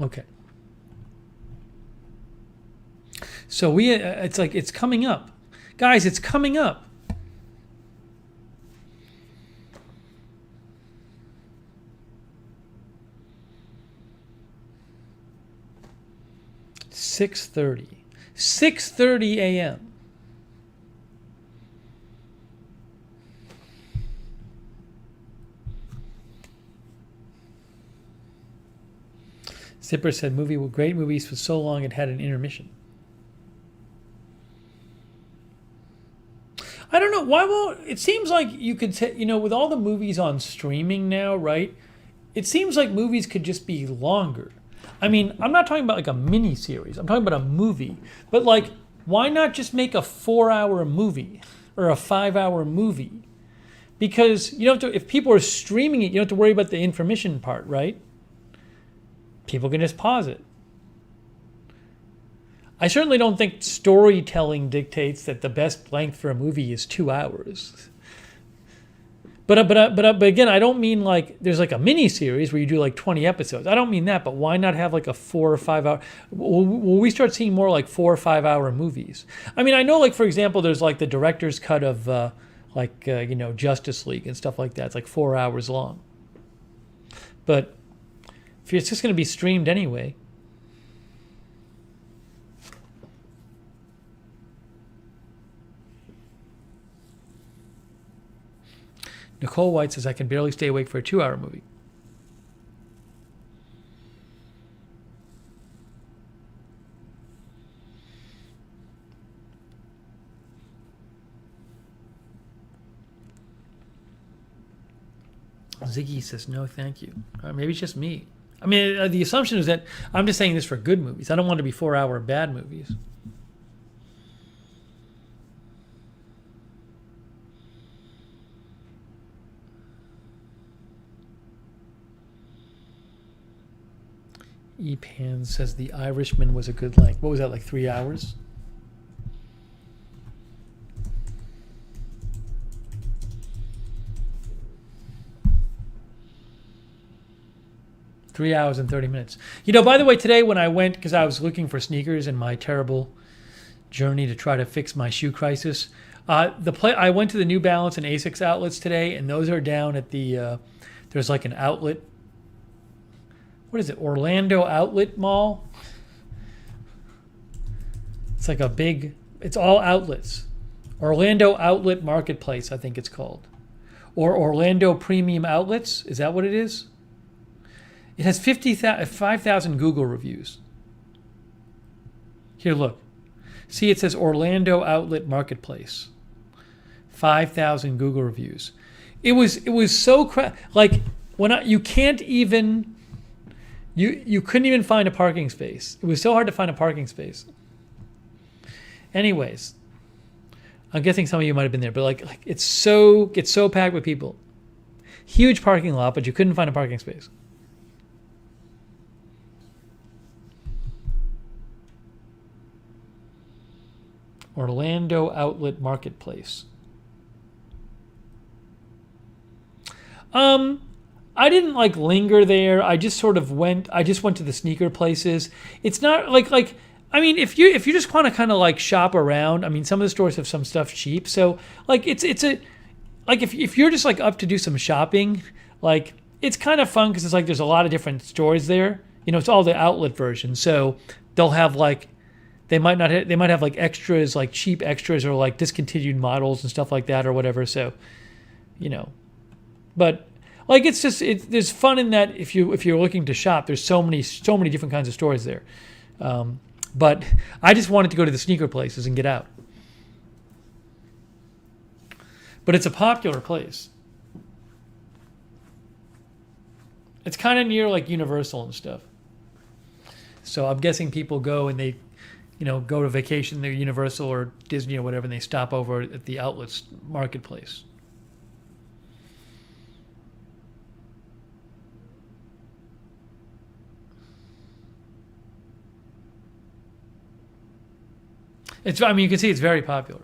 Okay. So it's coming up. Guys, it's coming up. Six thirty a.m. Zipper said, "Movie with great movies for so long it had an intermission." I don't know why won't it seems like you could with all the movies on streaming now, right? It seems like movies could just be longer. I mean, I'm not talking about like a mini series. I'm talking about a movie. But like, why not just make a 4-hour movie or a 5-hour movie? Because you don't have to, if people are streaming it, you don't have to worry about the intermission part, right? People can just pause it. I certainly don't think storytelling dictates that the best length for a movie is 2 hours. But again, I don't mean like there's like a mini series where you do like 20 episodes. I don't mean that, but why not have like a 4 or 5 hour? Will we start seeing more like 4 or 5 hour movies? I mean, I know like, for example, there's like the director's cut of Justice League and stuff like that. It's like 4 hours long. But if it's just going to be streamed anyway. Nicole White says, I can barely stay awake for a 2-hour movie. Ziggy says, no, thank you. Maybe it's just me. I mean, the assumption is that I'm just saying this for good movies. I don't want it to be 4-hour bad movies. Epan says The Irishman was a good length. What was that, like 3 hours? 3 hours and 30 minutes. You know, by the way, today when I went, because I was looking for sneakers in my terrible journey to try to fix my shoe crisis, I went to the New Balance and Asics outlets today, and those are down at the, there's like an outlet. What is it? Orlando Outlet Mall? It's like it's all outlets. Orlando Outlet Marketplace, I think it's called. Or Orlando Premium Outlets. Is that what it is? It has 5,000 Google reviews. Here, look. See, it says Orlando Outlet Marketplace. 5,000 Google reviews. It was so like you can't even you couldn't even find a parking space. It was so hard to find a parking space. Anyways, I'm guessing some of you might have been there, but like it's so packed with people. Huge parking lot, but you couldn't find a parking space. Orlando Outlet Marketplace. I didn't like linger there. I just sort of went. I just went to the sneaker places. It's not like I mean, if you just want to kind of like shop around. I mean, some of the stores have some stuff cheap. So like it's a like if you're just like up to do some shopping, like it's kind of fun because it's like there's a lot of different stores there. You know, it's all the outlet version. So they'll have like they might have like extras, like cheap extras or like discontinued models and stuff like that or whatever. So, you know, but like there's fun in that if you're looking to shop, there's so many different kinds of stores there. But I just wanted to go to the sneaker places and get out. But it's a popular place. It's kind of near like Universal and stuff. So I'm guessing people go and they, you know, go to vacation near Universal or Disney or whatever, and they stop over at the outlets marketplace. I mean, you can see it's very popular.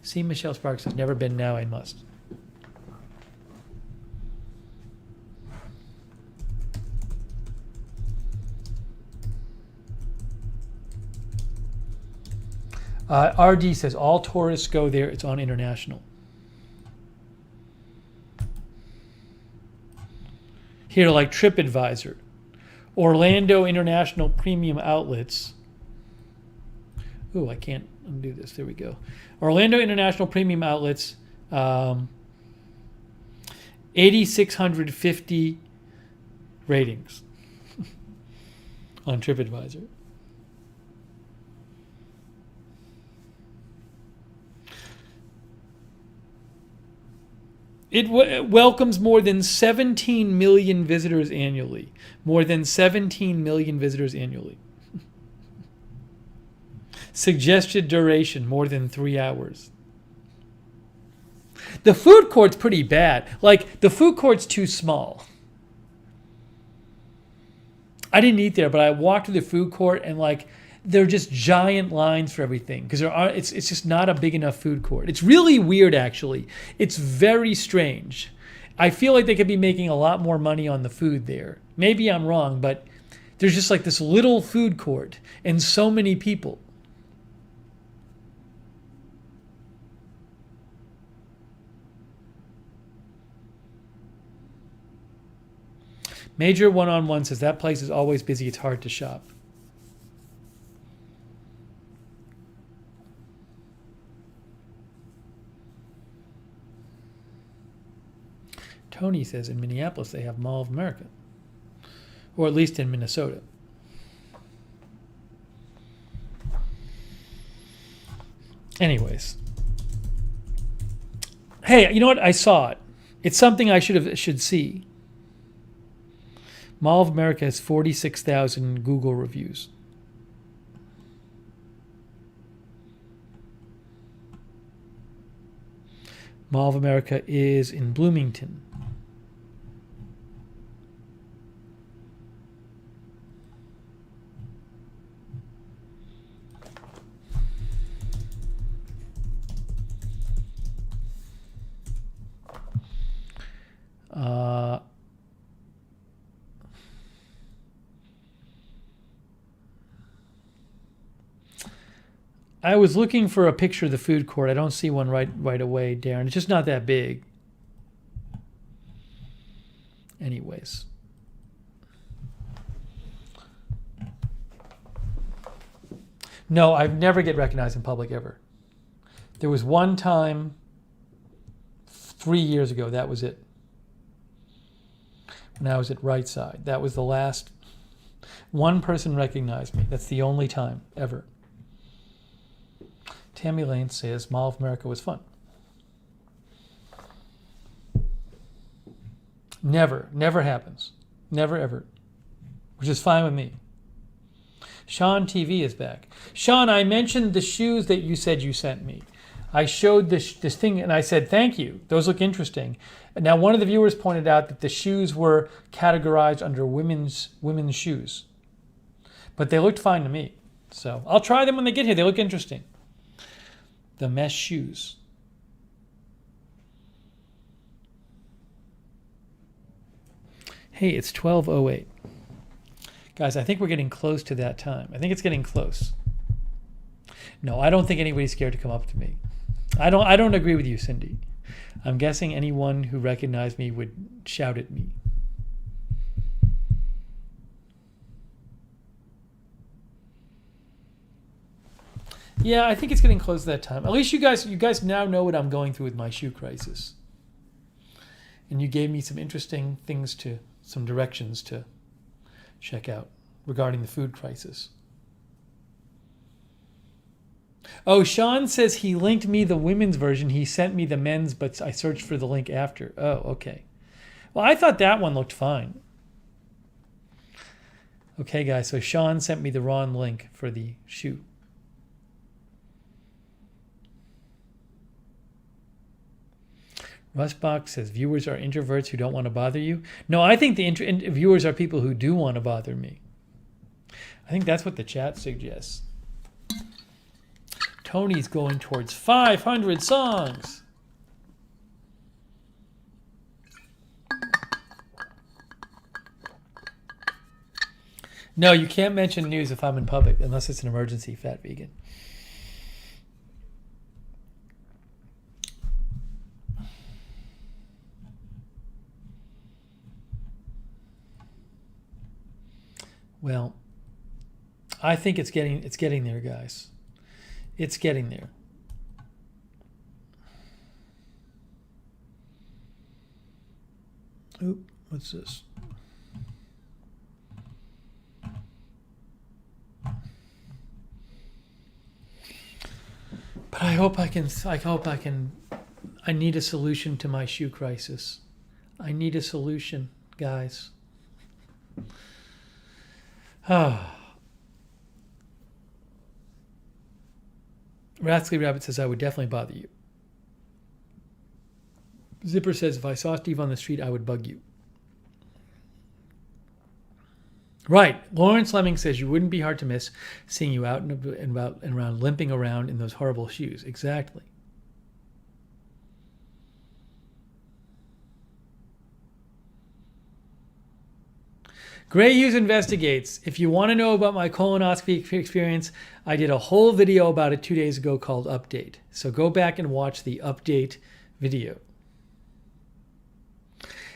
See, Michelle Sparks has never been. Now I must. RD says all tourists go there. It's on international. Here, like TripAdvisor, Orlando International Premium Outlets. Ooh, I can't undo this. There we go. Orlando International Premium Outlets, 8,650 ratings on TripAdvisor. It welcomes more than 17 million visitors annually. More than 17 million visitors annually. Suggested duration, more than 3 hours. The food court's pretty bad. Like, the food court's too small. I didn't eat there, but I walked through the food court and, like, there are just giant lines for everything because it's just not a big enough food court. It's really weird, actually. It's very strange. I feel like they could be making a lot more money on the food there. Maybe I'm wrong, but there's just like this little food court and so many people. Major One-on-One says that place is always busy. It's hard to shop. Tony says in Minneapolis they have Mall of America, or at least in Minnesota. Anyways, hey, you know what? I saw it. It's something I should see. Mall of America has 46,000 Google reviews. Mall of America is in Bloomington. I was looking for a picture of the food court. I don't see one right away, Darren. It's just not that big. Anyways. No, I never get recognized in public ever. There was one time 3 years ago, that was it. When I was at Right Side. That was the last. One person recognized me. That's the only time ever. Tammy Lane says Mall of America was fun. Never happens. Never ever. Which is fine with me. Sean TV is back. Sean, I mentioned the shoes that you said you sent me. I showed this thing and I said, thank you. Those look interesting. Now, one of the viewers pointed out that the shoes were categorized under women's shoes. But they looked fine to me. So I'll try them when they get here. They look interesting. The mesh shoes. Hey, it's 12:08. Guys, I think we're getting close to that time. I think it's getting close. No, I don't think anybody's scared to come up to me. I don't agree with you, Cindy. I'm guessing anyone who recognized me would shout at me. Yeah, I think it's getting close to that time. At least you guys now know what I'm going through with my shoe crisis. And you gave me some interesting things some directions to check out regarding the food crisis. Oh, Sean says he linked me the women's version. He sent me the men's, but I searched for the link after. Oh, okay. Well, I thought that one looked fine. Okay, guys, so Sean sent me the wrong link for the shoe. Rustbox says viewers are introverts who don't want to bother you. No, I think the viewers are people who do want to bother me. I think that's what the chat suggests. Tony's going towards 500 songs. No, you can't mention news if I'm in public unless it's an emergency, Fat Vegan. Well, I think it's getting there, guys. It's getting there. Oop, what's this? But I hope I can. I need a solution to my shoe crisis. I need a solution, guys. Ratsky Rabbit says, I would definitely bother you. Zipper says, if I saw Steve on the street, I would bug you. Right. Lawrence Lemming says, you wouldn't be hard to miss seeing you out and about and around, limping around in those horrible shoes. Exactly. Gray Hughes Investigates. If you want to know about my colonoscopy experience, I did a whole video about it 2 days ago called Update. So go back and watch the Update video.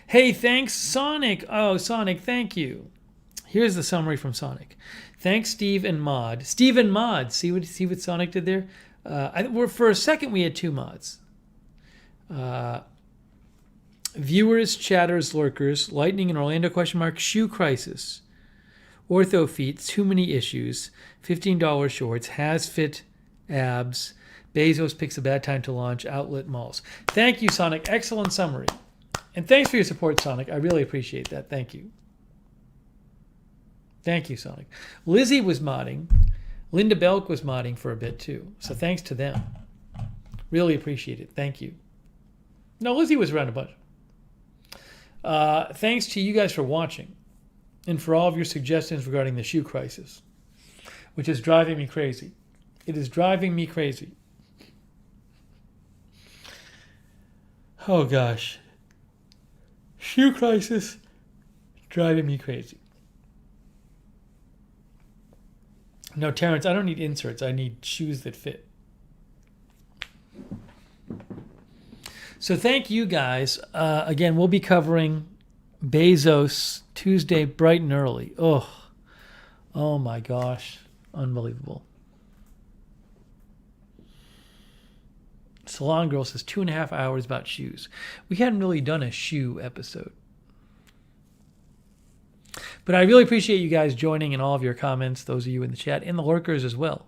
Hey, thanks, Sonic. Oh, Sonic, thank you. Here's the summary from Sonic. Thanks, Steve and Mod. Steve and Mod. See what Sonic did there? For a second, we had two mods. Viewers, chatters, lurkers, lightning in Orlando ? Shoe crisis, ortho feet, too many issues, $15 shorts, has fit abs, Bezos picks a bad time to launch, outlet malls. Thank you, Sonic. Excellent summary. And thanks for your support, Sonic. I really appreciate that. Thank you. Thank you, Sonic. Lizzie was modding. Linda Belk was modding for a bit, too. So thanks to them. Really appreciate it. Thank you. No, Lizzie was around a bunch. Thanks to you guys for watching and for all of your suggestions regarding the shoe crisis, which is driving me crazy. It is driving me crazy. Oh gosh. Shoe crisis driving me crazy. No, Terrence, I don't need inserts. I need shoes that fit. So thank you guys. Again, we'll be covering Bezos Tuesday bright and early. Oh my gosh. Unbelievable. Salon Girl says 2.5 hours about shoes. We hadn't really done a shoe episode. But I really appreciate you guys joining and all of your comments, those of you in the chat, and the lurkers as well.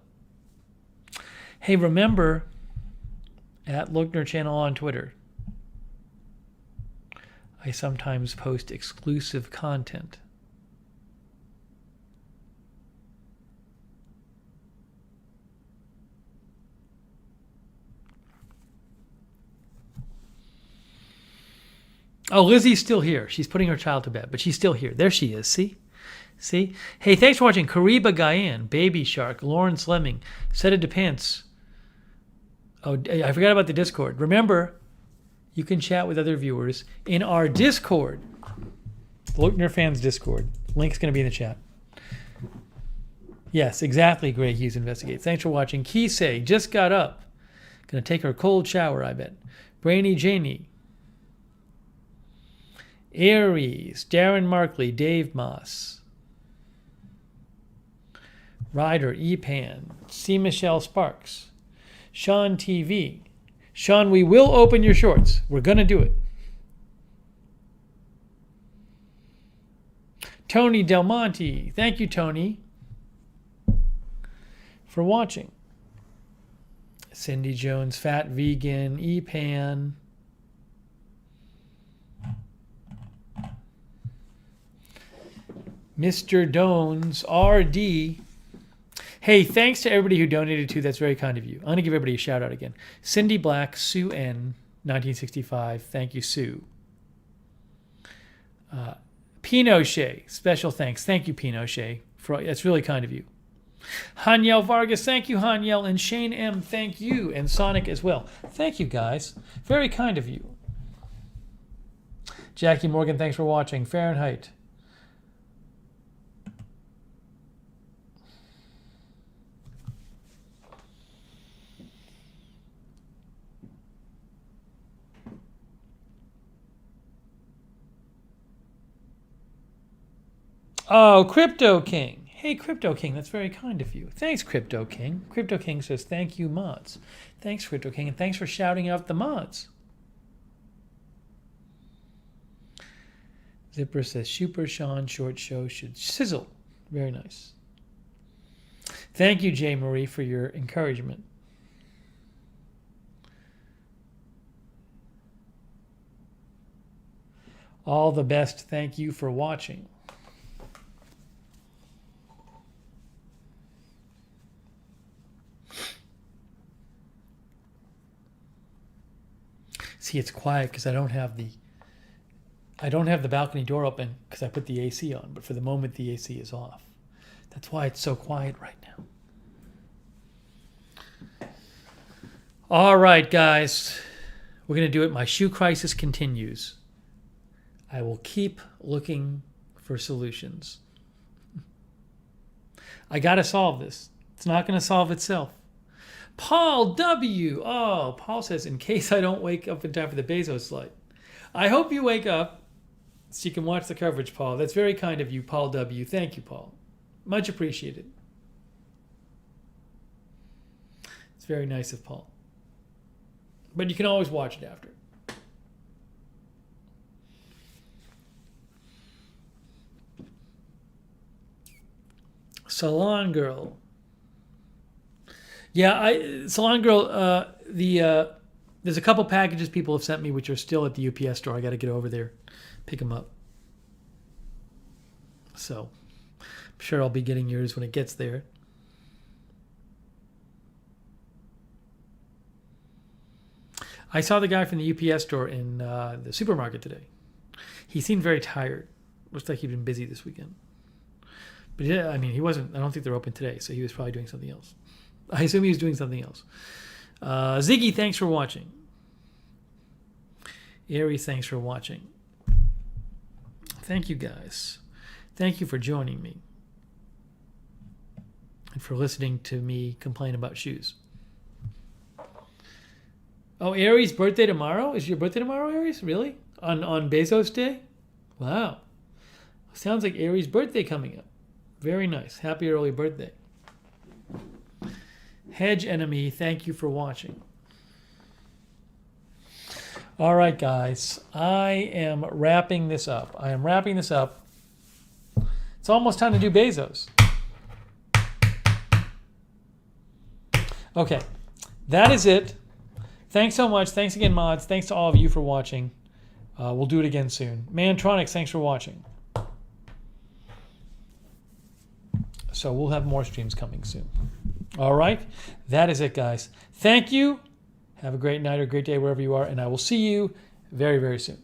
Hey, remember, at Lookner channel on Twitter, I sometimes post exclusive content. Oh, Lizzie's still here. She's putting her child to bed, but she's still here. There she is. See? See? Hey, thanks for watching. Kariba Guyan, Baby Shark, Lawrence Lemming, Set It Depends. Oh, I forgot about the Discord. Remember, you can chat with other viewers in our Discord. Lookner Fans Discord. Link's going to be in the chat. Yes, exactly, Gray Hughes Investigates. Thanks for watching. Kisei just got up. Going to take her cold shower, I bet. Brainy Janie. Aries, Darren Markley, Dave Moss, Ryder, Epan, C. Michelle Sparks, Sean TV. Sean, we will open your shorts. We're going to do it. Tony Del Monte. Thank you, Tony, for watching. Cindy Jones, Fat Vegan, Epan. Mr. Dones, RD. Hey, thanks to everybody who donated too. That's very kind of you. I'm going to give everybody a shout out again. Cindy Black, Sue N, 1965. Thank you, Sue. Pinochet, special thanks. Thank you, Pinochet. That's really kind of you. Haniel Vargas, thank you, Haniel. And Shane M, thank you. And Sonic as well. Thank you, guys. Very kind of you. Jackie Morgan, thanks for watching. Fahrenheit. Oh, Crypto King. Hey, Crypto King, that's very kind of you. Thanks, Crypto King. Crypto King says, thank you, mods. Thanks, Crypto King, and thanks for shouting out the mods. Zipper says, Super Sean Short Show should sizzle. Very nice. Thank you, Jay Marie, for your encouragement. All the best. Thank you for watching. See, it's quiet because I don't have the balcony door open because I put the AC on, but for the moment the AC is off. That's why it's so quiet right now. All right, guys. We're going to do it. My shoe crisis continues. I will keep looking for solutions. I got to solve this. It's not going to solve itself. Paul W. Oh, Paul says, in case I don't wake up in time for the Bezos slide. I hope you wake up so you can watch the coverage, Paul. That's very kind of you, Paul W. Thank you, Paul. Much appreciated. It's very nice of Paul. But you can always watch it after. Salon Girl. Yeah, Salon Girl, there's a couple packages people have sent me which are still at the UPS store. I got to get over there, pick them up. So I'm sure I'll be getting yours when it gets there. I saw the guy from the UPS store in the supermarket today. He seemed very tired. Looks like he'd been busy this weekend. But yeah, I mean, he wasn't, I don't think they're open today, so he was probably doing something else. I assume he was doing something else. Ziggy, thanks for watching. Aries, thanks for watching. Thank you, guys. Thank you for joining me. and for listening to me complain about shoes. Oh, Aries' birthday tomorrow? Is your birthday tomorrow, Aries? Really? On Bezos Day? Wow. Sounds like Aries' birthday coming up. Very nice. Happy early birthday. Hedge Enemy, thank you for watching. All right, guys. I am wrapping this up. It's almost time to do Bezos. Okay. That is it. Thanks so much. Thanks again, mods. Thanks to all of you for watching. We'll do it again soon. Mantronics, thanks for watching. So we'll have more streams coming soon. All right. That is it, guys. Thank you. Have a great night or great day wherever you are. And I will see you very, very soon.